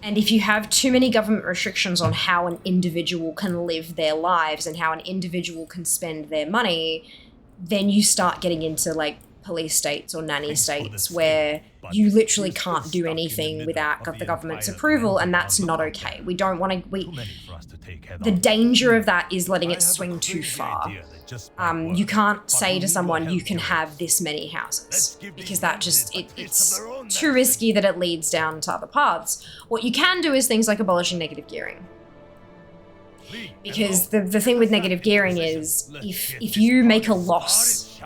if you have too many government restrictions on how an individual can live their lives and how an individual can spend their money, then you start getting into, like, police states or nanny states where you literally can't do anything without the government's approval, and that's not okay. We don't want to... The danger of that is letting it swing too far. You can't say to someone, you can have this many houses, because that just, it's too risky that it leads down to other paths. What you can do is things like abolishing negative gearing. Because the thing with negative gearing is, if you make a loss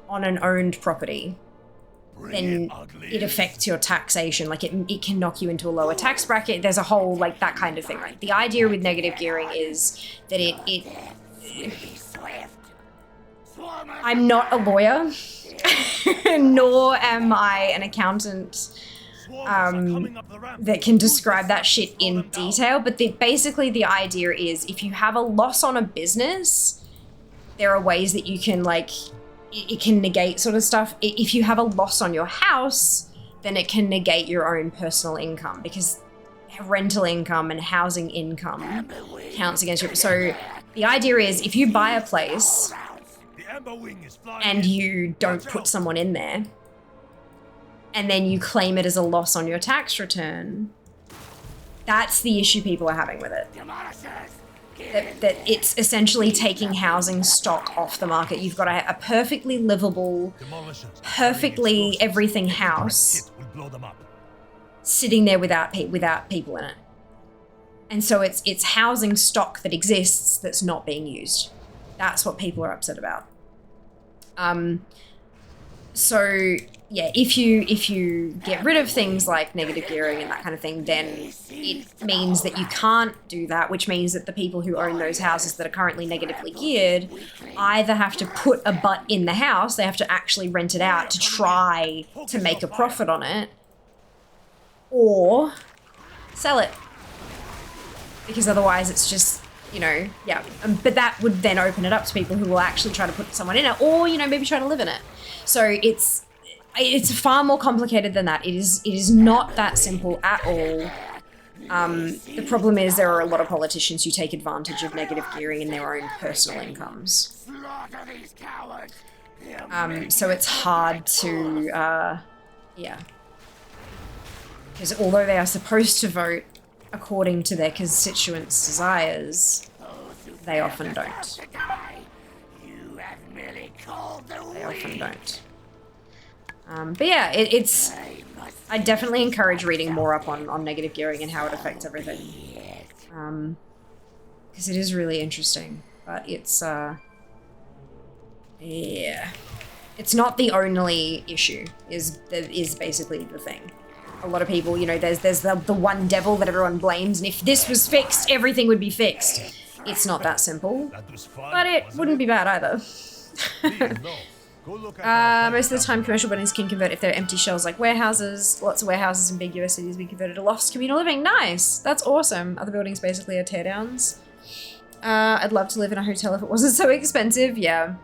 on an owned property, then it affects your taxation. Like, it can knock you into a lower tax bracket. There's a whole, like, that kind of thing, right? The idea with negative gearing is that I'm not a lawyer, nor am I an accountant that can describe that shit in detail, but basically the idea is, if you have a loss on a business, there are ways that you can, like, it can negate sort of stuff. If you have a loss on your house, then it can negate your own personal income, because rental income and housing income counts against you. So the idea is, if you buy a place and you don't put someone in there, and then you claim it as a loss on your tax return, that's the issue people are having with it. That it's essentially taking housing stock off the market. You've got a perfectly livable, perfectly everything house sitting there without people in it. And so it's housing stock that exists that's not being used. That's what people are upset about. So yeah, if you get rid of things like negative gearing and that kind of thing, then it means that you can't do that, which means that the people who own those houses that are currently negatively geared either have to put a butt in the house, they have to actually rent it out to try to make a profit on it, or sell it. Because otherwise it's just, you know, yeah. But that would then open it up to people who will actually try to put someone in it, or, you know, maybe try to live in it. So it's far more complicated than that. It is not that simple at all. The problem is there are a lot of politicians who take advantage of negative gearing in their own personal incomes. So it's hard to, yeah. Because although they are supposed to vote according to their constituents' desires, they often don't. They often don't. But yeah, it's... I definitely encourage reading more up on negative gearing and how it affects everything. Because it is really interesting. But it's, yeah. It's not the only issue, is basically the thing. A lot of people, you know, there's the one devil that everyone blames, and if this was fixed, everything would be fixed. It's not that simple. But it wouldn't be bad either. Most of the time, commercial buildings can convert if they're empty shells like warehouses. Lots of warehouses in big US cities have been converted to lofts, communal living. Nice! That's awesome. Other buildings basically are teardowns. I'd love to live in a hotel if it wasn't so expensive. Yeah.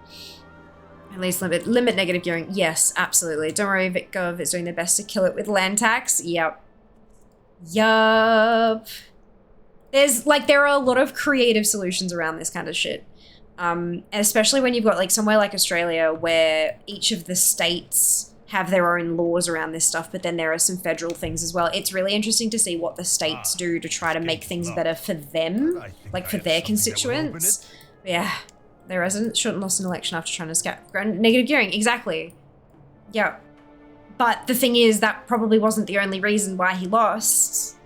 At least limit negative gearing. Yes, absolutely. Don't worry, VicGov is doing their best to kill it with land tax. Yep. Yup. There are a lot of creative solutions around this kind of shit. Especially when you've got like somewhere like Australia where each of the states have their own laws around this stuff, but then there are some federal things as well. It's really interesting to see what the states do to try to make things better for them, like for their constituents. Yeah, their residents shouldn't lost an election after trying to scap negative gearing. Exactly. Yeah. But the thing is, that probably wasn't the only reason why he lost.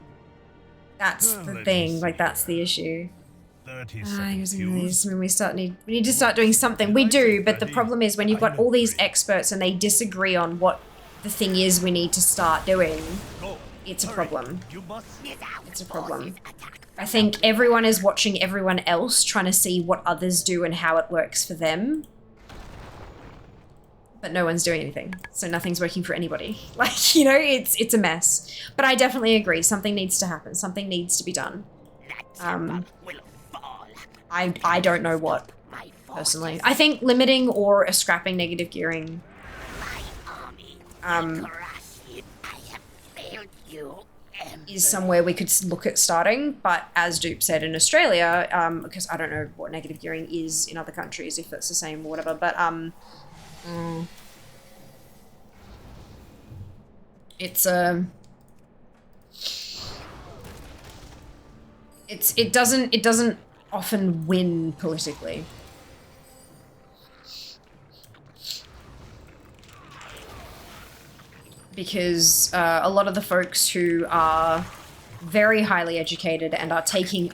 That's the thing, like that's the issue. We need to start doing something. We do, but the problem is when you've got all these experts and they disagree on what the thing is we need to start doing, it's a problem. It's a problem. I think everyone is watching everyone else, trying to see what others do and how it works for them. But no one's doing anything, so nothing's working for anybody. Like, you know, it's a mess. But I definitely agree, something needs to happen. Something needs to be done. I don't know what, personally. I think limiting or scrapping negative gearing is somewhere we could look at starting, but as Dupe said, in Australia, because I don't know what negative gearing is in other countries, if it's the same or whatever, but it doesn't often win politically. Because a lot of the folks who are very highly educated and are taking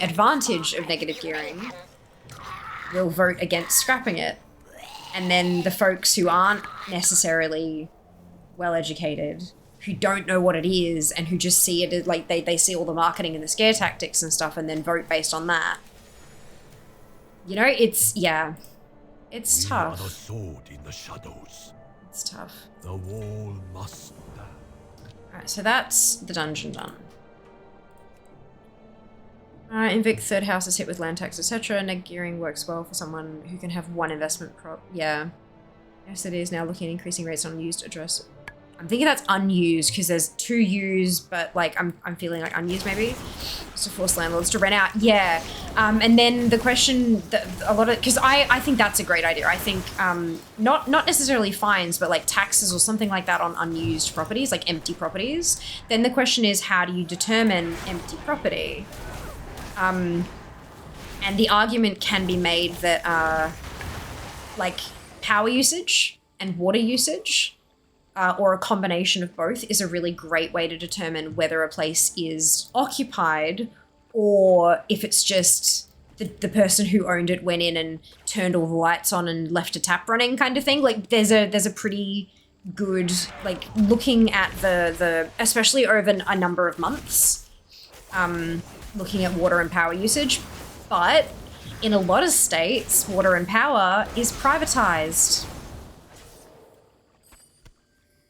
advantage of negative gearing will vote against scrapping it. And then the folks who aren't necessarily well educated, who don't know what it is and who just see it as like they see all the marketing and the scare tactics and stuff and then vote based on that. You know, it's tough. We are the sword in the shadows. It's tough. The wall must die. Alright, so that's the dungeon done. Alright, Invict third house is hit with land tax, etc. Neg gearing works well for someone who can have one investment prop. Yeah. Yes, it is now looking at increasing rates on used address. I'm thinking that's unused because there's 2 used, but like I'm feeling like unused maybe. Just to force landlords to rent out. Yeah. And then the question that a lot of, because I think that's a great idea. I think not necessarily fines, but like taxes or something like that on unused properties, like empty properties. Then the question is, how do you determine empty property? And the argument can be made that like power usage and water usage, or a combination of both, is a really great way to determine whether a place is occupied or if it's just the person who owned it went in and turned all the lights on and left a tap running kind of thing. Like there's a pretty good, like looking at the especially over a number of months, looking at water and power usage. But in a lot of states, water and power is privatized.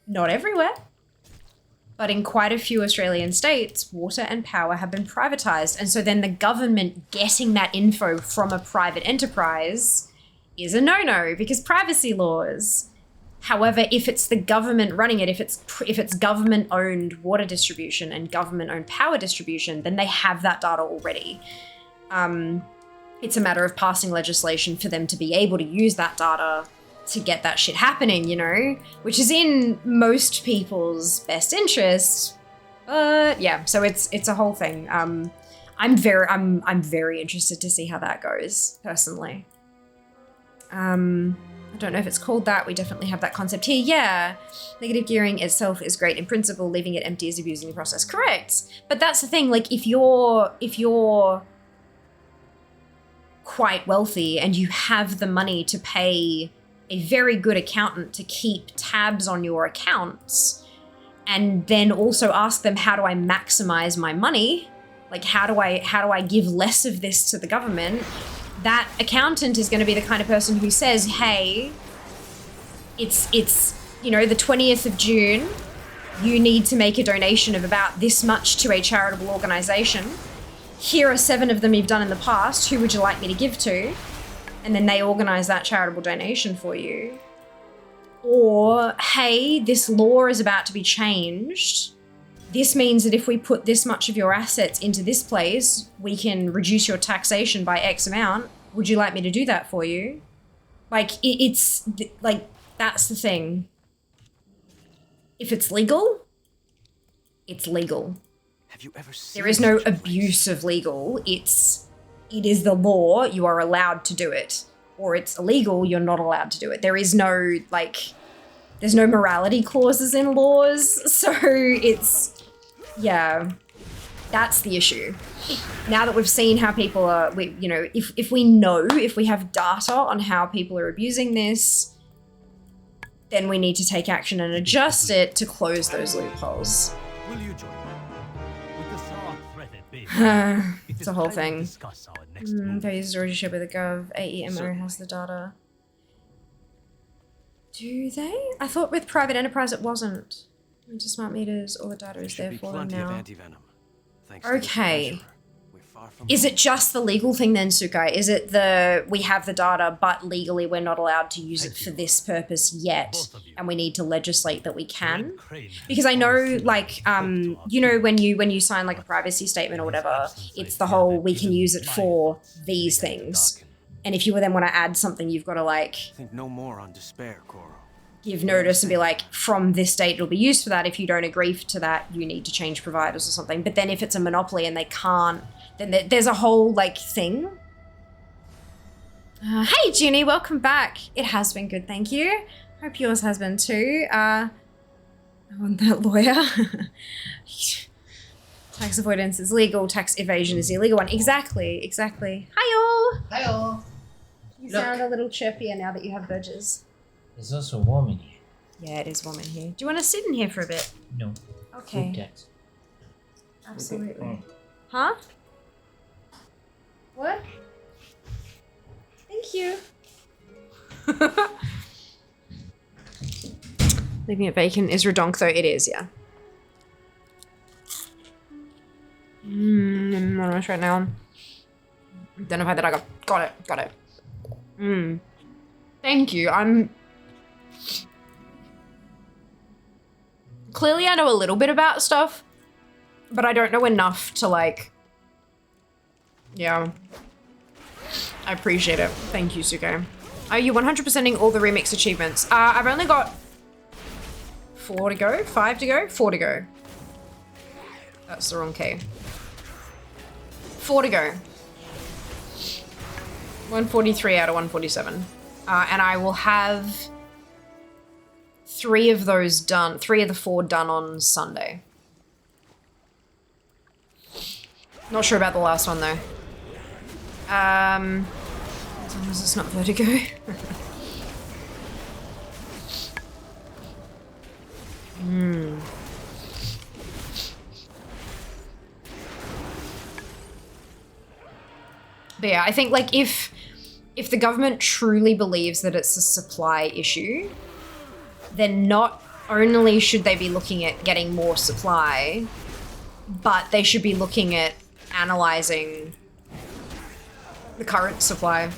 Not everywhere, but in quite a few Australian states, water and power have been privatized. And so then the government getting that info from a private enterprise is a no-no because privacy laws. However, if it's the government running it, if it's government-owned water distribution and government-owned power distribution, then they have that data already. It's a matter of passing legislation for them to be able to use that data to get that shit happening, you know, which is in most people's best interest. But yeah, so it's a whole thing. I'm very interested to see how that goes personally. I don't know if it's called that. We definitely have that concept here. Yeah, negative gearing itself is great in principle. Leaving it empty is abusing the process. Correct. But that's the thing. Like, if you're quite wealthy and you have the money to pay a very good accountant to keep tabs on your accounts, and then also ask them, how do I maximize my money? Like, how do I give less of this to the government? That accountant is going to be the kind of person who says, hey, it's you know, the 20th of June, you need to make a donation of about this much to a charitable organization. Here are 7 of them you've done in the past. Who would you like me to give to? And then they organize that charitable donation for you. Or, hey, this law is about to be changed. This means that if we put this much of your assets into this place, we can reduce your taxation by X amount. Would you like me to do that for you? Like, it's like, that's the thing. If it's legal, it's legal. Have you ever seen there is no abuse of legal. It is the law. You are allowed to do it. Or it's illegal. You're not allowed to do it. There is no, like, there's no morality clauses in laws. So it's, yeah, that's the issue. Now that we've seen how people are, you know, if we have data on how people are abusing this, then we need to take action and adjust it to close those loopholes. Will you join me? With the sword-threaded bit, It's a whole thing. Their users already shared with the Gov. AEMO has the data. Do they? I thought with private enterprise it wasn't. Into smart meters, all the data is there for them now. Okay. Is it just the legal thing then, Sukai? Is it we have the data, but legally we're not allowed to use it for this purpose yet, and we need to legislate that we can? Because I know, like, you know, when you sign like a privacy statement or whatever, it's the whole we can use it for these things. And if you then want to add something, you've got to like think no more on despair, Coro. Give notice and be like, from this date it'll be used for that. If you don't agree to that, you need to change providers or something. But then if it's a monopoly and they can't, then there's a whole like thing. Hey Junie, welcome back. It has been good, thank you. Hope yours has been too. I want that lawyer. Tax avoidance is legal, tax evasion is the illegal one. Exactly. Hi all. Hi all. You sound a little chirpier now that you have badges. It's also warm in here. Yeah, it is warm in here. Do you want to sit in here for a bit? No. Okay. Food tax. Absolutely. Okay. Huh? What? Thank you. Leaving it vacant is redonk though. It is, yeah. I'm on rush right now. Identify that I got it. Thank you. Clearly I know a little bit about stuff, but I don't know enough to like, yeah. I appreciate it. Thank you, Suko. Are you 100%ing all the remix achievements? I've only got 4 to go, 5 to go, 4 to go. That's the wrong key. 4 to go. 143 out of 147. And I will have 3 of those done, 3 of the 4 done on Sunday. Not sure about the last one though. As long as it's not Vertigo. But yeah, I think like if the government truly believes that it's a supply issue, then not only should they be looking at getting more supply, but they should be looking at analyzing the current supply.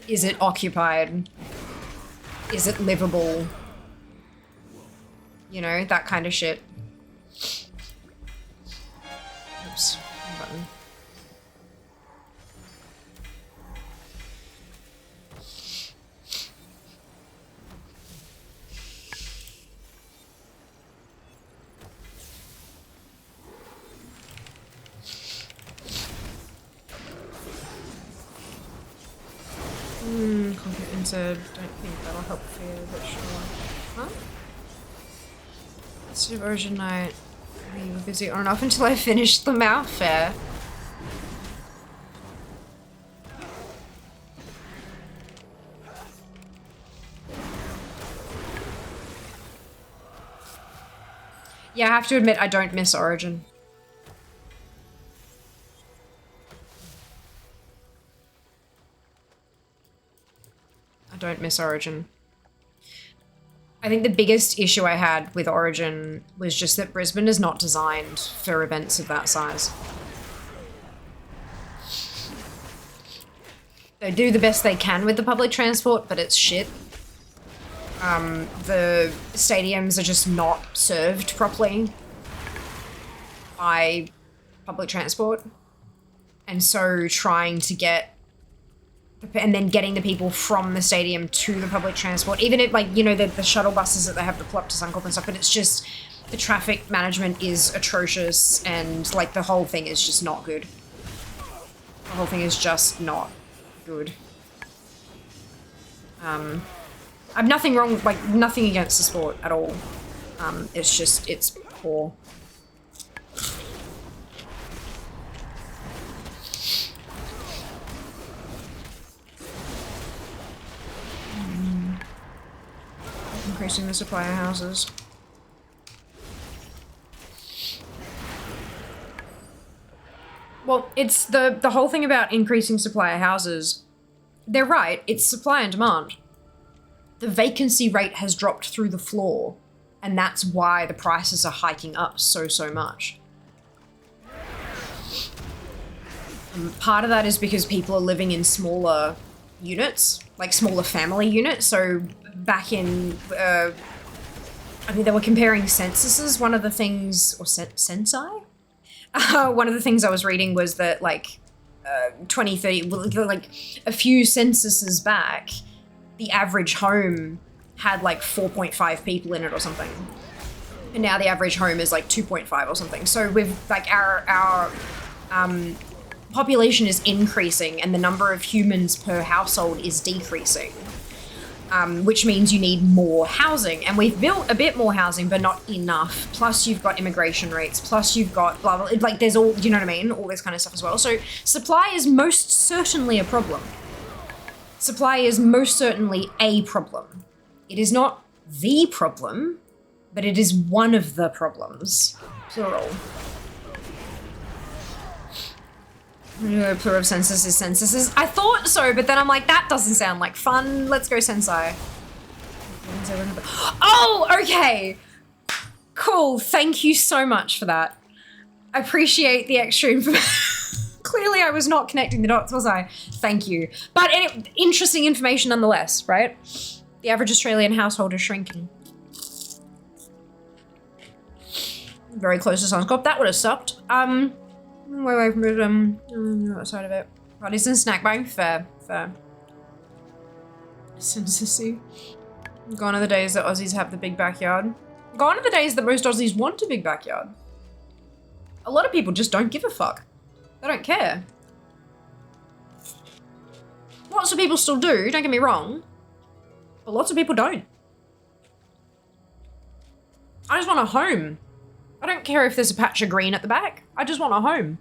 Is it occupied? Is it livable? You know, that kind of shit. Oops, wrong button. Confident said, don't think that'll help fear, but sure. Huh? It's diversion night. You were busy on and off until I finished the mouth fair. Yeah, I have to admit I don't miss Origin. I don't miss Origin. I think the biggest issue I had with Origin was just that Brisbane is not designed for events of that size. They do the best they can with the public transport, but it's shit. The stadiums are just not served properly by public transport. And so trying to get and then getting the people from the stadium to the public transport, even if, like, you know, the shuttle buses that they have to pull up to Suncorp and stuff, but it's just, the traffic management is atrocious, and, like, the whole thing is just not good. The whole thing is just not good. I've nothing wrong, like, nothing against the sport at all. It's just, it's poor. Increasing the supply of houses. Well, it's the whole thing about increasing supply of houses. They're right, it's supply and demand. The vacancy rate has dropped through the floor, and that's why the prices are hiking up so much. Part of that is because people are living in smaller units, like smaller family units. So back in, I mean, they were comparing censuses. One of the things, or censi? One of the things I was reading was that, like, 2030, like a few censuses back, the average home had like 4.5 people in it or something. And now the average home is like 2.5 or something. So with like our population is increasing and the number of humans per household is decreasing. Which means you need more housing. And we've built a bit more housing, but not enough. Plus you've got immigration rates, plus you've got blah, blah, like there's all, you know what I mean? All this kind of stuff as well. So supply is most certainly a problem. Supply is most certainly a problem. It is not the problem, but it is one of the problems. Plural. Plural of censuses. I thought so, but then I'm like, that doesn't sound like fun. Let's go Sensei. Oh, okay. Cool. Thank you so much for that. I appreciate the extra information. Clearly I was not connecting the dots, was I? Thank you. But interesting information nonetheless, right? The average Australian household is shrinking. Very close to Suncorp. That would have sucked. Way away from it, the other side of it. Parties and snack buying, fair. Sensei. Gone are the days that Aussies have the big backyard. Gone are the days that most Aussies want a big backyard. A lot of people just don't give a fuck. They don't care. Lots of people still do, don't get me wrong. But lots of people don't. I just want a home. I don't care if there's a patch of green at the back. I just want a home.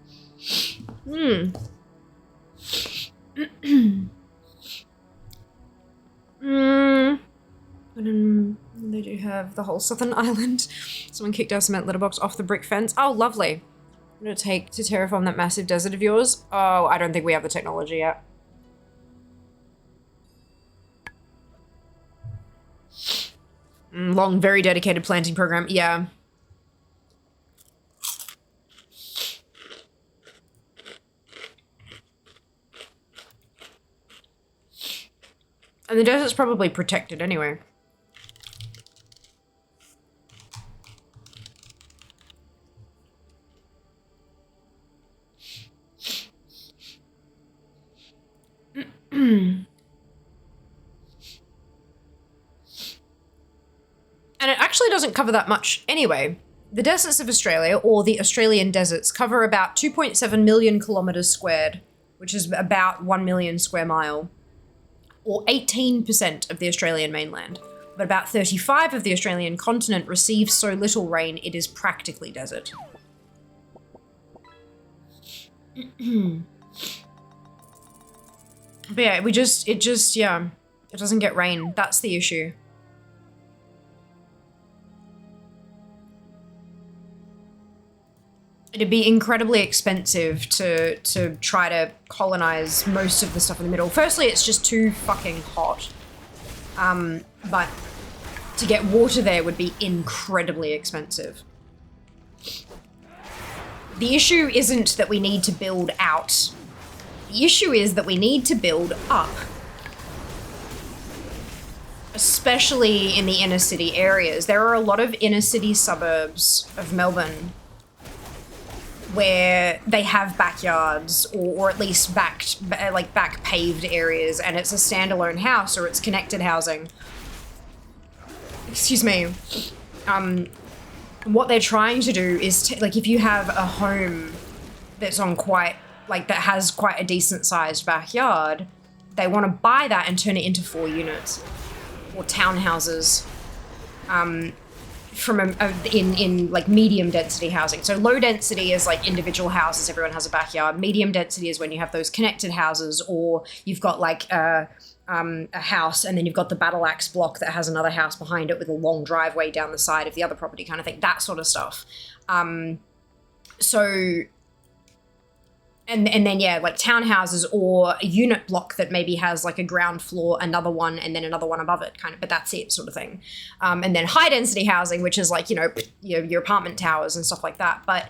They do have the whole southern island. Someone kicked our cement letterbox off the brick fence. Oh, lovely. What would it take to terraform that massive desert of yours? Oh, I don't think we have the technology yet. Long, very dedicated planting program. Yeah. And the desert's probably protected anyway. And it actually doesn't cover that much anyway. The deserts of Australia, or the Australian deserts, cover about 2.7 million kilometers squared, which is about 1 million square mile, or 18% of the Australian mainland. But about 35% of the Australian continent receives so little rain it is practically desert. But yeah, it doesn't get rain. That's the issue. It'd be incredibly expensive to try to colonize most of the stuff in the middle. Firstly, it's just too fucking hot. But to get water there would be incredibly expensive. The issue isn't that we need to build out. The issue is that we need to build up. Especially in the inner city areas. There are a lot of inner city suburbs of Melbourne where they have backyards or at least back paved areas, and it's a standalone house or it's connected housing. Excuse me. What they're trying to do is if you have a home that's on that has quite a decent sized backyard, they want to buy that and turn it into 4 units or townhouses. From in medium density housing. So low density is like individual houses, everyone has a backyard. Medium density is when you have those connected houses, or you've got like a house and then you've got the battle axe block that has another house behind it with a long driveway down the side of the other property kind of thing, that sort of stuff. And then, yeah, like townhouses or a unit block that maybe has like a ground floor, another one, and then another one above it, kind of, but that's it sort of thing. And then high density housing, which is like, your apartment towers and stuff like that. But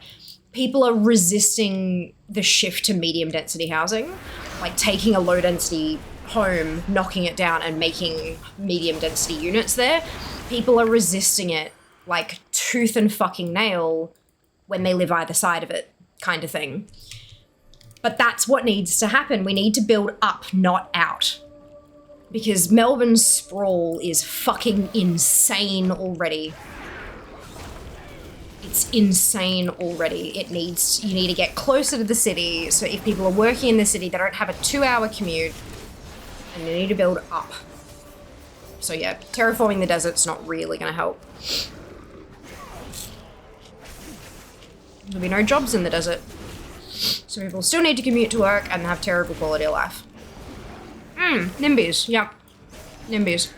people are resisting the shift to medium density housing, like taking a low density home, knocking it down and making medium density units there. People are resisting it like tooth and fucking nail when they live either side of it, kind of thing. But that's what needs to happen. We need to build up, not out. Because Melbourne's sprawl is fucking insane already. It's insane already. You need to get closer to the city, so if people are working in the city, they don't have a 2-hour commute, and you need to build up. So yeah, terraforming the desert's not really gonna help. There'll be no jobs in the desert. So people still need to commute to work and have terrible quality of life. NIMBYs, yep. NIMBYs.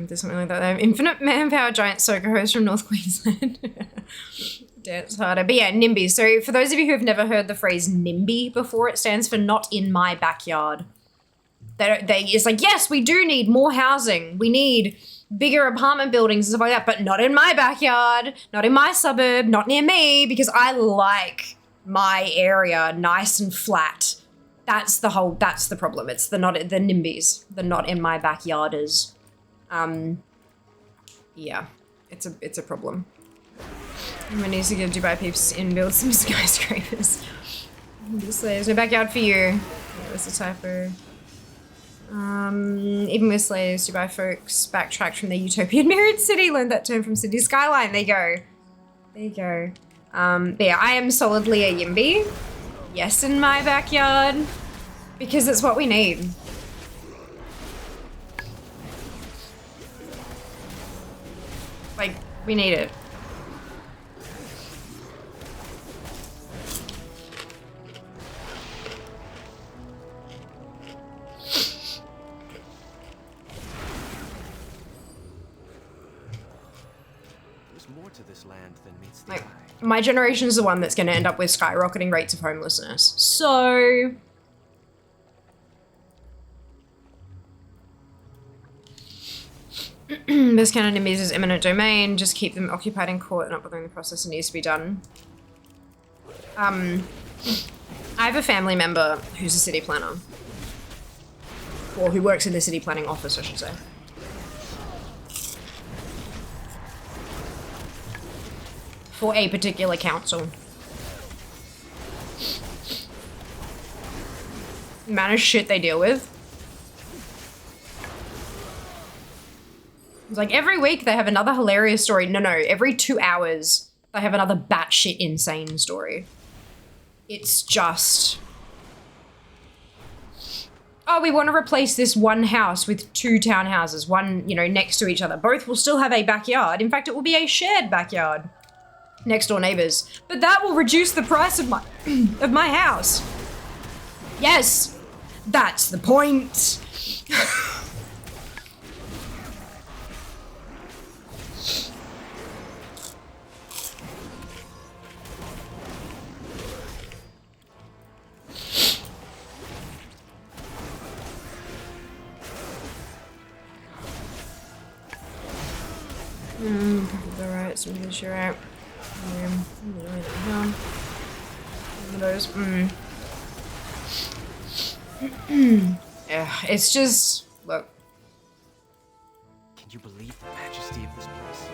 There's something like that. They have infinite manpower giant soccer host from North Queensland. Dance harder. But yeah, NIMBY. So for those of you who have never heard the phrase NIMBY before, it stands for not in my backyard. It's like, yes, we do need more housing. We need bigger apartment buildings and stuff like that, but not in my backyard, not in my suburb, not near me, because I like my area nice and flat. That's the problem. It's the NIMBYs, the not in my backyarders. Yeah, it's a problem. Everyone needs to get Dubai peeps and build some skyscrapers. There's no backyard for you. Yeah, that's a typo. Even with slaves, Dubai folks backtracked from their utopian mirrored city, learned that term from Sydney Skyline. There you go. There you go. But yeah, I am solidly a YIMBY. Yes, in my backyard. Because it's what we need. Like, we need it. this land than meets the Like, eye. my generation is the one that's going to end up with skyrocketing rates of homelessness. So... This kind of enemies is eminent domain. Just keep them occupied in court and not bothering the process that needs to be done. I have a family member who's a city planner. Or who works in the city planning office, I should say. For a particular council. The amount of shit they deal with. It's like every week they have another hilarious story. No, every 2 hours they have another batshit insane story. It's just... Oh, we want to replace this one house with 2 townhouses, one, you know, next to each other. Both will still have a backyard. In fact, it will be a shared backyard. Next door neighbors. But that will reduce the price of my house. Yes, that's the point. Alright, so this you're out. Those. Yeah, it's just look. Can you believe the majesty of this place?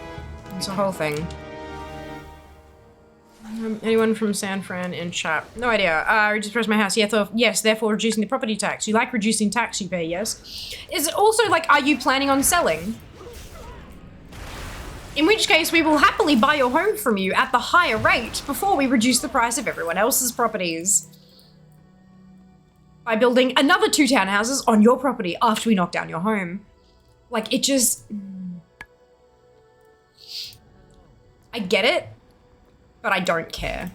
It's a whole thing. Anyone from San Fran in chat? No idea. I just pressed my house. Yes, therefore reducing the property tax. You like reducing tax you pay, yes? Is it also like, are you planning on selling? In which case, we will happily buy your home from you at the higher rate before we reduce the price of everyone else's properties. By building another 2 townhouses on your property after we knock down your home. Like, it just... I get it, but I don't care.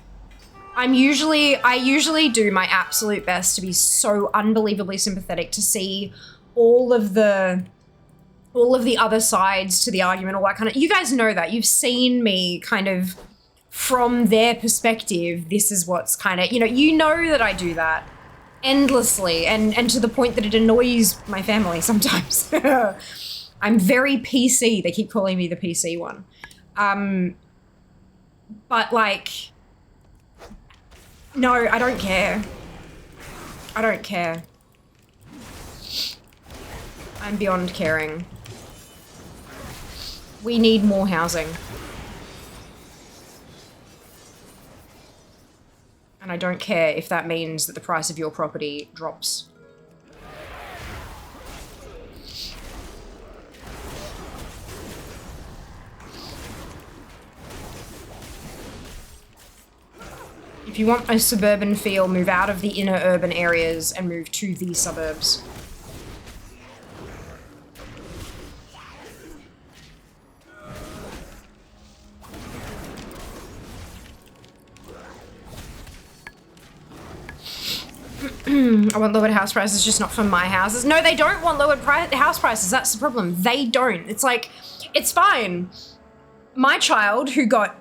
I usually do my absolute best to be so unbelievably sympathetic to see all of the other sides to the argument, all that kind of, you guys know that. You've seen me kind of from their perspective, this is what's kind of, you know that I do that endlessly and to the point that it annoys my family sometimes. I'm very PC. They keep calling me the PC one. But like, no, I don't care. I don't care. I'm beyond caring. We need more housing. And I don't care if that means that the price of your property drops. If you want a suburban feel, move out of the inner urban areas and move to the suburbs. I want lowered house prices, just not for my houses. No, they don't want lowered house prices. That's the problem. They don't. It's like, it's fine. My child, who got,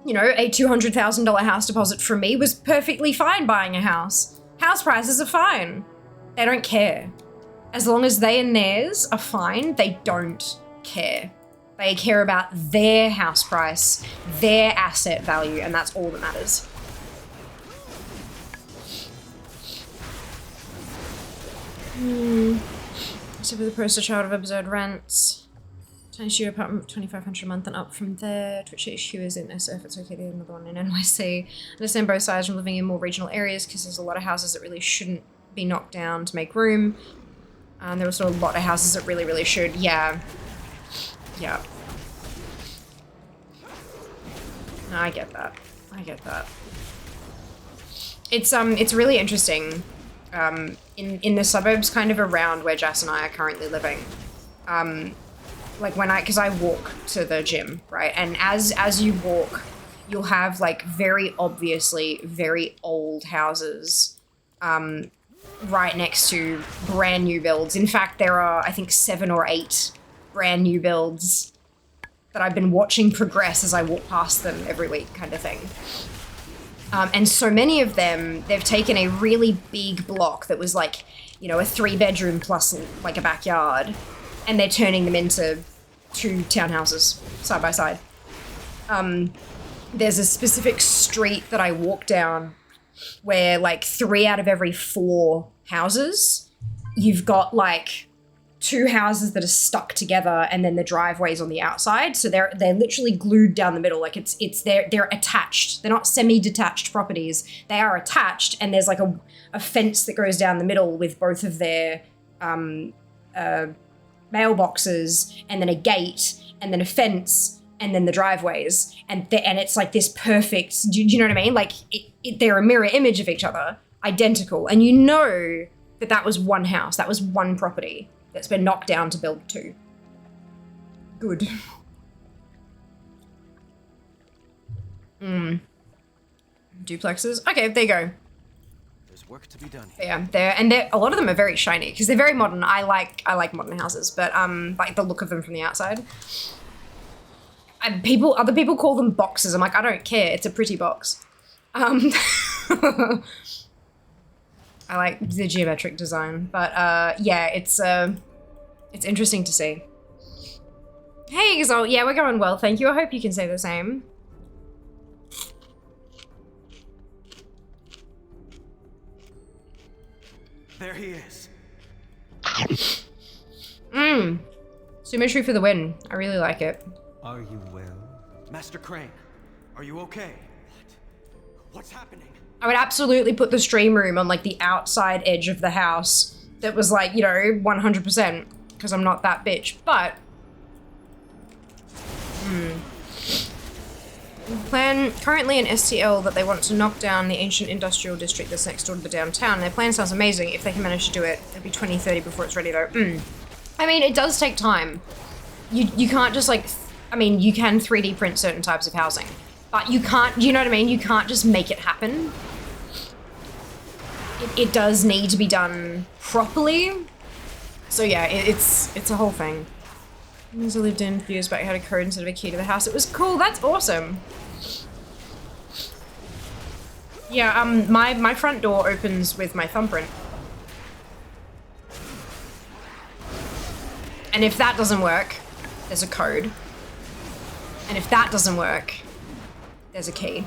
a $200,000 house deposit from me, was perfectly fine buying a house. House prices are fine. They don't care. As long as they and theirs are fine, they don't care. They care about their house price, their asset value, and that's all that matters. So for the poster child of absurd rents. Tiny studio apartment, $2,500 a month and up from there. Twitch HQ is in SF, it's okay, there's another one in NYC. I understand both sides from living in more regional areas because there's a lot of houses that really shouldn't be knocked down to make room. And there are also a lot of houses that really, really should. Yeah. Yeah. No, I get that. I get that. It's really interesting. In the suburbs kind of around where Jess and I are currently living. Like because I walk to the gym, right? And as you walk, you'll have like very obviously very old houses right next to brand new builds. In fact, there are, I think, 7 or 8 brand new builds that I've been watching progress as I walk past them every week kind of thing. And so many of them, they've taken a really big block that was like, you know, a 3-bedroom plus like a backyard, and they're turning them into 2 townhouses side by side. There's a specific street that I walk down where like 3 out of every 4 houses, you've got like 2 houses that are stuck together, and then the driveways on the outside. So they're literally glued down the middle. Like they're attached. They're not semi-detached properties. They are attached, and there's like a fence that goes down the middle with both of their mailboxes, and then a gate, and then a fence, and then the driveways. And it's like this perfect, do you know what I mean? Like they're a mirror image of each other, identical. And you know that was one house, that was one property that's been knocked down to build 2. Good. Duplexes. Okay, there you go. There's work to be done. Yeah, a lot of them are very shiny because they're very modern. I like modern houses, but like the look of them from the outside. And other people call them boxes. I'm like, I don't care. It's a pretty box. I like the geometric design, but yeah, it's interesting to see. Hey, Gazelle, yeah, we're going well, thank you. I hope you can say the same. There he is. Symmetry for the win. I really like it. Are you well? Master Crane, are you okay? What's happening? I would absolutely put the stream room on like the outside edge of the house that was like, you know, 100%, because I'm not that bitch, but plan currently in STL that they want to knock down the ancient industrial district that's next door to the downtown. Their plan sounds amazing. If they can manage to do it, it'll be 2030 before it's ready though. I mean, it does take time. You can't just like, I mean, you can 3D print certain types of housing, but you can't, you know what I mean? You can't just make it happen. It does need to be done properly. So yeah, it's a whole thing. As I lived in a few years back, I had a code instead of a key to the house. It was cool, that's awesome. Yeah, my front door opens with my thumbprint. And if that doesn't work, there's a code. And if that doesn't work, there's a key.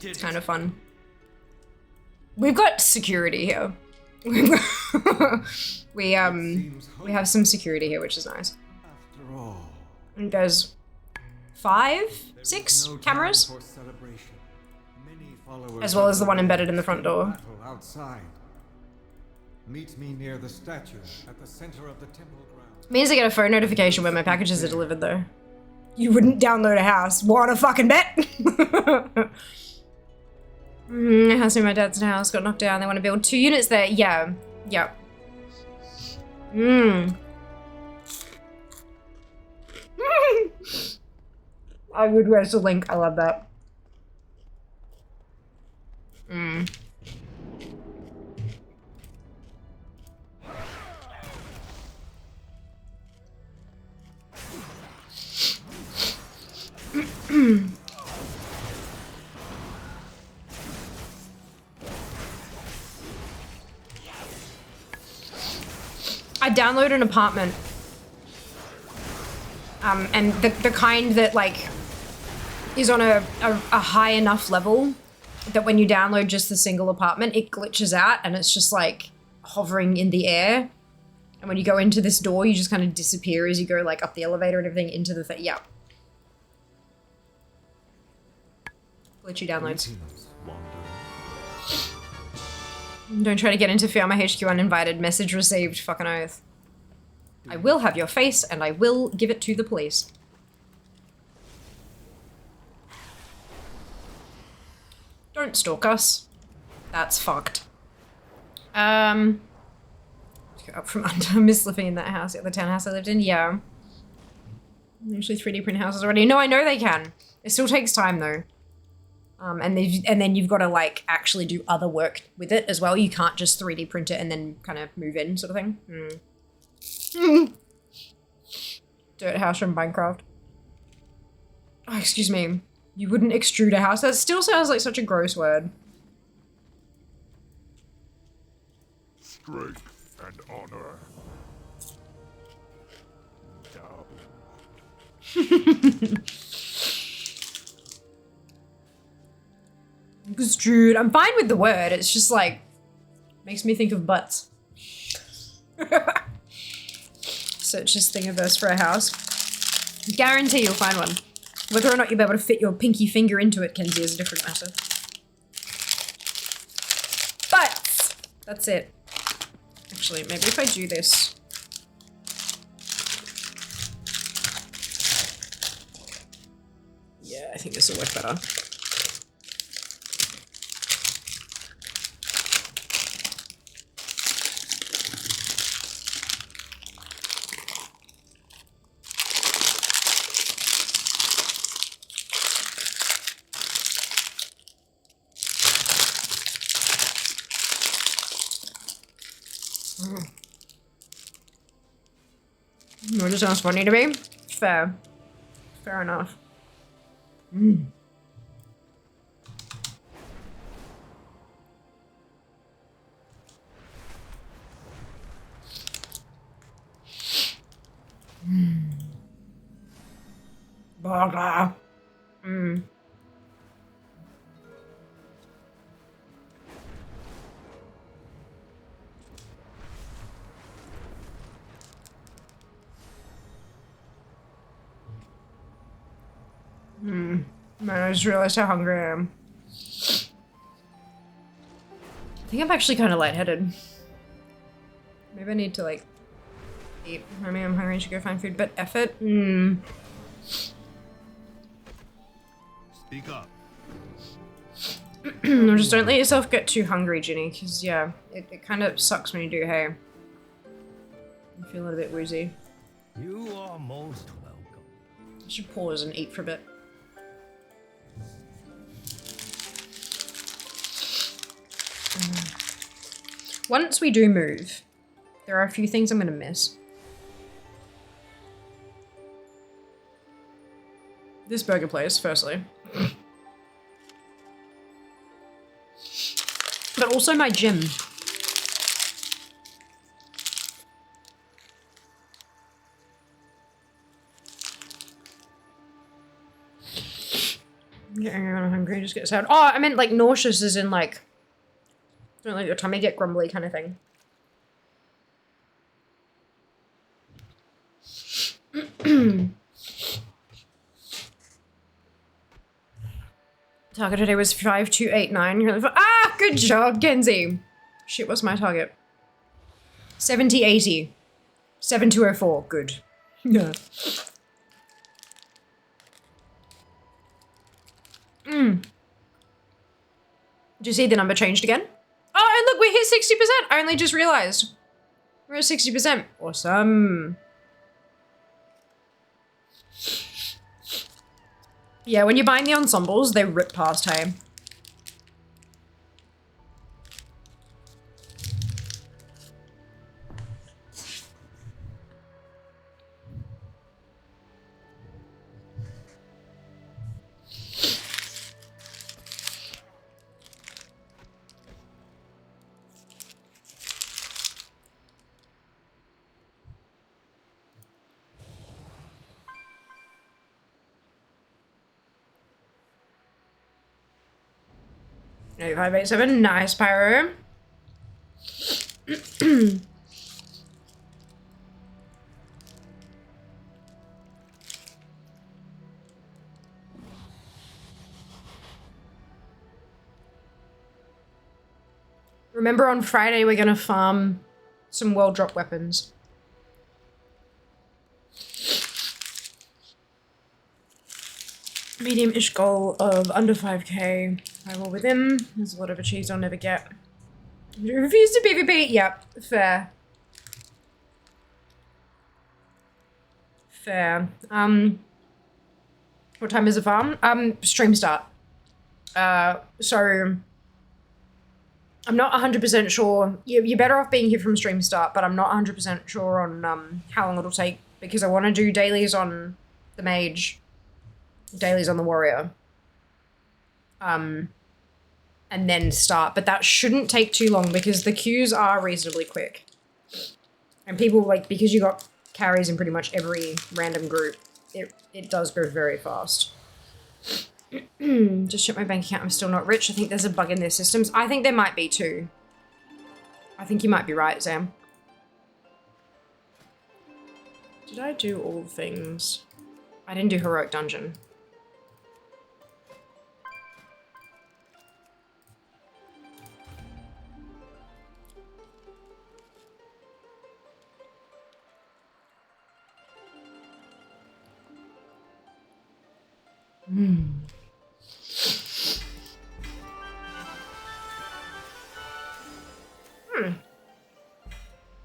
It's kind of fun. We've got security here. We have some security here, which is nice. And there's 5, 6 cameras, as well as the one embedded in the front door. Outside. Meet me near the statue at the center of the temple ground. Means I get a phone notification when my packages are delivered, though. You wouldn't download a house. Wanna fucking bet? House in my dad's house got knocked down. They want to build 2 units there. Yeah. Yep. I would where's the link? I love that. I download an apartment. And the kind that like is on a high enough level that when you download just the single apartment, it glitches out and it's just like hovering in the air. And when you go into this door, you just kind of disappear as you go like up the elevator and everything into the thing. Yeah. Glitchy downloads. Don't try to get into Fiamma HQ uninvited. Message received. Fucking oath. I will have your face and I will give it to the police. Don't stalk us. That's fucked. Go up from under. I miss living in that house, the townhouse I lived in. Yeah. Usually 3D print houses already. No, I know they can. It still takes time though. And then you've got to like actually do other work with it as well. You can't just 3D print it and then kind of move in sort of thing. Dirt house from Minecraft. Oh, excuse me. You wouldn't extrude a house? That still sounds like such a gross word. Strength and honor. Extrude. I'm fine with the word. It's just like, makes me think of butts. Search this thingiverse for a house. Guarantee you'll find one. Whether or not you'll be able to fit your pinky finger into it, Kenzie, is a different matter. But that's it. Actually, maybe if I do this. Yeah, I think this will work better. It just sounds funny to me. Fair. Fair enough. Mm. Burger. Mm. Man, I just realized how hungry I am. I think I'm actually kind of lightheaded. Maybe I need to, like, eat. I mean, I'm hungry, I should go find food, but effort? Speak up. No, just don't let yourself get too hungry, Ginny, because, yeah, it kind of sucks when you do, hey. I'm feeling a little bit woozy. You are most welcome. I should pause and eat for a bit. Once we do move, there are a few things I'm gonna miss. This burger place, firstly. But also my gym. I'm getting kind of hungry, just get sad. Oh, I meant like nauseous as in like, don't let your tummy get grumbly kind of thing. Target today was 5289. You're like, ah, good job, Kenzie. Shit, what's my target? 7080. 7204. Good. Yeah. Did you see the number changed again? Oh, and look, we hit 60%. I only just realized. We're at 60%. Awesome. Yeah, when you're buying the ensembles, they rip past, hey. No, 587, nice, Pyro. Remember on Friday we're gonna farm some world drop weapons. Medium-ish goal of under 5k. I will with him. There's a lot of achieves I'll never get. Refuse to PvP? Yep, fair. Fair. What time is the farm? Stream start. So I'm not 100% sure. You're better off being here from stream start, but I'm not 100% sure on how long it'll take because I want to do dailies on the mage, dailies on the warrior. And then start, but that shouldn't take too long because the queues are reasonably quick. And people, like, because you got carries in pretty much every random group, it does go very fast. Just check my bank account, I'm still not rich. I think there's a bug in their systems. I think there might be too. I think you might be right, Sam. Did I do all things? I didn't do Heroic Dungeon.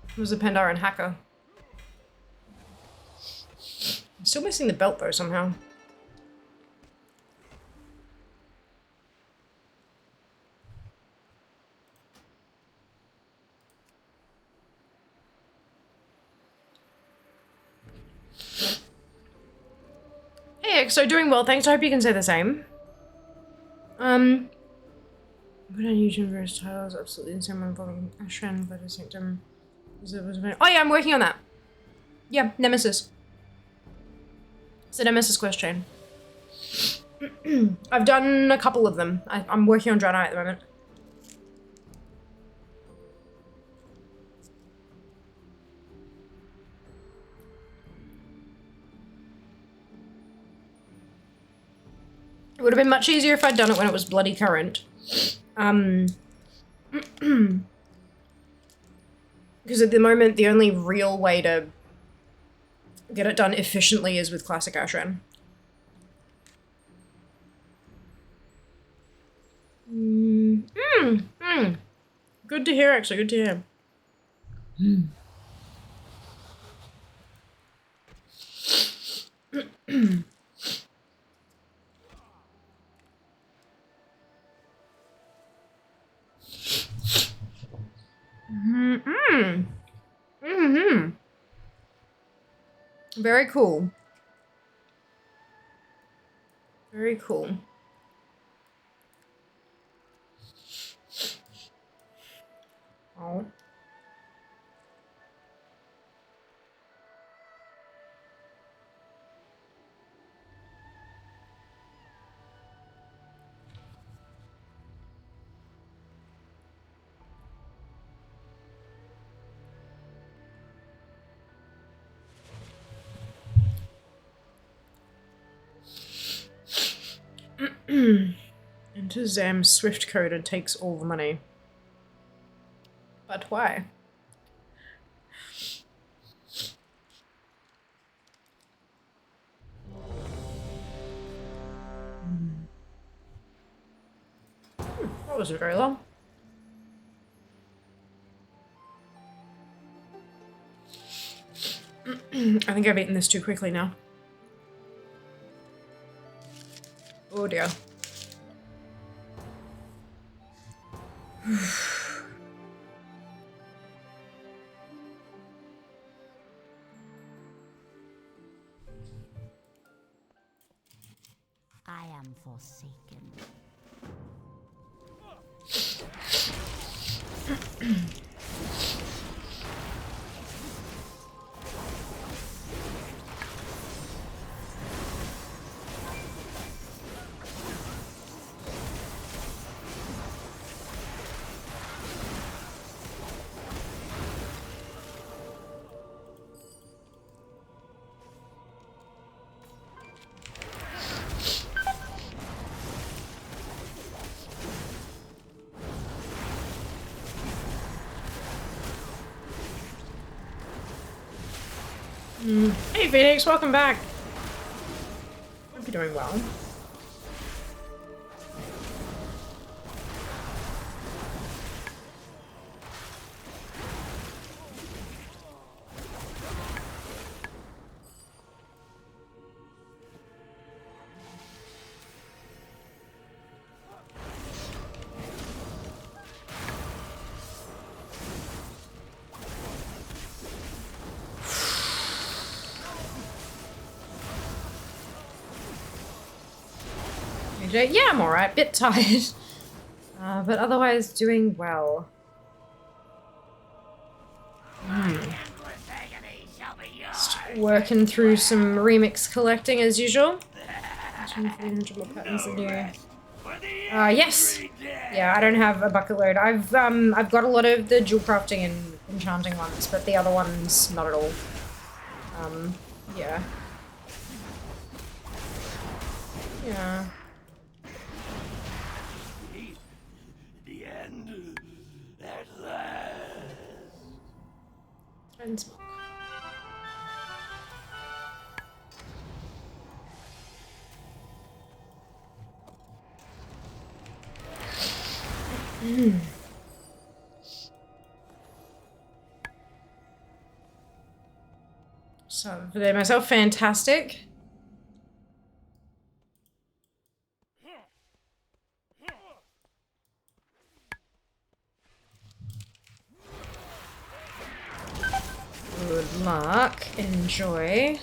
It was a Pandaren hacker. I'm still missing the belt though somehow. Hey XO, doing well, thanks. I hope you can say the same. Put on YouTube various titles, absolutely insane one involving Ashran, but a symptom. Oh yeah, I'm working on that. Yeah, Nemesis. It's a Nemesis quest chain. I've done a couple of them. I'm working on Draenei at the moment. It would have been much easier if I'd done it when it was bloody current. Because at the moment, the only real way to get it done efficiently is with Classic Ashran. Good to hear, actually. Good to hear. Very cool. Very cool. Oh. Enter Zam's Swift code and takes all the money. But why? That wasn't very long. I think I've eaten this too quickly now. Oh dear. I am forsaken. Hey Phoenix, welcome back. Hope you're doing well. AJ? Yeah, I'm alright. Bit tired. But otherwise doing well. Just working through some remix collecting as usual. 100 more patterns than you. Yes. Yeah, I don't have a bucket load. I've got a lot of the jewel crafting and enchanting ones, but the other ones not at all. Yeah. Yeah. The end at last. And smoke. So, for myself, fantastic. Good luck. Enjoy.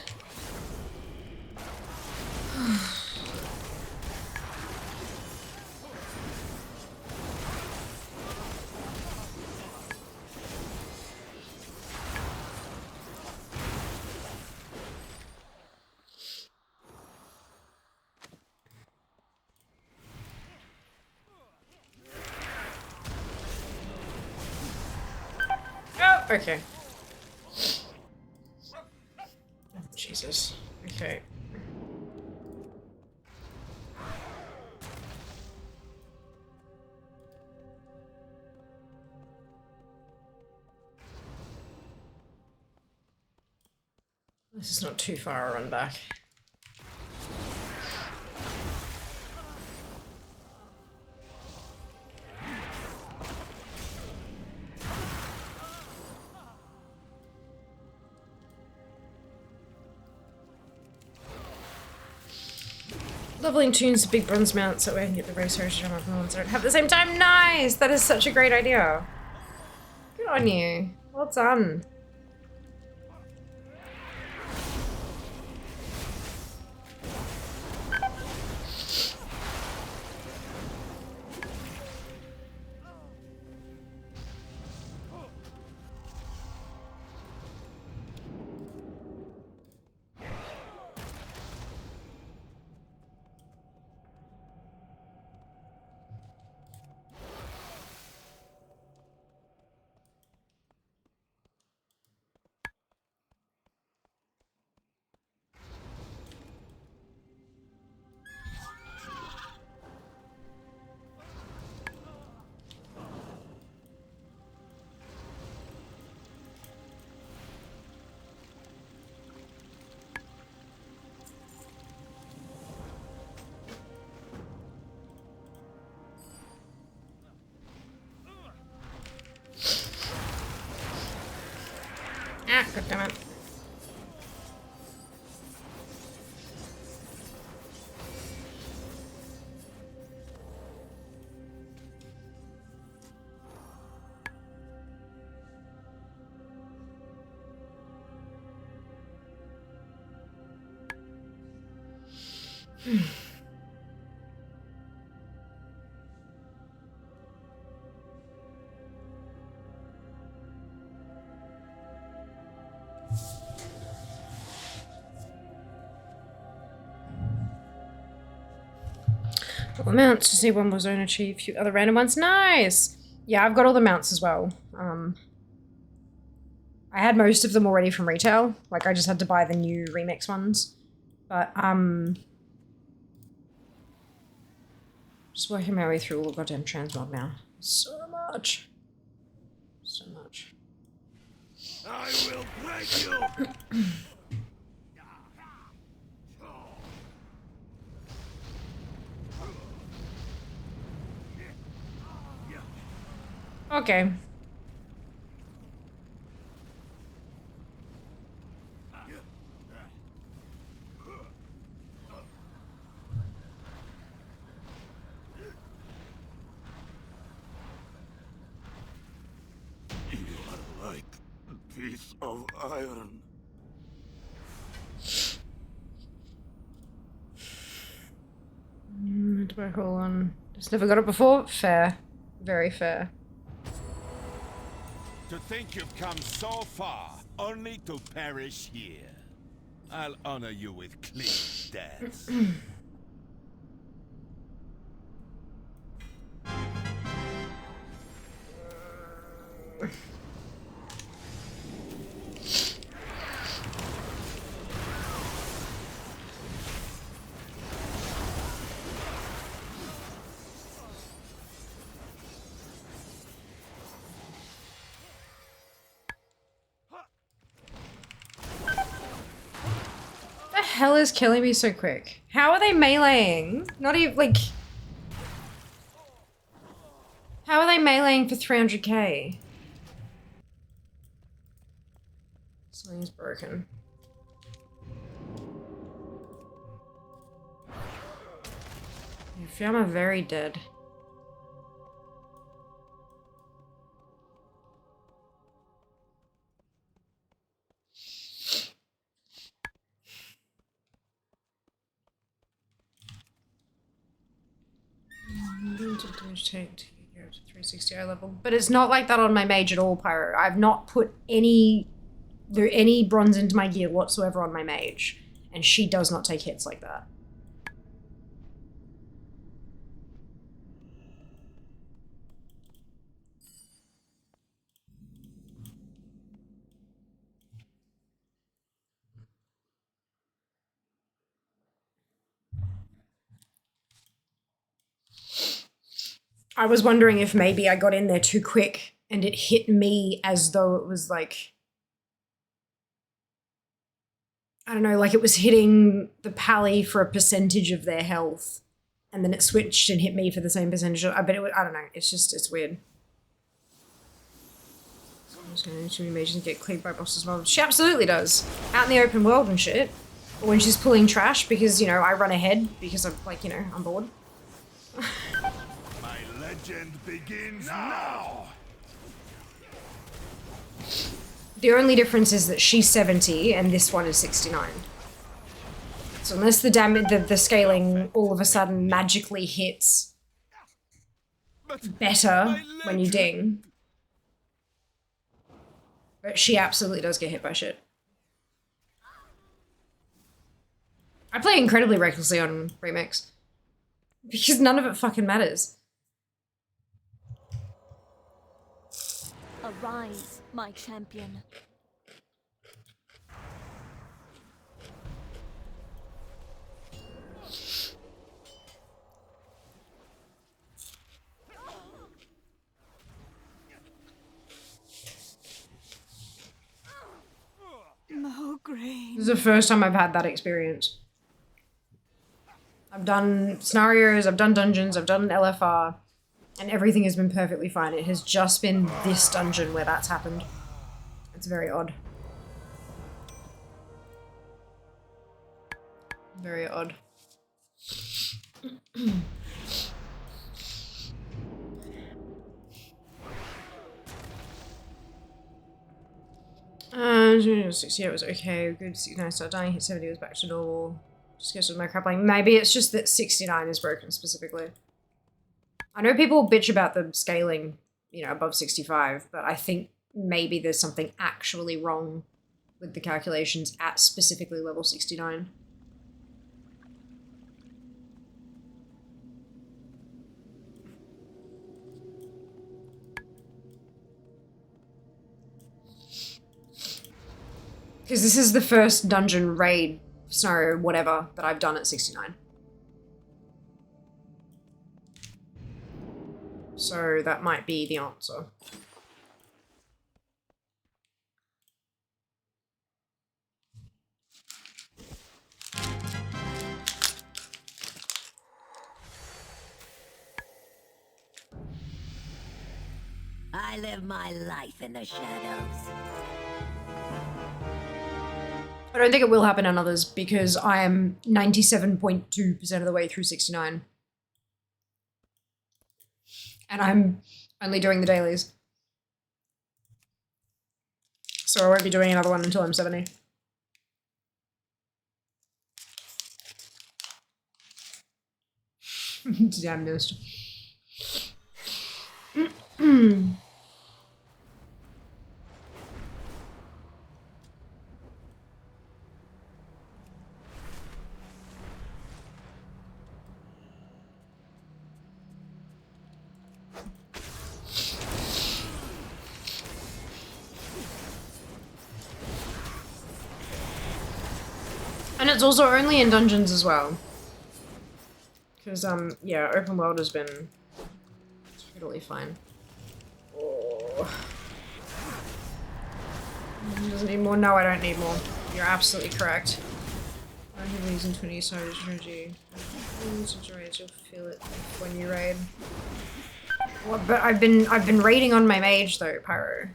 Oh, okay. Jesus. Okay. This is not too far a run back. Leveling tunes to big bronze mount so I can get the race horse jump up and ones that don't have the same time. Nice! That is such a great idea. Good on you. Well done. Ah, goddammit. All the mounts to see one more zone achieve, few other random ones. Nice! Yeah, I've got all the mounts as well. I had most of them already from retail. Like, I just had to buy the new remix ones. But, just working my way through all the goddamn transmog now. So much. So much. I will break you! Okay. You are like a piece of iron. to my whole on. Just never got it before? Fair. Very fair. To think you've come so far, only to perish here. I'll honor you with clean deaths. The hell is killing me so quick? How are they meleeing? Not even like. How are they meleeing for 300k? Something's broken. Fiamma very dead. Take to 360 eye level, but it's not like that on my mage at all, Pyro. I've not put any bronze into my gear whatsoever on my mage, and she does not take hits like that. I was wondering if maybe I got in there too quick and it hit me as though it was like, I don't know, like it was hitting the pally for a percentage of their health, and then it switched and hit me for the same percentage. I bet it would, I don't know, it's weird. I'm just going to mages get cleared by bosses as well. She absolutely does. Out in the open world and shit. Or when she's pulling trash because, you know, I run ahead because I'm like, you know, I'm bored. Legend begins now. The only difference is that she's 70 and this one is 69. So unless the damage, the scaling all of a sudden magically hits better when you ding. But she absolutely does get hit by shit. I play incredibly recklessly on Remix. Because none of it fucking matters. Arise, my champion. This is the first time I've had that experience. I've done scenarios, I've done dungeons, I've done LFR, and everything has been perfectly fine. It has just been this dungeon where that's happened. It's very odd. Very odd. Uh, 68 was okay, good, 69 started dying, hit 70 was back to normal. Just goes with my crap, like, maybe it's just that 69 is broken specifically. I know people bitch about the scaling, you know, above 65, but I think maybe there's something actually wrong with the calculations at specifically level 69. Because this is the first dungeon raid scenario, whatever, that I've done at 69. So that might be the answer. I live my life in the shadows. I don't think it will happen on others because I am 97.2% of the way through 69. And I'm only doing the dailies. So I won't be doing another one until I'm 70. Damn nose. And it's also only in dungeons as well. Because, yeah, open world has been totally fine. Oh. Doesn't need more? No, I don't need more. You're absolutely correct. I have these in 20 sided strategy. You'll feel it when you raid. Well, but I've been raiding on my mage though, Pyro.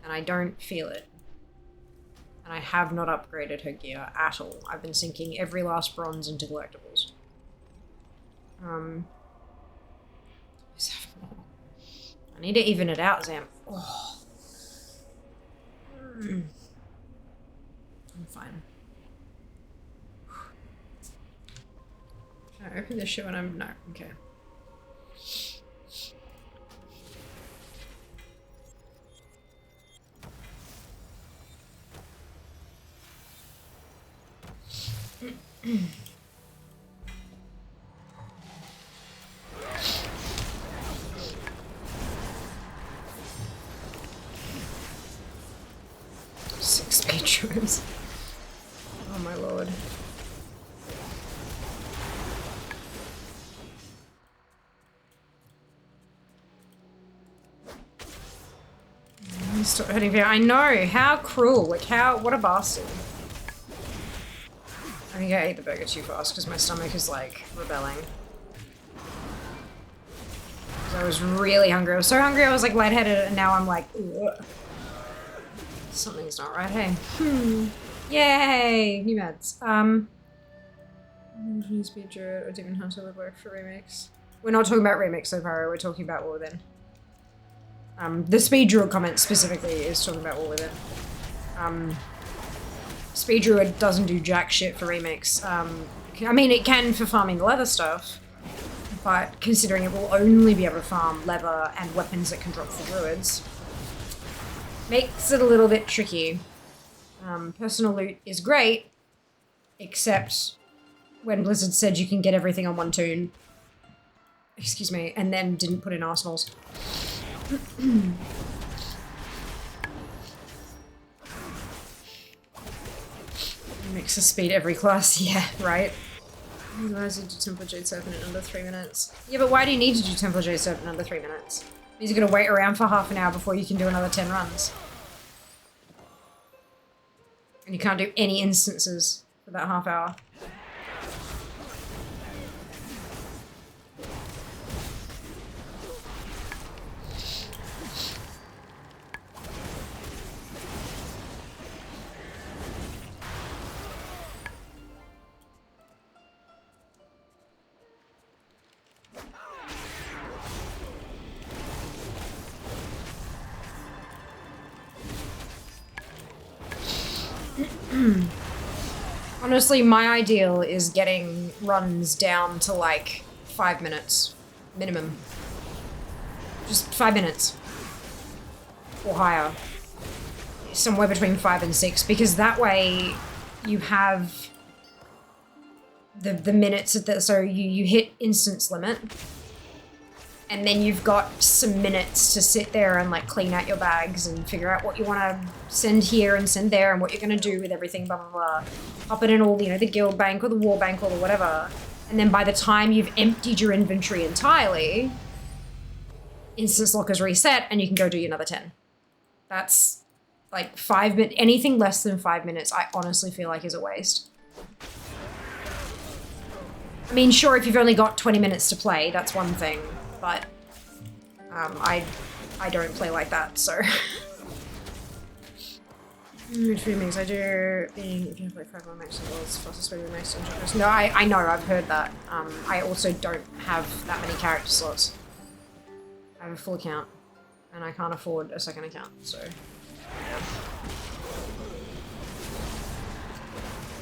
And I don't feel it. And I have not upgraded her gear at all. I've been sinking every last bronze into collectibles. I need to even it out, Zam. Oh. I'm fine. Can I open this shit when I'm... No, okay. Six patrons. Oh my lord. Stop hurting me. I know, how cruel, like what a bastard. I think I ate the burger too fast because my stomach is like rebelling. I was really hungry. I was so hungry I was like lightheaded and now I'm like, ugh. Something's not right, hey. Yay! New meds. Speed Druid or Demon Hunter would work for remix. We're not talking about remix so far, we're talking about War Within. The Speed Druid comment specifically is talking about War Within. Speed Druid doesn't do jack shit for remix. I mean, it can for farming the leather stuff, but considering it will only be able to farm leather and weapons that can drop for druids, makes it a little bit tricky. Personal loot is great, except when Blizzard said you can get everything on one toon, excuse me, and then didn't put in arsenals. Mix the speed every class, yeah, right? Otherwise you do Temple Jade Serpent in under 3 minutes. Yeah, but why do you need to do Temple Jade Serpent in under 3 minutes? Means you're gonna wait around for half an hour before you can do another 10 runs. And you can't do any instances for that half hour. Honestly, my ideal is getting runs down to like 5 minutes minimum. Just 5 minutes or higher. Somewhere between 5 and 6, because that way you have the minutes at the, so you hit instance limit and then you've got some minutes to sit there and like clean out your bags and figure out what you want to send here and send there and what you're going to do with everything, blah, blah, blah. Pop it in all, you know, the guild bank or the war bank or the whatever. And then by the time you've emptied your inventory entirely, instance lock is reset and you can go do another 10. That's like 5 minutes, anything less than 5 minutes, I honestly feel like is a waste. I mean, sure, if you've only got 20 minutes to play, that's one thing. But I don't play like that, so. Which means I do if you have like 5 more max levels, fastest way to max dungeons. No, I know, I've heard that. I also don't have that many character slots. I have a full account, and I can't afford a second account, so.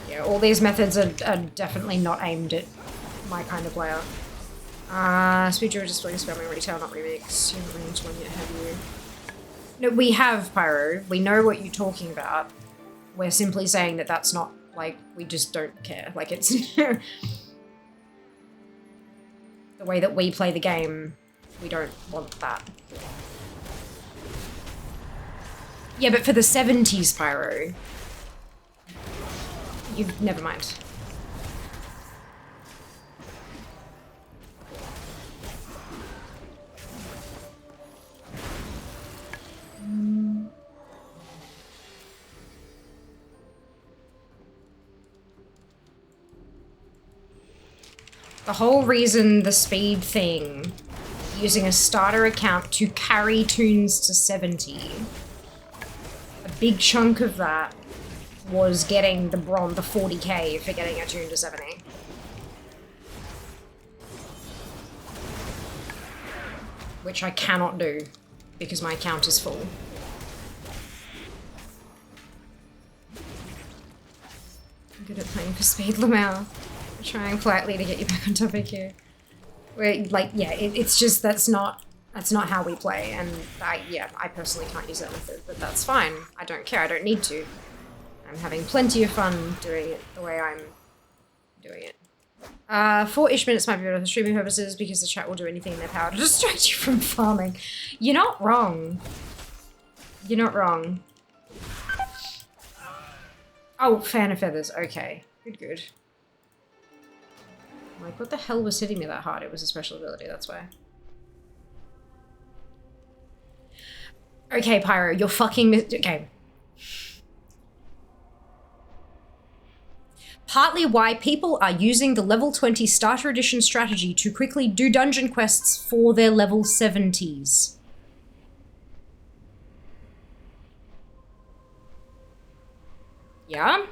Yeah, all these methods are definitely not aimed at my kind of player. Speed George is playing spamming retail, not remix. You haven't run into one yet, have you? No, we have, Pyro. We know what you're talking about. We're simply saying that that's not, like, we just don't care. Like, it's... the way that we play the game, we don't want that. Yeah, but for the 70s, Pyro... Never mind. The whole reason the speed thing, using a starter account to carry tunes to 70, a big chunk of that was getting the 40k for getting a tune to 70. Which I cannot do, because my account is full. I'm good at playing for speed, Lamau. I'm trying politely to get you back on topic here. Where, like, yeah, it's just, that's not how we play, and I personally can't use that method, but that's fine. I don't care, I don't need to. I'm having plenty of fun doing it the way I'm doing it. 4-ish minutes might be better for streaming purposes because the chat will do anything in their power to distract you from farming. You're not wrong. You're not wrong. Oh, fan of feathers. Okay. Good. Like, what the hell was hitting me that hard? It was a special ability, that's why. Okay, Pyro, you're fucking okay. Partly why people are using the level 20 starter edition strategy to quickly do dungeon quests for their level 70s. Yeah?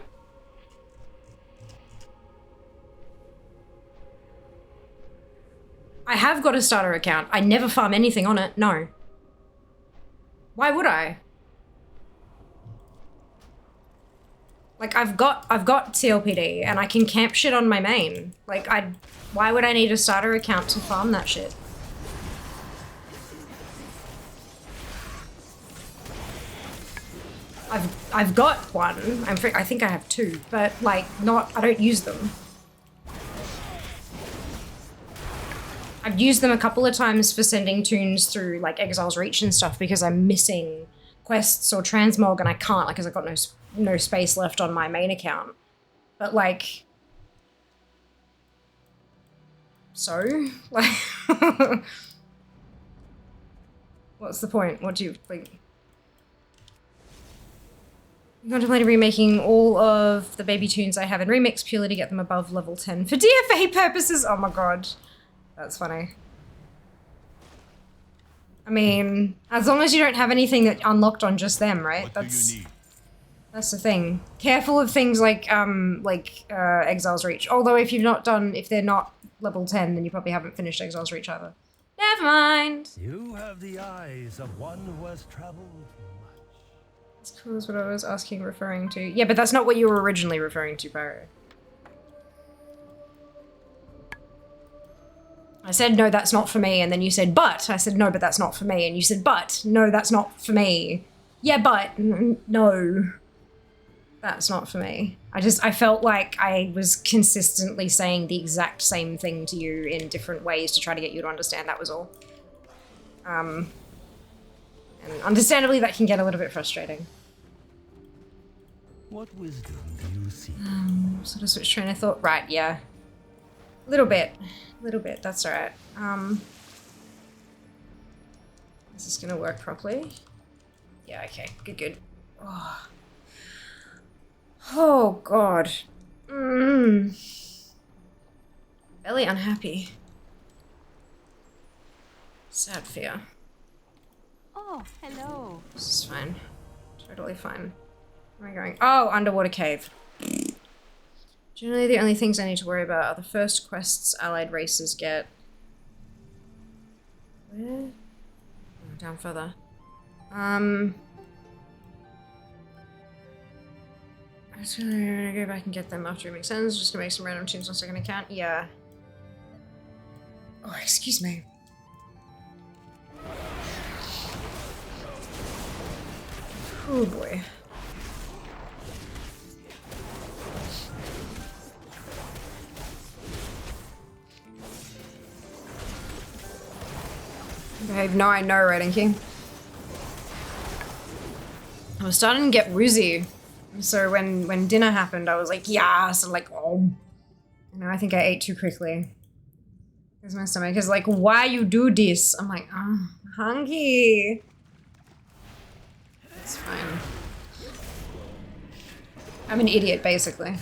I have got a starter account. I never farm anything on it, no. Why would I? Like, I've got CLPD and I can camp shit on my main. Like, why would I need a starter account to farm that shit? I've got one. I think I have two, but like, I don't use them. I've used them a couple of times for sending tunes through like Exile's Reach and stuff because I'm missing quests or transmog and I can't, like, because I've got no space left on my main account. But like, so like, what's the point? What do you like? I'm contemplating remaking all of the baby tunes I have in remix purely to get them above level 10 for DFA purposes. Oh my god. That's funny. I mean, as long as you don't have anything that unlocked on just them, right? That's the thing. Careful of things like Exile's Reach. Although if they're not level 10, then you probably haven't finished Exile's Reach either. Never mind. You have the eyes of one who has traveled much. That's cool, is what I was referring to. Yeah, but that's not what you were originally referring to, Pyro. I said, no, that's not for me, and then you said, but. I said, no, but that's not for me, and you said, but. No, that's not for me. Yeah, but. No. That's not for me. I felt like I was consistently saying the exact same thing to you in different ways to try to get you to understand, that was all. And understandably, that can get a little bit frustrating. What wisdom do you seek? Sort of switch train of thought. Right, yeah. Little bit, that's alright. Is this gonna work properly? Yeah, okay, good. Oh god. Belly unhappy. Sad fear. Oh, hello. This is fine. Totally fine. Where am I going? Oh, underwater cave. Generally, the only things I need to worry about are the first quests allied races get. Where? Oh, down further. I'm just gonna go back and get them after it makes sense. Just gonna make some random tunes on second account. Yeah. Oh, excuse me. Oh boy. Behave. No, I know, right, Inky? I was starting to get woozy. So when dinner happened, I was like, yes, and like, oh. You know, I think I ate too quickly. Because my stomach is like, why you do this? I'm like, oh, hungry. It's fine. I'm an idiot, basically.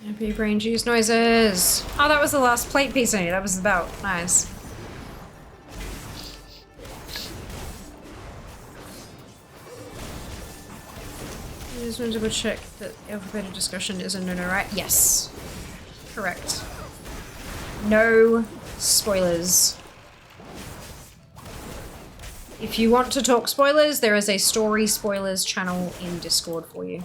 Happy brain juice noises. Oh, that was the last plate piece I knew. That was about nice. I just want to double check that alphabetic discussion is a no-no, right? Yes. Correct. No spoilers. If you want to talk spoilers, there is a story spoilers channel in Discord for you.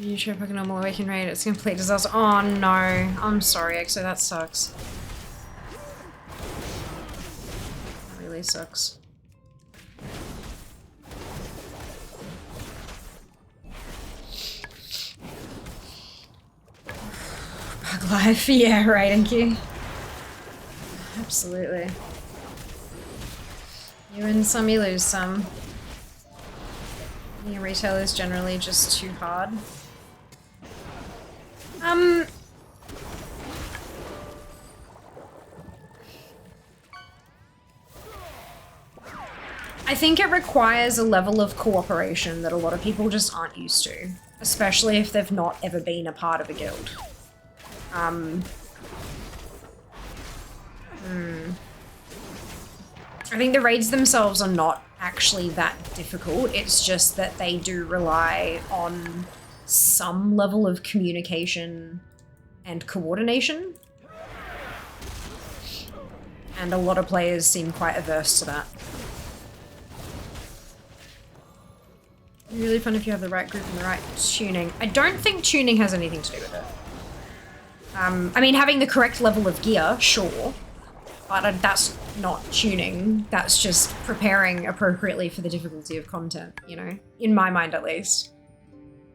You try Pokemon normal awaken rate, it's a complete disaster. Oh no, I'm sorry, Exo, that sucks. That really sucks. Bug life, yeah, right, Inky. Absolutely. You win some, you lose some. Being a retailer is generally just too hard. I think it requires a level of cooperation that a lot of people just aren't used to, especially if they've not ever been a part of a guild. I think the raids themselves are not actually that difficult. It's just that they do rely on some level of communication and coordination. And a lot of players seem quite averse to that. It'd be really fun if you have the right group and the right tuning. I don't think tuning has anything to do with it. I mean, having the correct level of gear, sure. But that's not tuning. That's just preparing appropriately for the difficulty of content, you know? In my mind, at least.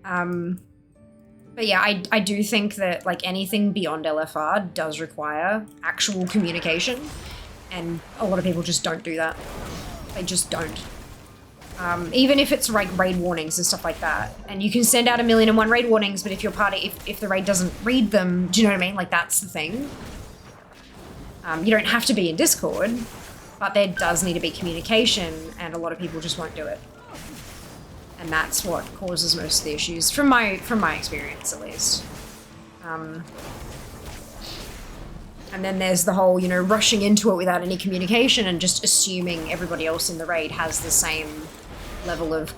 But yeah, I do think that, like, anything beyond LFR does require actual communication. And a lot of people just don't do that. They just don't. Even if it's like raid warnings and stuff like that. And you can send out 1,000,001 raid warnings, but if your party, if the raid doesn't read them, do you know what I mean? Like, that's the thing. You don't have to be in Discord, but there does need to be communication, and a lot of people just won't do it. And that's what causes most of the issues, from my experience, at least. And then there's the whole, you know, rushing into it without any communication and just assuming everybody else in the raid has the same level of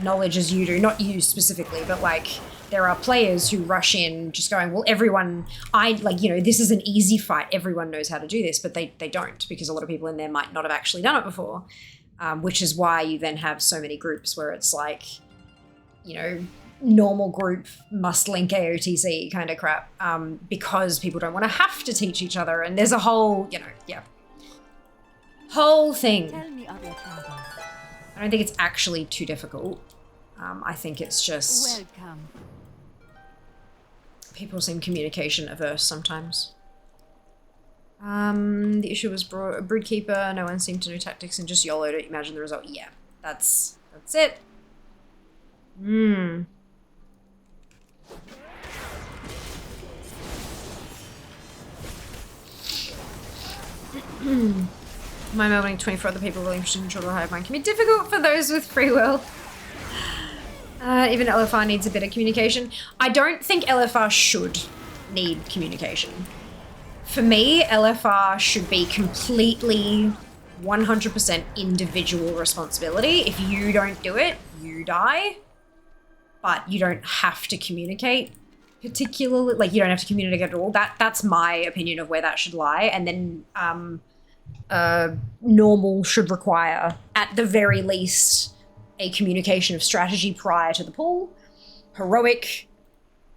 knowledge as you do. Not you specifically, but like, there are players who rush in just going, well, everyone, like, you know, this is an easy fight. Everyone knows how to do this, but they don't, because a lot of people in there might not have actually done it before. Which is why you then have so many groups where it's like, you know, normal group must link AOTC kind of crap, because people don't want to have to teach each other. And there's a whole, you know, yeah, whole thing. Tell me of your travels. I don't think it's actually too difficult. I think it's just... Welcome. People seem communication averse sometimes. The issue was Broodkeeper, no one seemed to know tactics and just YOLO'd it. Imagine the result. Yeah, that's it. My melding 24 other people really interested in control the hive mind can be difficult for those with free will. Even LFR needs a bit of communication. I don't think LFR should need communication. For me, LFR should be completely 100% individual responsibility. If you don't do it, you die. But you don't have to communicate particularly, like you don't have to communicate at all. That's my opinion of where that should lie. And then normal should require, at the very least, a communication of strategy prior to the pull. Heroic,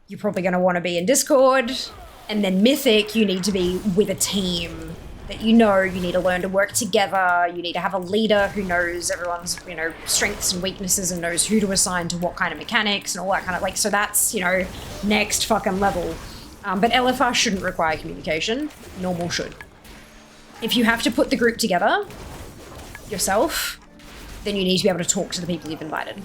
you're probably going to want to be in Discord. And then Mythic, you need to be with a team that you need to learn to work together. You need to have a leader who knows everyone's, strengths and weaknesses and knows who to assign to what kind of mechanics and all that kind of, like, so that's, next fucking level. But LFR shouldn't require communication. Normal should. If you have to put the group together yourself, then you need to be able to talk to the people you've invited.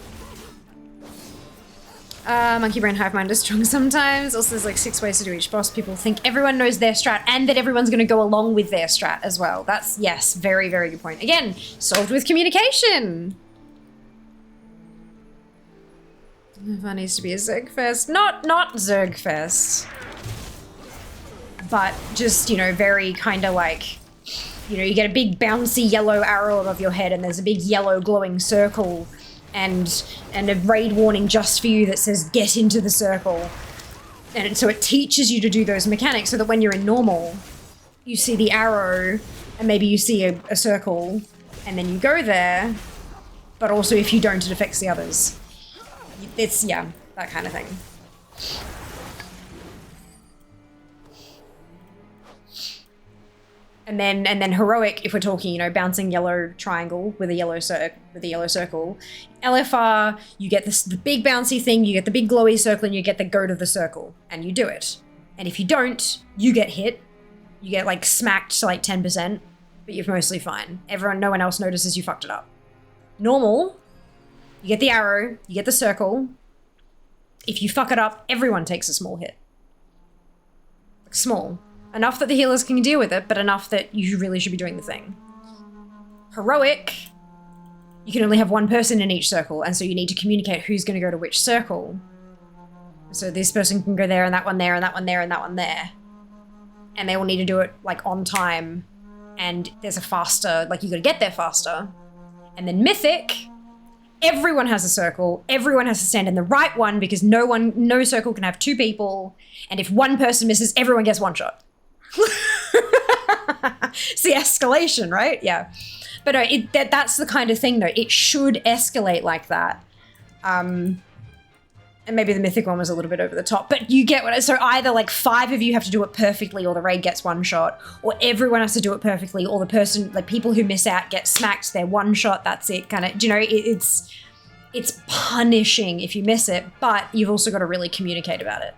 Monkey brain hive mind is strong sometimes. Also, there's like 6 ways to do each boss. People think everyone knows their strat and that everyone's going to go along with their strat as well. That's, yes, very, very good point. Again, solved with communication. That needs to be a Zergfest. Not Zergfest. But just, very kind of like, you get a big bouncy yellow arrow above your head and there's a big yellow glowing circle and a raid warning just for you that says get into the circle. And so it teaches you to do those mechanics so that when you're in normal, you see the arrow and maybe you see a circle and then you go there. But also if you don't, it affects the others. It's, yeah, that kind of thing. And then heroic, if we're talking, bouncing yellow triangle with a yellow circle. LFR, you get the big bouncy thing, you get the big glowy circle, and you get the go to the circle, and you do it. And if you don't, you get hit. You get like smacked to like 10%, but you're mostly fine. No one else notices you fucked it up. Normal, you get the arrow, you get the circle. If you fuck it up, everyone takes a small hit. Like small. Enough that the healers can deal with it, but enough that you really should be doing the thing. Heroic, you can only have one person in each circle, and so you need to communicate who's going to go to which circle. So this person can go there, and that one there, and that one there, and that one there. And they all need to do it, like, on time. And there's a faster, like, you got to get there faster. And then Mythic, everyone has a circle. Everyone has to stand in the right one, because no circle can have 2 people. And if one person misses, everyone gets one shot. It's the escalation, right? Yeah. But no, that's the kind of thing, though. It should escalate like that. And maybe the Mythic one was a little bit over the top, but you get what. So either like 5 of you have to do it perfectly, or the raid gets one shot, or everyone has to do it perfectly, or the person, like people who miss out get smacked. They're one shot. That's it. Kind of. It's punishing if you miss it, but you've also got to really communicate about it.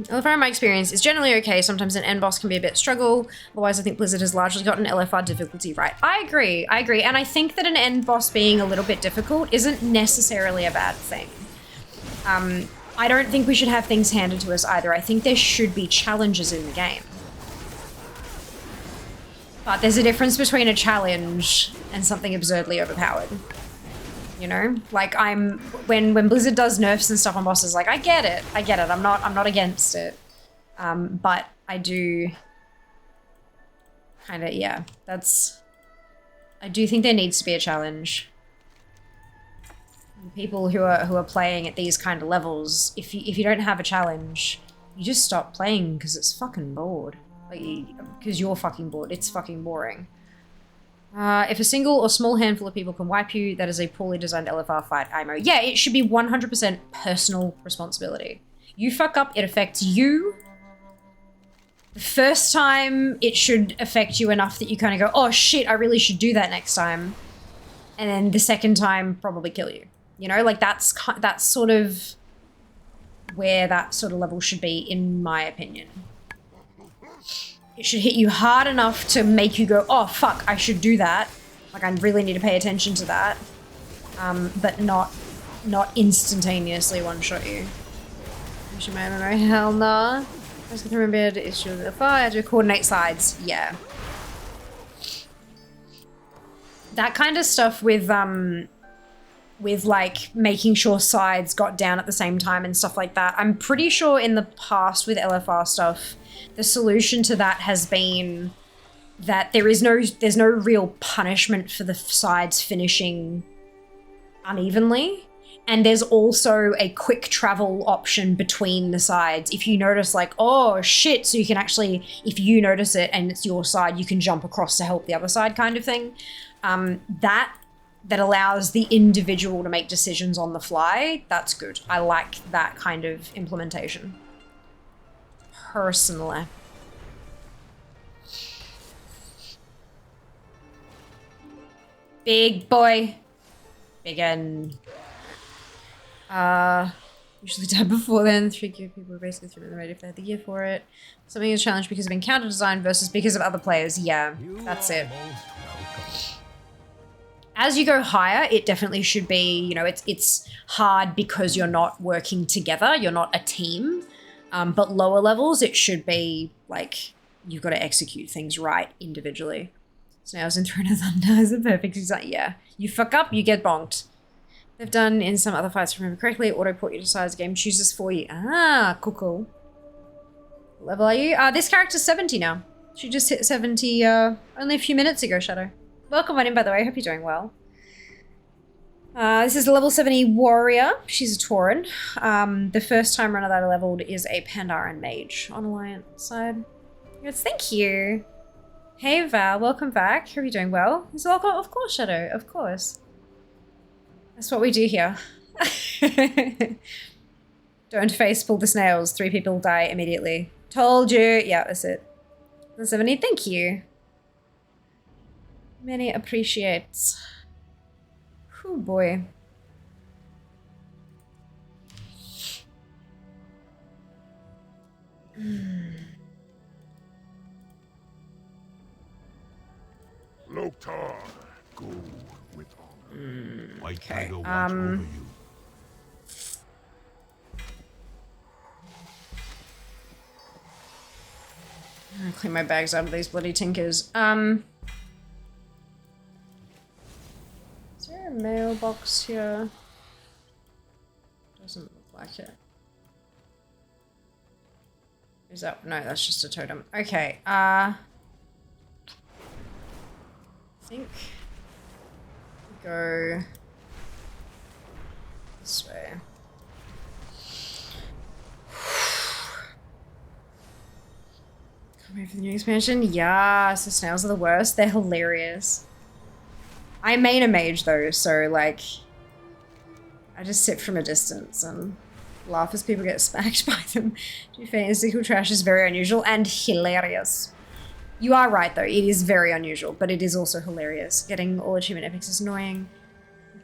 LFR, in my experience, is generally okay. Sometimes an end boss can be a bit struggle. Otherwise, I think Blizzard has largely gotten LFR difficulty right. I agree. And I think that an end boss being a little bit difficult isn't necessarily a bad thing. I don't think we should have things handed to us either. I think there should be challenges in the game. But there's a difference between a challenge and something absurdly overpowered. Like when Blizzard does nerfs and stuff on bosses, like I get it. I'm not against it. But I do kind of, yeah, I do think there needs to be a challenge. People who are playing at these kind of levels, if you don't have a challenge, you just stop playing because it's fucking bored. Like, because you're fucking bored. It's fucking boring. If a single or small handful of people can wipe you, that is a poorly designed LFR fight IMO. Yeah, it should be 100% personal responsibility. You fuck up, it affects you. The first time, it should affect you enough that you kind of go, oh shit, I really should do that next time. And then the second time, probably kill you. Like that's sort of where that sort of level should be, in my opinion. It should hit you hard enough to make you go, oh, fuck, I should do that. Like, I really need to pay attention to that. But not instantaneously one-shot you. Pushing my MMO, hell no. I was going to remember to issue the fire. I had to coordinate sides. Yeah. That kind of stuff with like making sure sides got down at the same time and stuff like that. I'm pretty sure in the past with LFR stuff, the solution to that has been that there's no real punishment for the sides finishing unevenly. And there's also a quick travel option between the sides. If you notice like, oh shit, so you can actually, if you notice it and it's your side, you can jump across to help the other side kind of thing. That allows the individual to make decisions on the fly. That's good. I like that kind of implementation. Personally. Big boy. Big usually done before then. 3 gear people were basically through the raid if they had the gear for it. Something is challenged because of encounter design versus because of other players. Yeah, that's it. As you go higher, it definitely should be, you know, it's hard because you're not working together. You're not a team. But lower levels, it should be like you've got to execute things right individually. Snails in Throne of Thunder is a perfect example. Yeah, you fuck up, you get bonked. They've done in some other fights, if I remember correctly, auto-port you to size game chooses for you. Ah, cool. What level are you? This character's 70 now. She just hit 70 only a few minutes ago, Shadow. Welcome on in, by the way. I hope you're doing well. This is a level 70 warrior. She's a Tauren. The first time runner that I leveled is a Pandaren mage on Alliance side. Yes, thank you. Hey Val, welcome back. Hope you're doing well. He's welcome, of course, Shadow, of course. That's what we do here. Don't face pull the snails. 3 people die immediately. Told you. Yeah, that's it. The 70, thank you. Many appreciates. Oh boy. Loktar, go with honor. White Tiger watch Okay. over you. I'm gonna clean my bags out of these bloody tinkers. Is there a mailbox here? Doesn't look like it. Is that, no, that's just a totem. Okay, I think we go this way. Can't wait for the new expansion. Yes, the snails are the worst. They're hilarious. I main a mage though, so like, I just sit from a distance and laugh as people get smacked by them. To be fair, mystical trash is very unusual and hilarious. You are right though, it is very unusual, but it is also hilarious. Getting all achievement epics is annoying.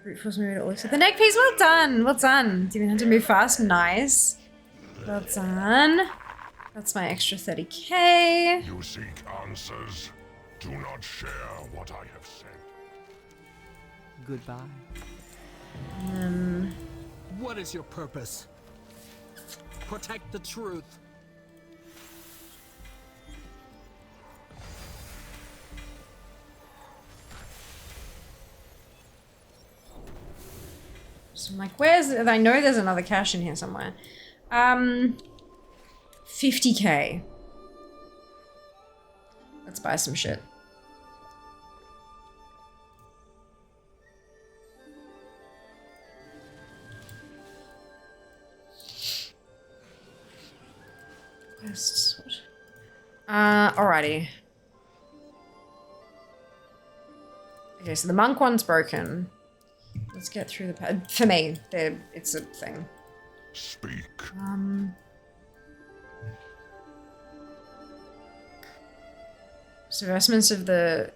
Brute force movie that looks at the neck piece. Well done, well done. Didn't have to move fast, nice. Well done. That's my extra 30k. You seek answers. Do not share what I have said. Goodbye. What is your purpose? Protect the truth. So I'm like, where's it? I know there's another cache in here somewhere. 50k. Let's buy some shit. Quests. Alrighty. Okay, so the monk one's broken. Let's get through the for me, it's a thing. Speak. So vestments of the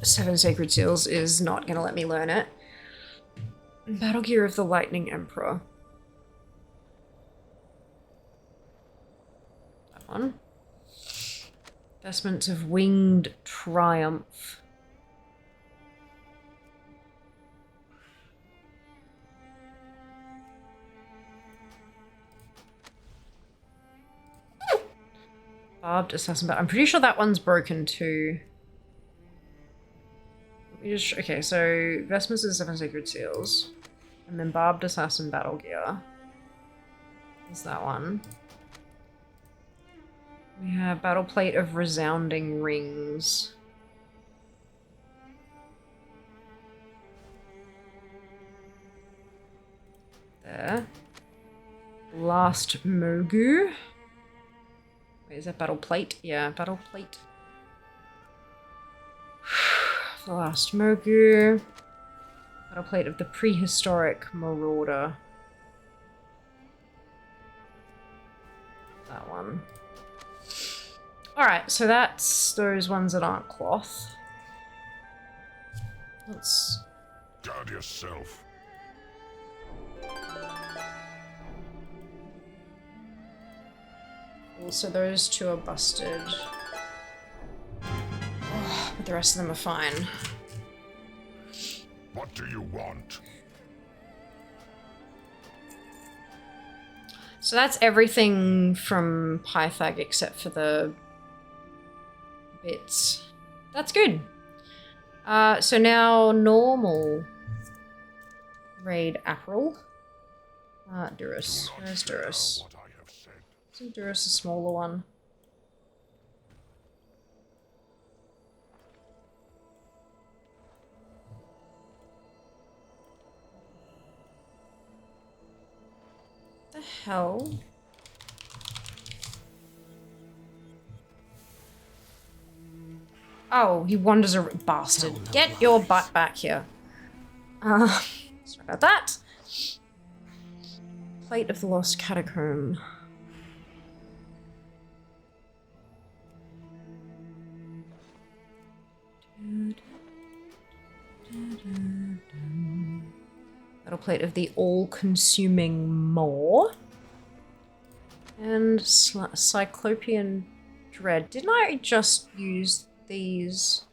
7 sacred seals is not gonna let me learn it. Battle gear of the Lightning Emperor. That one. Vestments of Winged Triumph. Barbed assassin, but I'm pretty sure that one's broken too. Okay, so vestments of the 7 sacred seals. And then barbed assassin battle gear. Is that one. We have battle plate of resounding rings. There. Last Mogu. Wait, is that battle plate? Yeah, battle plate. The last Mogu. Battle plate of the prehistoric marauder. That one. Alright, so that's those ones that aren't cloth. Let's Guard yourself. Also, those two are busted. Oh, but the rest of them are fine. What do you want? So that's everything from Pythag except for the bits. That's good. So now normal raid April. Durus. Where's Durus? Isn't Durus a smaller one? The hell? Oh, he wanders a bastard. Get your butt back here. Sorry about that. Plate of the Lost Catacomb. Battle plate of the all-consuming maw. And Cyclopean Dread. Didn't I just use these?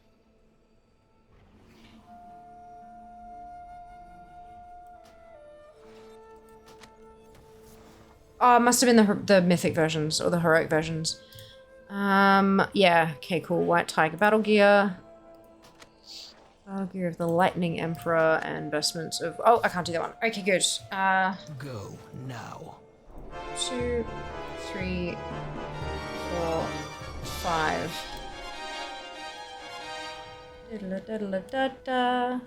Oh, it must have been the mythic versions or the heroic versions. Yeah, okay, cool. White Tiger battle gear. Battle gear of the Lightning Emperor and vestments of... Oh, I can't do that one. Okay, good. Go now. 2, 3, 4, 5. Da-da-da-da-da-da.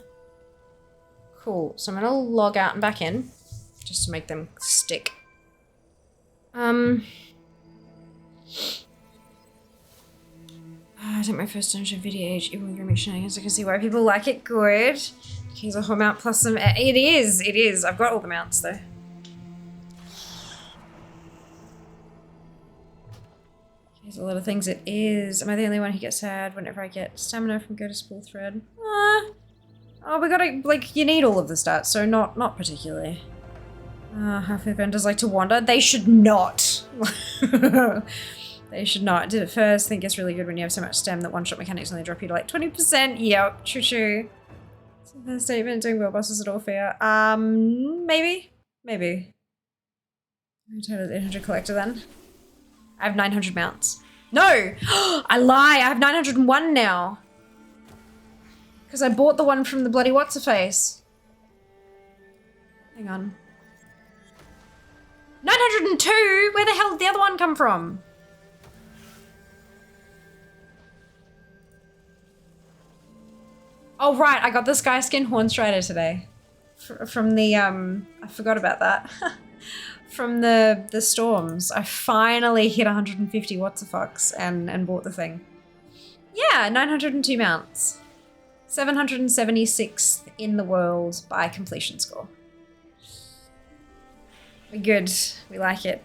Cool. So I'm gonna log out and back in just to make them stick. I think my first dungeon video age, even with remix shenanigans, I can see why people like it. Good. Here's a whole mount plus some. It is. I've got all the mounts though. There's a lot of things it is. Am I the only one who gets sad whenever I get stamina from Go to Spool Thread? Oh, we gotta, like, you need all of the stats, so not particularly. Half the vendors like to wander. They should not. They should not. Did it first. I think it's really good when you have so much stem that one-shot mechanics only drop you to like 20%. Yep, true. Is the statement doing world bosses at all fair? Maybe. I'm totally 800 collector then. I have 900 mounts. No! I lie! I have 901 now. Because I bought the one from the bloody what's-a-face. Hang on. 902? Where the hell did the other one come from? Oh, right. I got the Sky Skin Hornstrider today. From the, I forgot about that. From the storms. I finally hit 150 what's-a-fucks and bought the thing. Yeah, 902 mounts. 776th in the world by completion score. We're good. We like it.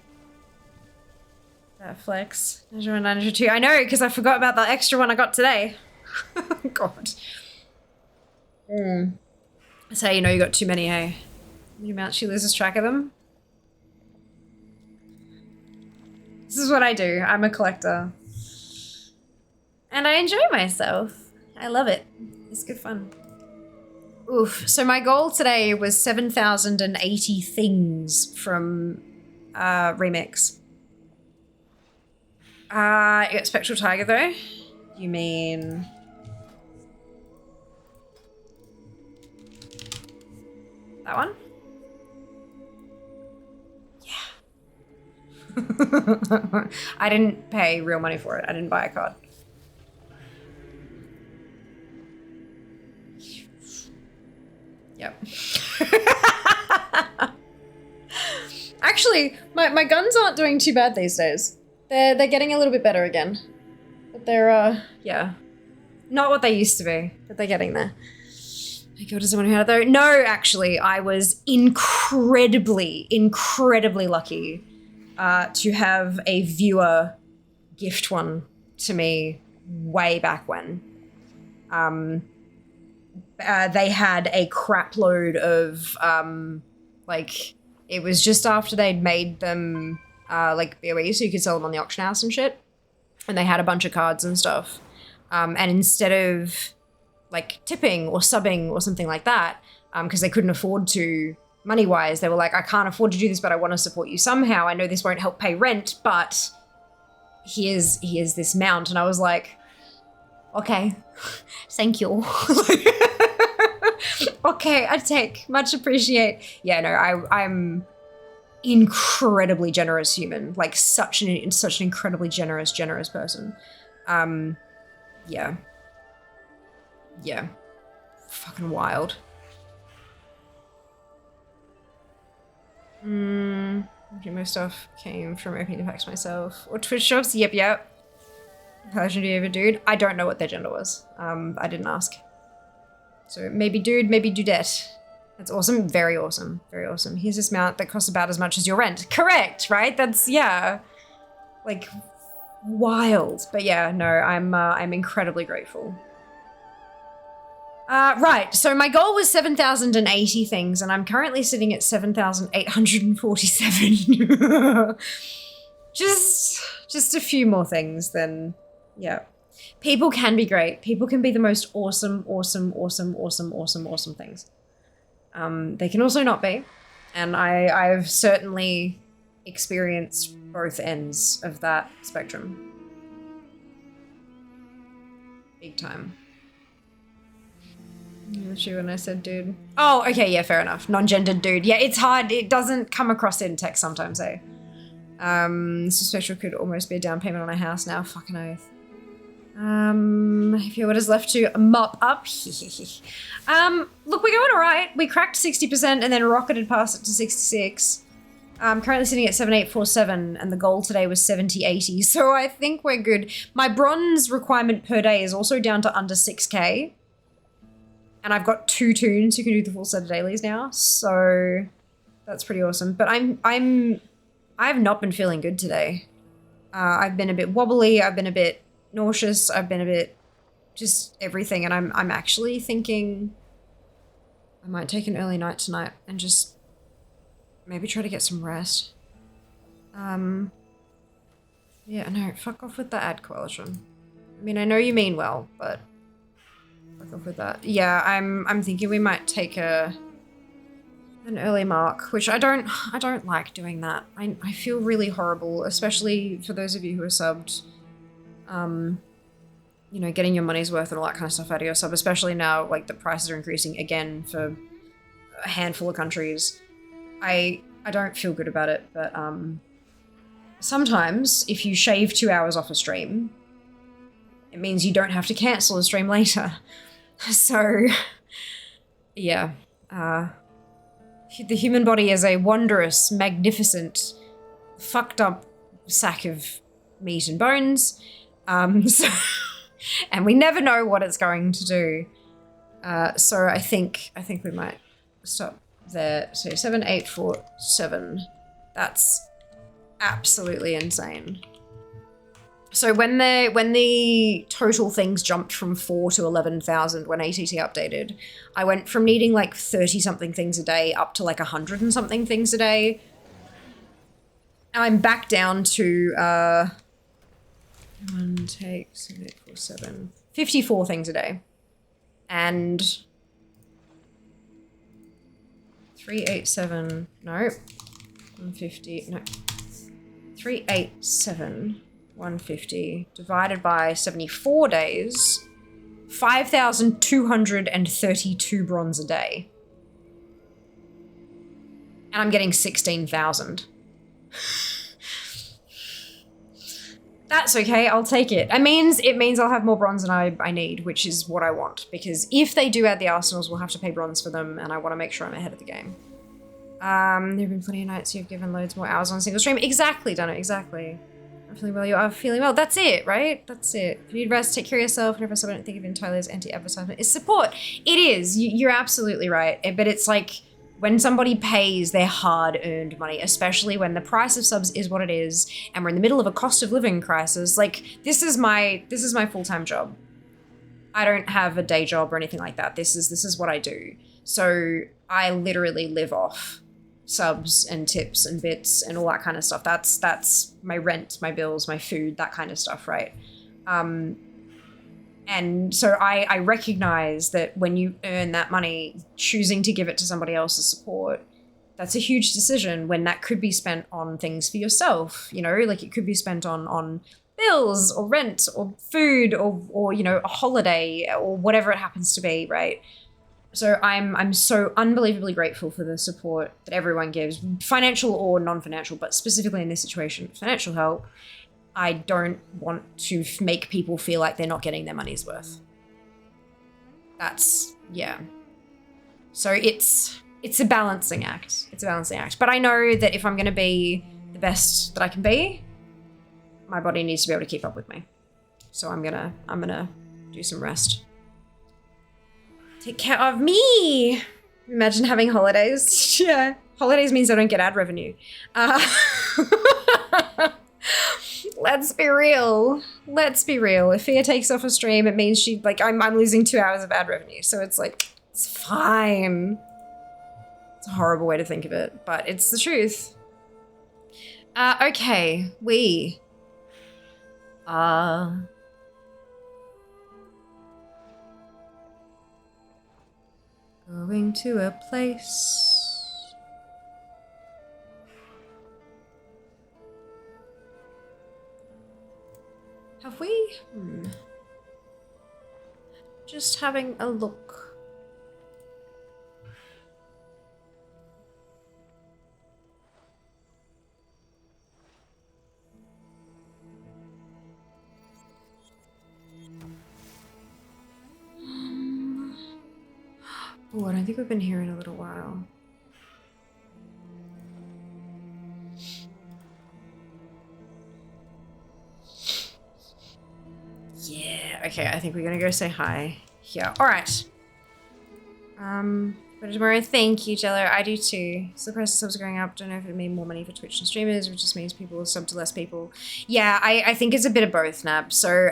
That flex. 902. I know, because I forgot about the extra one I got today. God. That's how you know you got too many, hey? How many mounts she loses track of them? This is what I do. I'm a collector. And I enjoy myself. I love it. It's good fun. Oof. So my goal today was 7,080 things from Remix. You got Spectral Tiger though? You mean... that one? Yeah. I didn't pay real money for it. I didn't buy a card. Yep. Actually, my guns aren't doing too bad these days. They're getting a little bit better again. But they're, yeah. Not what they used to be, but they're getting there. My God, does someone who had it though? No, actually, I was incredibly lucky to have a viewer gift one to me way back when. They had a crap load of, like, it was just after they'd made them, like, BOE, so you could sell them on the auction house and shit. And they had a bunch of cards and stuff. And instead of, like, tipping or subbing or something like that, because they couldn't afford to, money-wise, they were like, I can't afford to do this, but I want to support you somehow. I know this won't help pay rent, but here's this mount. And I was like, okay, thank you. Okay, I take, much appreciate. Yeah, no, I'm incredibly generous human, like such an incredibly generous person. Yeah. Yeah. Fucking wild. Okay, most stuff came from opening the packs myself. Or Twitch shops? Yep. How should you ever dude? I don't know what their gender was. I didn't ask. So maybe dude, maybe dudette. That's awesome. Very awesome. Very awesome. Here's this mount that costs about as much as your rent. Correct, right? That's, yeah. Like, wild. But yeah, no, I'm incredibly grateful. Right, so my goal was 7,080 things, and I'm currently sitting at 7,847. Just a few more things, then, yeah. People can be great. People can be the most awesome things. They can also not be. And I've certainly experienced both ends of that spectrum. Big time. Sure, when I said dude. Oh, okay, yeah, fair enough. Non-gendered dude. Yeah, it's hard. It doesn't come across in text sometimes, eh? So special could almost be a down payment on a house now. Fucking oath. If you what is left to mop up. Look, we're going alright. We cracked 60% and then rocketed past it to 66. I'm currently sitting at 7847 and the goal today was 7080. So I think we're good. My bronze requirement per day is also down to under 6k. And I've got 2 toons who can do the full set of dailies now. So that's pretty awesome. But I've not been feeling good today. I've been a bit wobbly. I've been a bit nauseous. I've been a bit just everything. And I'm actually thinking I might take an early night tonight and just maybe try to get some rest. Yeah, no, fuck off with the ad coalition. I mean, I know you mean well, but fuck off with that. Yeah, I'm thinking we might take an early mark, which I don't like doing that. I feel really horrible, especially for those of you who are subbed. You know, getting your money's worth and all that kind of stuff out of your sub, especially now, like, the prices are increasing again for a handful of countries. I don't feel good about it, but sometimes if you shave 2 hours off a stream, it means you don't have to cancel a stream later. So, yeah. The human body is a wondrous, magnificent, fucked up sack of meat and bones. So, and we never know what it's going to do. So I think we might stop there. So 7847. That's absolutely insane. So when the total things jumped from 4 to 11,000 when ATT updated, I went from needing like 30 something things a day up to like 100 and something things a day. I'm back down to 54 things a day. And 387, no, 150, no, 387 150 divided by 74 days, 5,232 bronze a day. And I'm getting 16,000. That's okay, I'll take it. It means I'll have more bronze than I need, which is what I want. Because if they do add the arsenals, we'll have to pay bronze for them, and I want to make sure I'm ahead of the game. There have been plenty of nights you've given loads more hours on a single stream. Exactly, Donna, exactly. I'm feeling well, you are feeling well. That's it, right? That's it. If you need rest, take care of yourself. Never I don't think of it entirely as anti-advertisement. It's support. It is. You're absolutely right. But it's like when somebody pays their hard-earned money, especially when the price of subs is what it is, and we're in the middle of a cost of living crisis, like this is my full-time job. I don't have a day job or anything like that. This is what I do. So I literally live off subs and tips and bits and all that kind of stuff. That's my rent, my bills, my food, that kind of stuff, right? And so I recognize that when you earn that money, choosing to give it to somebody else's support, that's a huge decision when that could be spent on things for yourself, you know, like it could be spent on bills or rent or food or you know, a holiday or whatever it happens to be, right? So I'm so unbelievably grateful for the support that everyone gives, financial or non-financial, but specifically in this situation, financial help. I don't want to make people feel like they're not getting their money's worth. That's, yeah. So it's a balancing act. It's a balancing act. But I know that if I'm going to be the best that I can be, my body needs to be able to keep up with me. So I'm gonna do some rest. Take care of me. Imagine having holidays. Yeah. Holidays means I don't get ad revenue. Let's be real. Let's be real. If Fia takes off a stream, it means I'm losing 2 hours of ad revenue. So it's like, it's fine. It's a horrible way to think of it, but it's the truth. Okay. We are going to a place have we? Just having a look. Oh, I don't think we've been here in a little while. Yeah, okay, I think we're gonna go say hi here. Alright. But tomorrow, thank you, Jello. I do too. So the price of subs are going up. Don't know if it means more money for Twitch and streamers, which just means people will sub to less people. Yeah, I think it's a bit of both, Nab. So,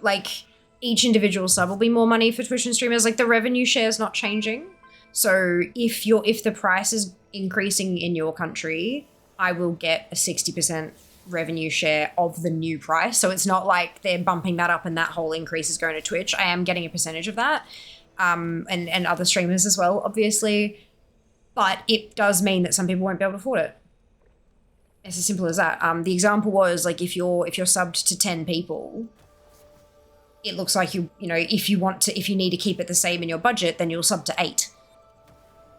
like, each individual sub will be more money for Twitch and streamers. Like, the revenue share is not changing. So if the price is increasing in your country, I will get a 60% revenue share of the new price. So it's not like they're bumping that up and that whole increase is going to Twitch. I am getting a percentage of that. And other streamers as well, obviously. But it does mean that some people won't be able to afford it. It's as simple as that. The example was, like, if you're subbed to 10 people, it looks like if you need to keep it the same in your budget, then you'll sub to 8.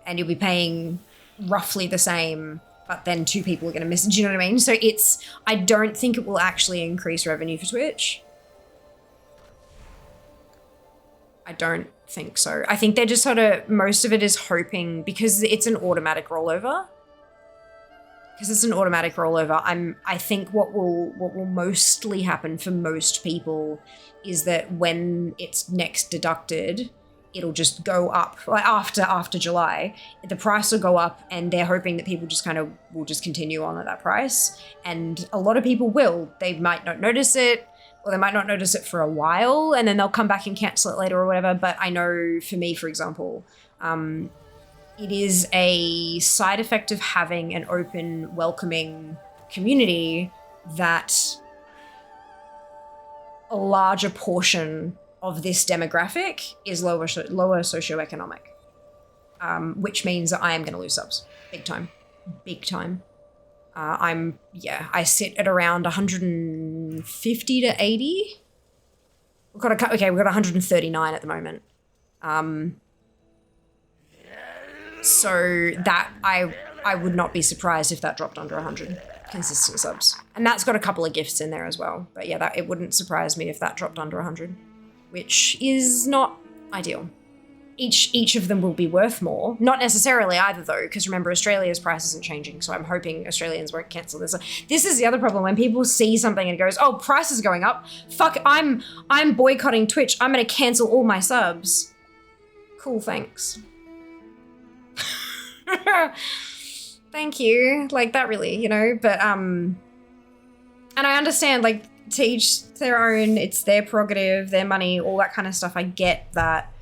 And you'll be paying roughly the same, but then 2 people are going to miss it. Do you know what I mean? So I don't think it will actually increase revenue for Twitch. I don't think so. I think they're just most of it is hoping, because it's an automatic rollover. I think what will mostly happen for most people is that when it's next deducted, it'll just go up. Like after July, the price will go up, and they're hoping that people just will just continue on at that price. And a lot of people will. They might not notice it, or they might not notice it for a while, and then they'll come back and cancel it later or whatever. But I know for me, for example, it is a side effect of having an open, welcoming community that a larger portion of this demographic is lower socioeconomic, which means that I am going to lose subs big time. I sit at around 150 to 80. We've got 139 at the moment. So that I would not be surprised if that dropped under 100 consistent subs. And that's got a couple of gifts in there as well. But yeah, it wouldn't surprise me if that dropped under 100, which is not ideal. Each of them will be worth more. Not necessarily either though, because remember Australia's price isn't changing, so I'm hoping Australians won't cancel this. This is the other problem, when people see something and it goes, oh, price is going up. Fuck, I'm boycotting Twitch. I'm gonna cancel all my subs. Cool, thanks. Thank you. Like that really, you know, but and I understand, like, to each their own, it's their prerogative, their money, all that kind of stuff. I get that.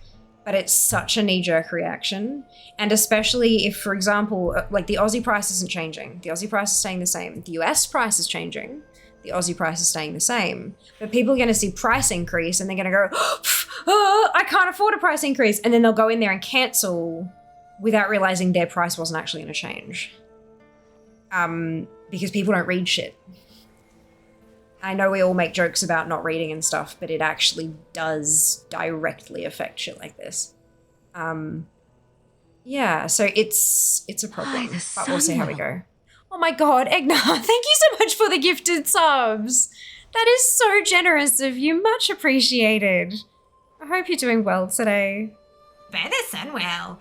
But it's such a knee-jerk reaction. And especially if, for example, like the Aussie price isn't changing. The Aussie price is staying the same. The US price is changing. The Aussie price is staying the same. But people are going to see price increase and they're going to go, oh, I can't afford a price increase. And then they'll go in there and cancel without realizing their price wasn't actually going to change. Because people don't read shit. I know we all make jokes about not reading and stuff, but it actually does directly affect shit like this. Yeah, so it's a problem, but we'll see how we go. Oh my god, Egnar, thank you so much for the gifted subs. That is so generous of you, much appreciated. I hope you're doing well today. Better than well.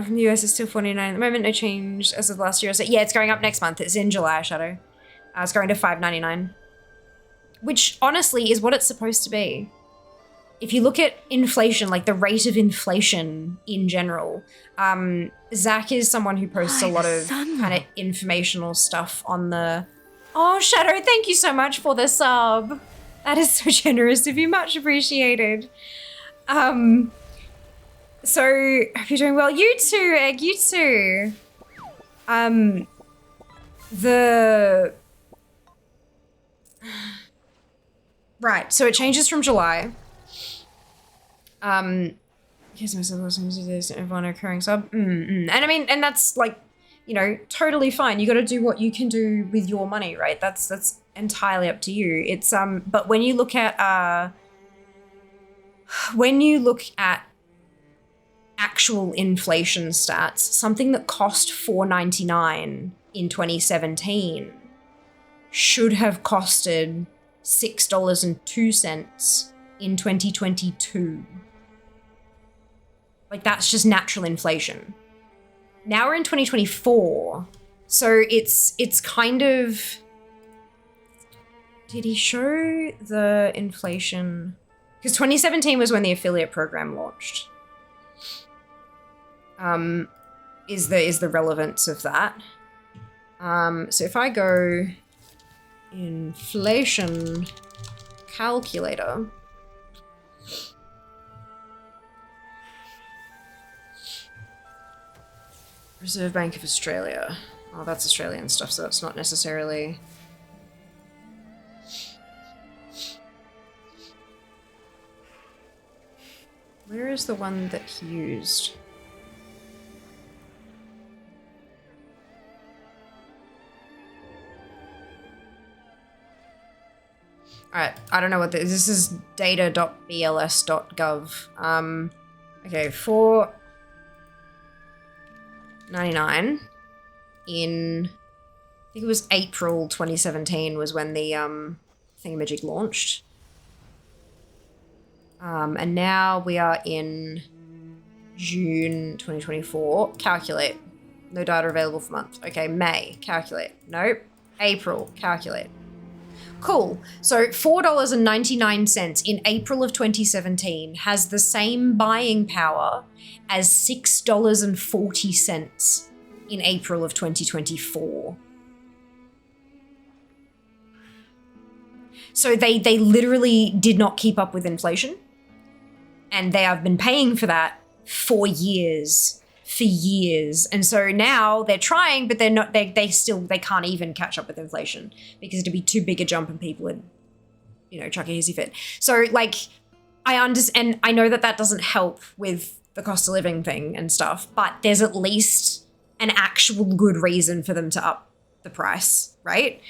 From the US it's still 49 at the moment, no change as of last year. So yeah, it's going up next month. It's in July, Shadow. It's going to $5.99, which honestly is what it's supposed to be. If you look at inflation, like the rate of inflation in general, Zach is someone who posts a lot of kind of informational stuff on the... Oh, Shadow, thank you so much for the sub. That is so generous of you, much appreciated. So, hope you're doing well. You too, Egg, you too. Right, so it changes from July. Here's myself also this everyone occurring sub. And I mean, and that's like, you know, totally fine. You got to do what you can do with your money, right? That's entirely up to you. It's but when you look at actual inflation stats, something that cost $4.99 in 2017 should have costed $6.02 in 2022. Like, that's just natural inflation. Now we're in 2024, so it's kind of... Did he show the inflation? Because 2017 was when the affiliate program launched. Is the relevance of that. So if I go inflation calculator, Reserve Bank of Australia. Oh, that's Australian stuff, so that's not necessarily... Where is the one that he used? Alright, I don't know what this is. data.bls.gov. Okay, $4.99 in, I think it was April 2017 was when the thingamajig launched. And now we are in June 2024. Calculate. No data available for month. Okay, May. Calculate. Nope. April. Calculate. Cool. So $4.99 in April of 2017 has the same buying power as $6.40 in April of 2024. So they literally did not keep up with inflation, and they have been paying for that for years. And so now they're trying, but they're not, they can't even catch up with inflation because it'd be too big a jump and people would, you know, chuck a hissy fit. So like, I understand, I know that doesn't help with the cost of living thing and stuff, but there's at least an actual good reason for them to up the price, right?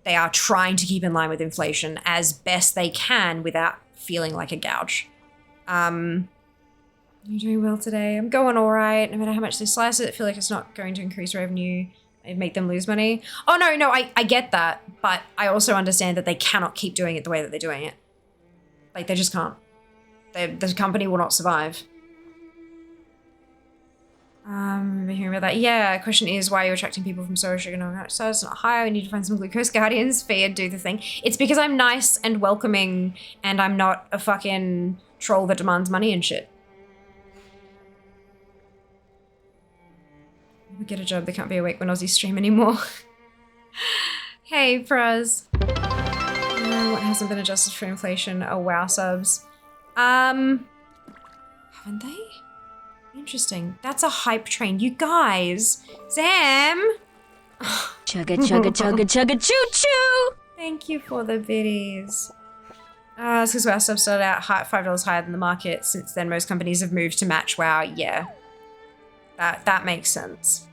They are trying to keep in line with inflation as best they can without feeling like a gouge. You're doing well today. I'm going all right. No matter how much they slice it, I feel like it's not going to increase revenue and make them lose money. Oh, no, I get that. But I also understand that they cannot keep doing it the way that they're doing it. Like, they just can't. The company will not survive. Hearing about that. Yeah, question is why are you attracting people from so sugar and so it's not high. We need to find some glucose guardians. Fair, do the thing. It's because I'm nice and welcoming and I'm not a fucking troll that demands money and shit. We get a job, they can't be awake when Aussie stream anymore. Hey, Praz. What hasn't been adjusted for inflation? Oh, wow, subs. Haven't they? Interesting. That's a hype train. You guys. Sam! Chugga, chugga, chugga, chugga, choo choo! Thank you for the biddies. It's because WoW subs started out $5 higher than the market. Since then, most companies have moved to match WoW. Yeah. That makes sense.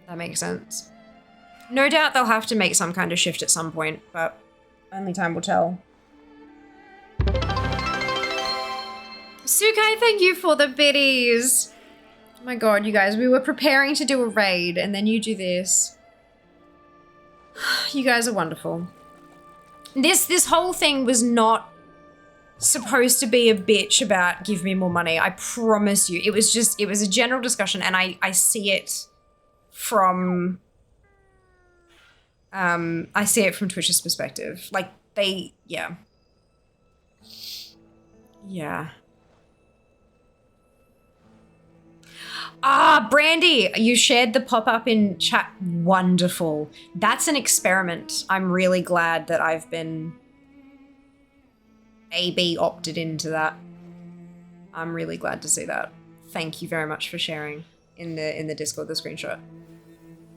That makes sense. No doubt they'll have to make some kind of shift at some point, but only time will tell. Sukai, thank you for the biddies. Oh my god, you guys, we were preparing to do a raid and then you do this. You guys are wonderful. This whole thing was not supposed to be a bitch about give me more money. I promise you. It was a general discussion and I see it from Twitch's perspective. Like yeah. Ah, Brandy, you shared the pop-up in chat. Wonderful. That's an experiment. I'm really glad that I've been AB opted into that. I'm really glad to see that. Thank you very much for sharing in the Discord the screenshot.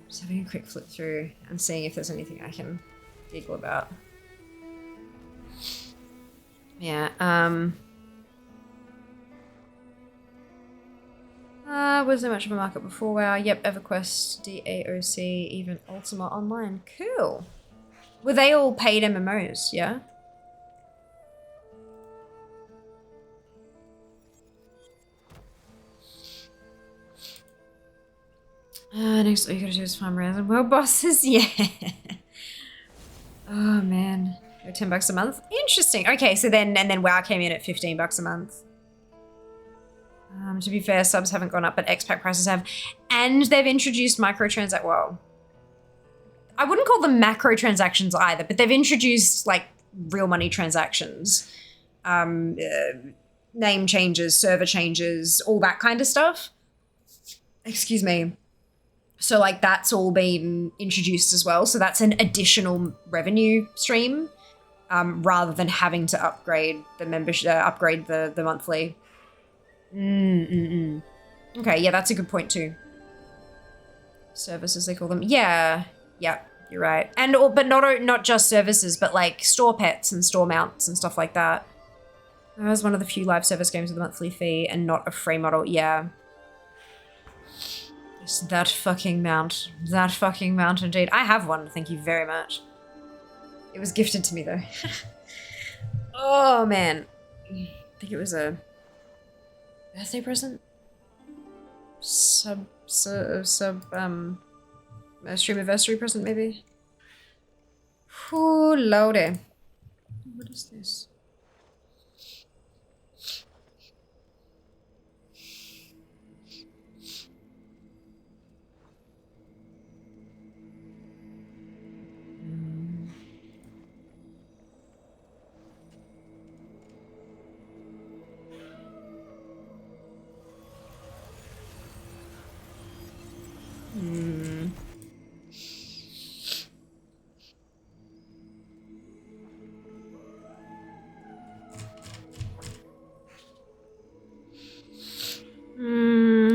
Just having a quick flip through and seeing if there's anything I can giggle about. Yeah, was there much of a market before WoW? Yep, EverQuest, DAOC, even Ultima Online. Cool. Were they all paid MMOs, yeah? Next all you gotta do is farm random world bosses, yeah. Oh man, they're $10 a month. Interesting. Okay, so then WoW came in at $15 a month. To be fair, subs haven't gone up, but expat prices have, and they've introduced microtransactions. Well, I wouldn't call them macro transactions either, but they've introduced like real money transactions, name changes, server changes, all that kind of stuff. Excuse me. So like that's all been introduced as well. So that's an additional revenue stream, rather than having to upgrade the membership, upgrade the monthly. Okay, yeah, that's a good point too. Services they call them. Yeah, you're right. And but not just services, but like store pets and store mounts and stuff like that. That was one of the few live service games with a monthly fee and not a free model. Yeah. That fucking mount. That fucking mount indeed. I have one, thank you very much. It was gifted to me though. Oh man. I think it was a birthday present? Streamiversary present maybe? Ooh, lordy. What is this?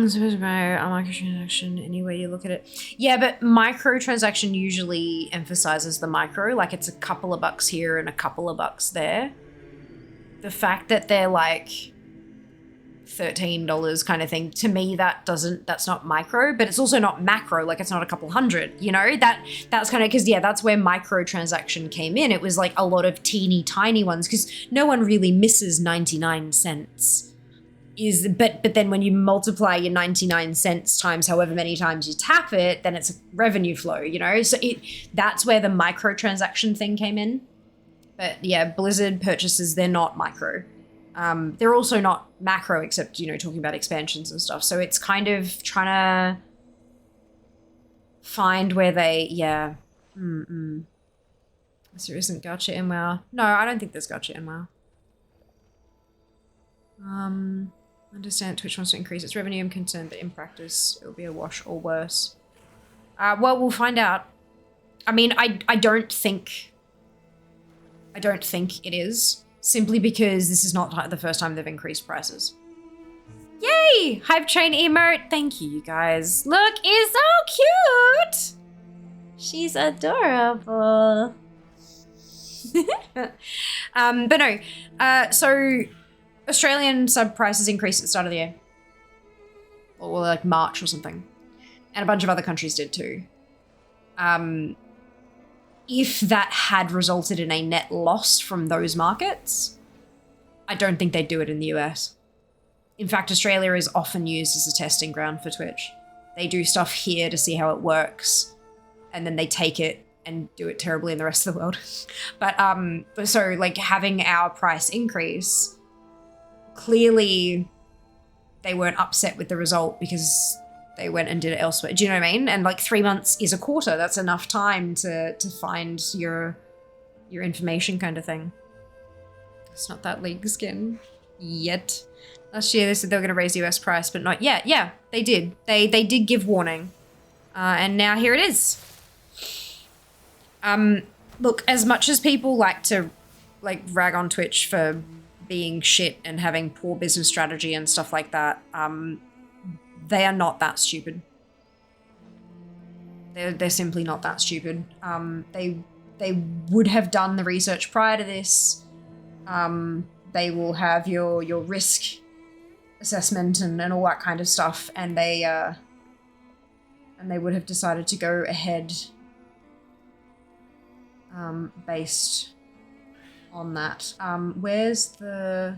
Suppose by a microtransaction, any way you look at it. Yeah, but microtransaction usually emphasizes the micro, like it's a couple of bucks here and a couple of bucks there. The fact that they're like $13 kind of thing. To me, that's not micro, but it's also not macro. Like, it's not a couple hundred, you know? That's kind of, because yeah, that's where microtransaction came in. It was like a lot of teeny tiny ones, because no one really misses 99 cents. But then when you multiply your 99 cents times however many times you tap it, then it's a revenue flow, you know? So that's where the microtransaction thing came in. But yeah, Blizzard purchases, they're not micro. They're also not macro, except, you know, talking about expansions and stuff. So it's kind of trying to find where they, yeah. So there isn't gacha in WoW. No, I don't think there's gacha in WoW. Understand Twitch wants to increase its revenue. I'm concerned that in practice it'll be a wash or worse. Well, we'll find out. I mean, I don't think it is, simply because this is not the first time they've increased prices. Yay! Hype train emote. Thank you, you guys. Look, it's so cute. She's adorable. But no. So Australian sub prices increased at the start of the year, or like March or something, and a bunch of other countries did too. If that had resulted in a net loss from those markets, I don't think they'd do it in the US. In fact, Australia is often used as a testing ground for Twitch. They do stuff here to see how it works, and then they take it and do it terribly in the rest of the world. But so like having our price increase, clearly they weren't upset with the result because they went and did it elsewhere. Do you know what I mean? And like 3 months is a quarter. That's enough time to find your information, kind of thing. It's not that league skin yet. Last year they said they were going to raise the US price, but not yet. Yeah, they did. They did give warning. And now here it is. Look, as much as people like to like rag on Twitch for being shit and having poor business strategy and stuff like that, they are not that stupid. They're simply not that stupid. They would have done the research prior to this. They will have your risk assessment and all that kind of stuff, and they would have decided to go ahead based on that. Where's the...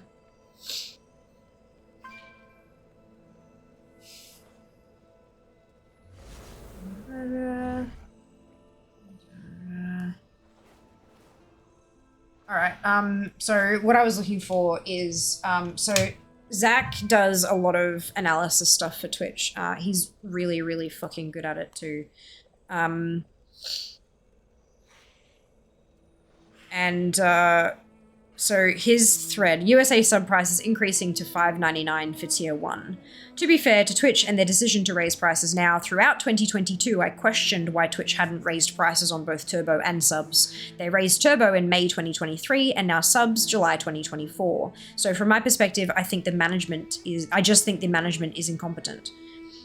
All right, so what I was looking for is, so Zach does a lot of analysis stuff for Twitch. He's really, really fucking good at it too. So his thread, USA sub prices increasing to $5.99 for tier 1. To be fair to Twitch and their decision to raise prices now, throughout 2022, I questioned why Twitch hadn't raised prices on both Turbo and subs. They raised Turbo in May 2023 and now subs July 2024. So from my perspective, I just think the management is incompetent.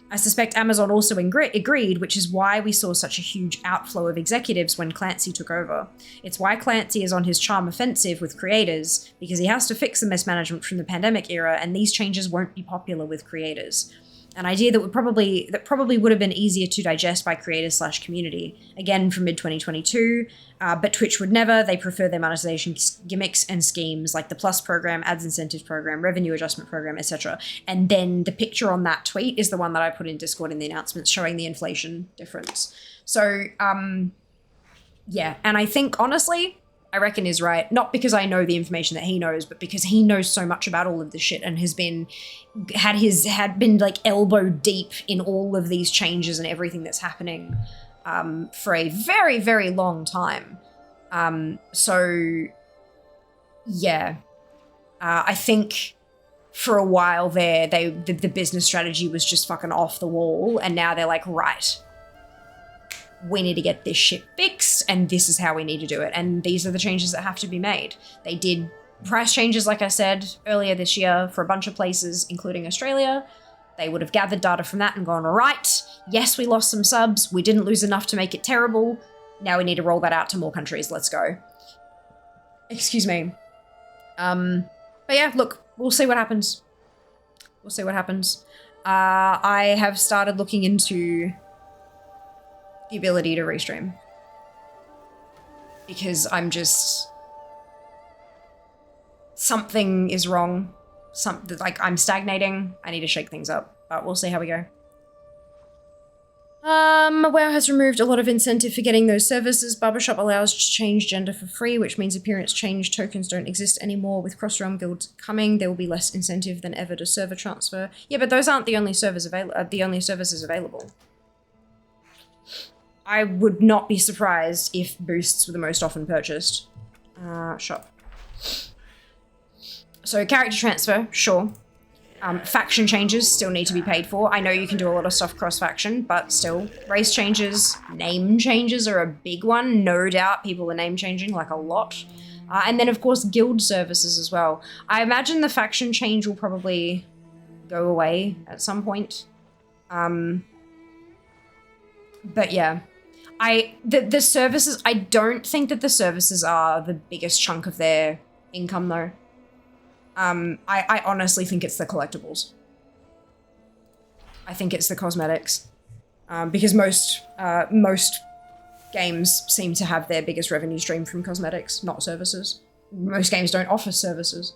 I suspect Amazon also agreed, which is why we saw such a huge outflow of executives when Clancy took over. It's why Clancy is on his charm offensive with creators, because he has to fix the mismanagement from the pandemic era, and these changes won't be popular with creators. An idea that probably would have been easier to digest by creators/community. Again, from mid-2022, but Twitch would never. They prefer their monetization gimmicks and schemes like the Plus program, ads incentives program, revenue adjustment program, etc. And then the picture on that tweet is the one that I put in Discord in the announcements showing the inflation difference. So, yeah. And I think, honestly, I reckon is right. Not because I know the information that he knows, but because he knows so much about all of this shit and has been like elbow deep in all of these changes and everything that's happening for a very, very long time. So yeah, I think for a while there, the business strategy was just fucking off the wall, and now they're like, right, we need to get this shit fixed, and this is how we need to do it. And these are the changes that have to be made. They did price changes, like I said, earlier this year for a bunch of places, including Australia. They would have gathered data from that and gone, right, yes, we lost some subs. We didn't lose enough to make it terrible. Now we need to roll that out to more countries. Let's go. Excuse me. But yeah, look, we'll see what happens. We'll see what happens. I have started looking into the ability to restream. Because I'm just... Something is wrong. Like, I'm stagnating. I need to shake things up. But we'll see how we go. WoW has removed a lot of incentive for getting those services. Barbershop allows to change gender for free, which means appearance change tokens don't exist anymore. With cross-realm guilds coming, there will be less incentive than ever to server transfer. Yeah, but those aren't the only services available. I would not be surprised if boosts were the most often purchased. Shop. So character transfer, sure. Faction changes still need to be paid for. I know you can do a lot of stuff cross-faction, but still. Race changes, name changes are a big one. No doubt people are name changing, like a lot. And then, of course, guild services as well. I imagine the faction change will probably go away at some point. But yeah. The services, I don't think that the services are the biggest chunk of their income, though. I honestly think it's the collectibles. I think it's the cosmetics. Because most games seem to have their biggest revenue stream from cosmetics, not services. Most games don't offer services.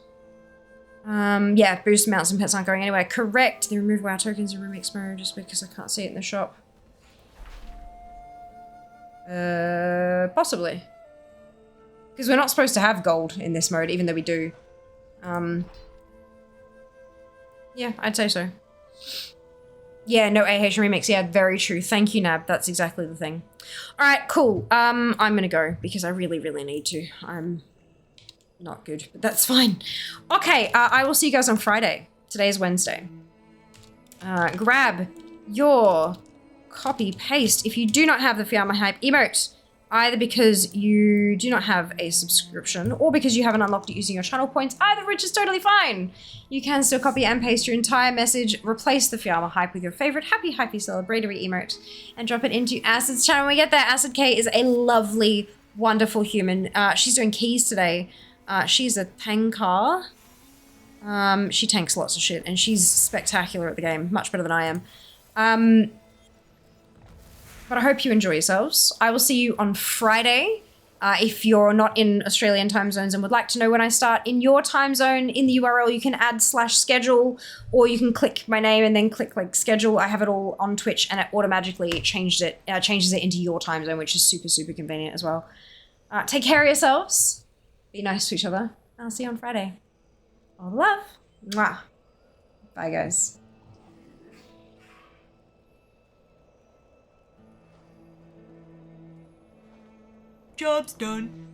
Yeah, boost mounts and pets aren't going anywhere. Correct, they remove WoW tokens in remix mode just because I can't see it in the shop. Possibly. Because we're not supposed to have gold in this mode, even though we do. Yeah, I'd say so. Yeah, no AH remix. Yeah, very true. Thank you, Nab. That's exactly the thing. All right, cool. I'm gonna go because I really, really need to. I'm not good, but that's fine. Okay, I will see you guys on Friday. Today is Wednesday. Grab your copy paste if you do not have the Fiamma Hype emote. Either because you do not have a subscription or because you haven't unlocked it using your channel points, either of which is totally fine. You can still copy and paste your entire message, replace the Fiamma Hype with your favorite happy celebratory emote, and drop it into Acid's channel when we get there. Acid K is a lovely, wonderful human. She's doing keys today. She's a tanker. She tanks lots of shit, and she's spectacular at the game. Much better than I am. But I hope you enjoy yourselves. I will see you on Friday. If you're not in Australian time zones and would like to know when I start in your time zone, in the URL you can add /schedule, or you can click my name and then click like schedule. I have it all on Twitch and it automatically changes it into your time zone, which is super, super convenient as well. Take care of yourselves. Be nice to each other. I'll see you on Friday. All the love. Mwah. Bye, guys. Job's done.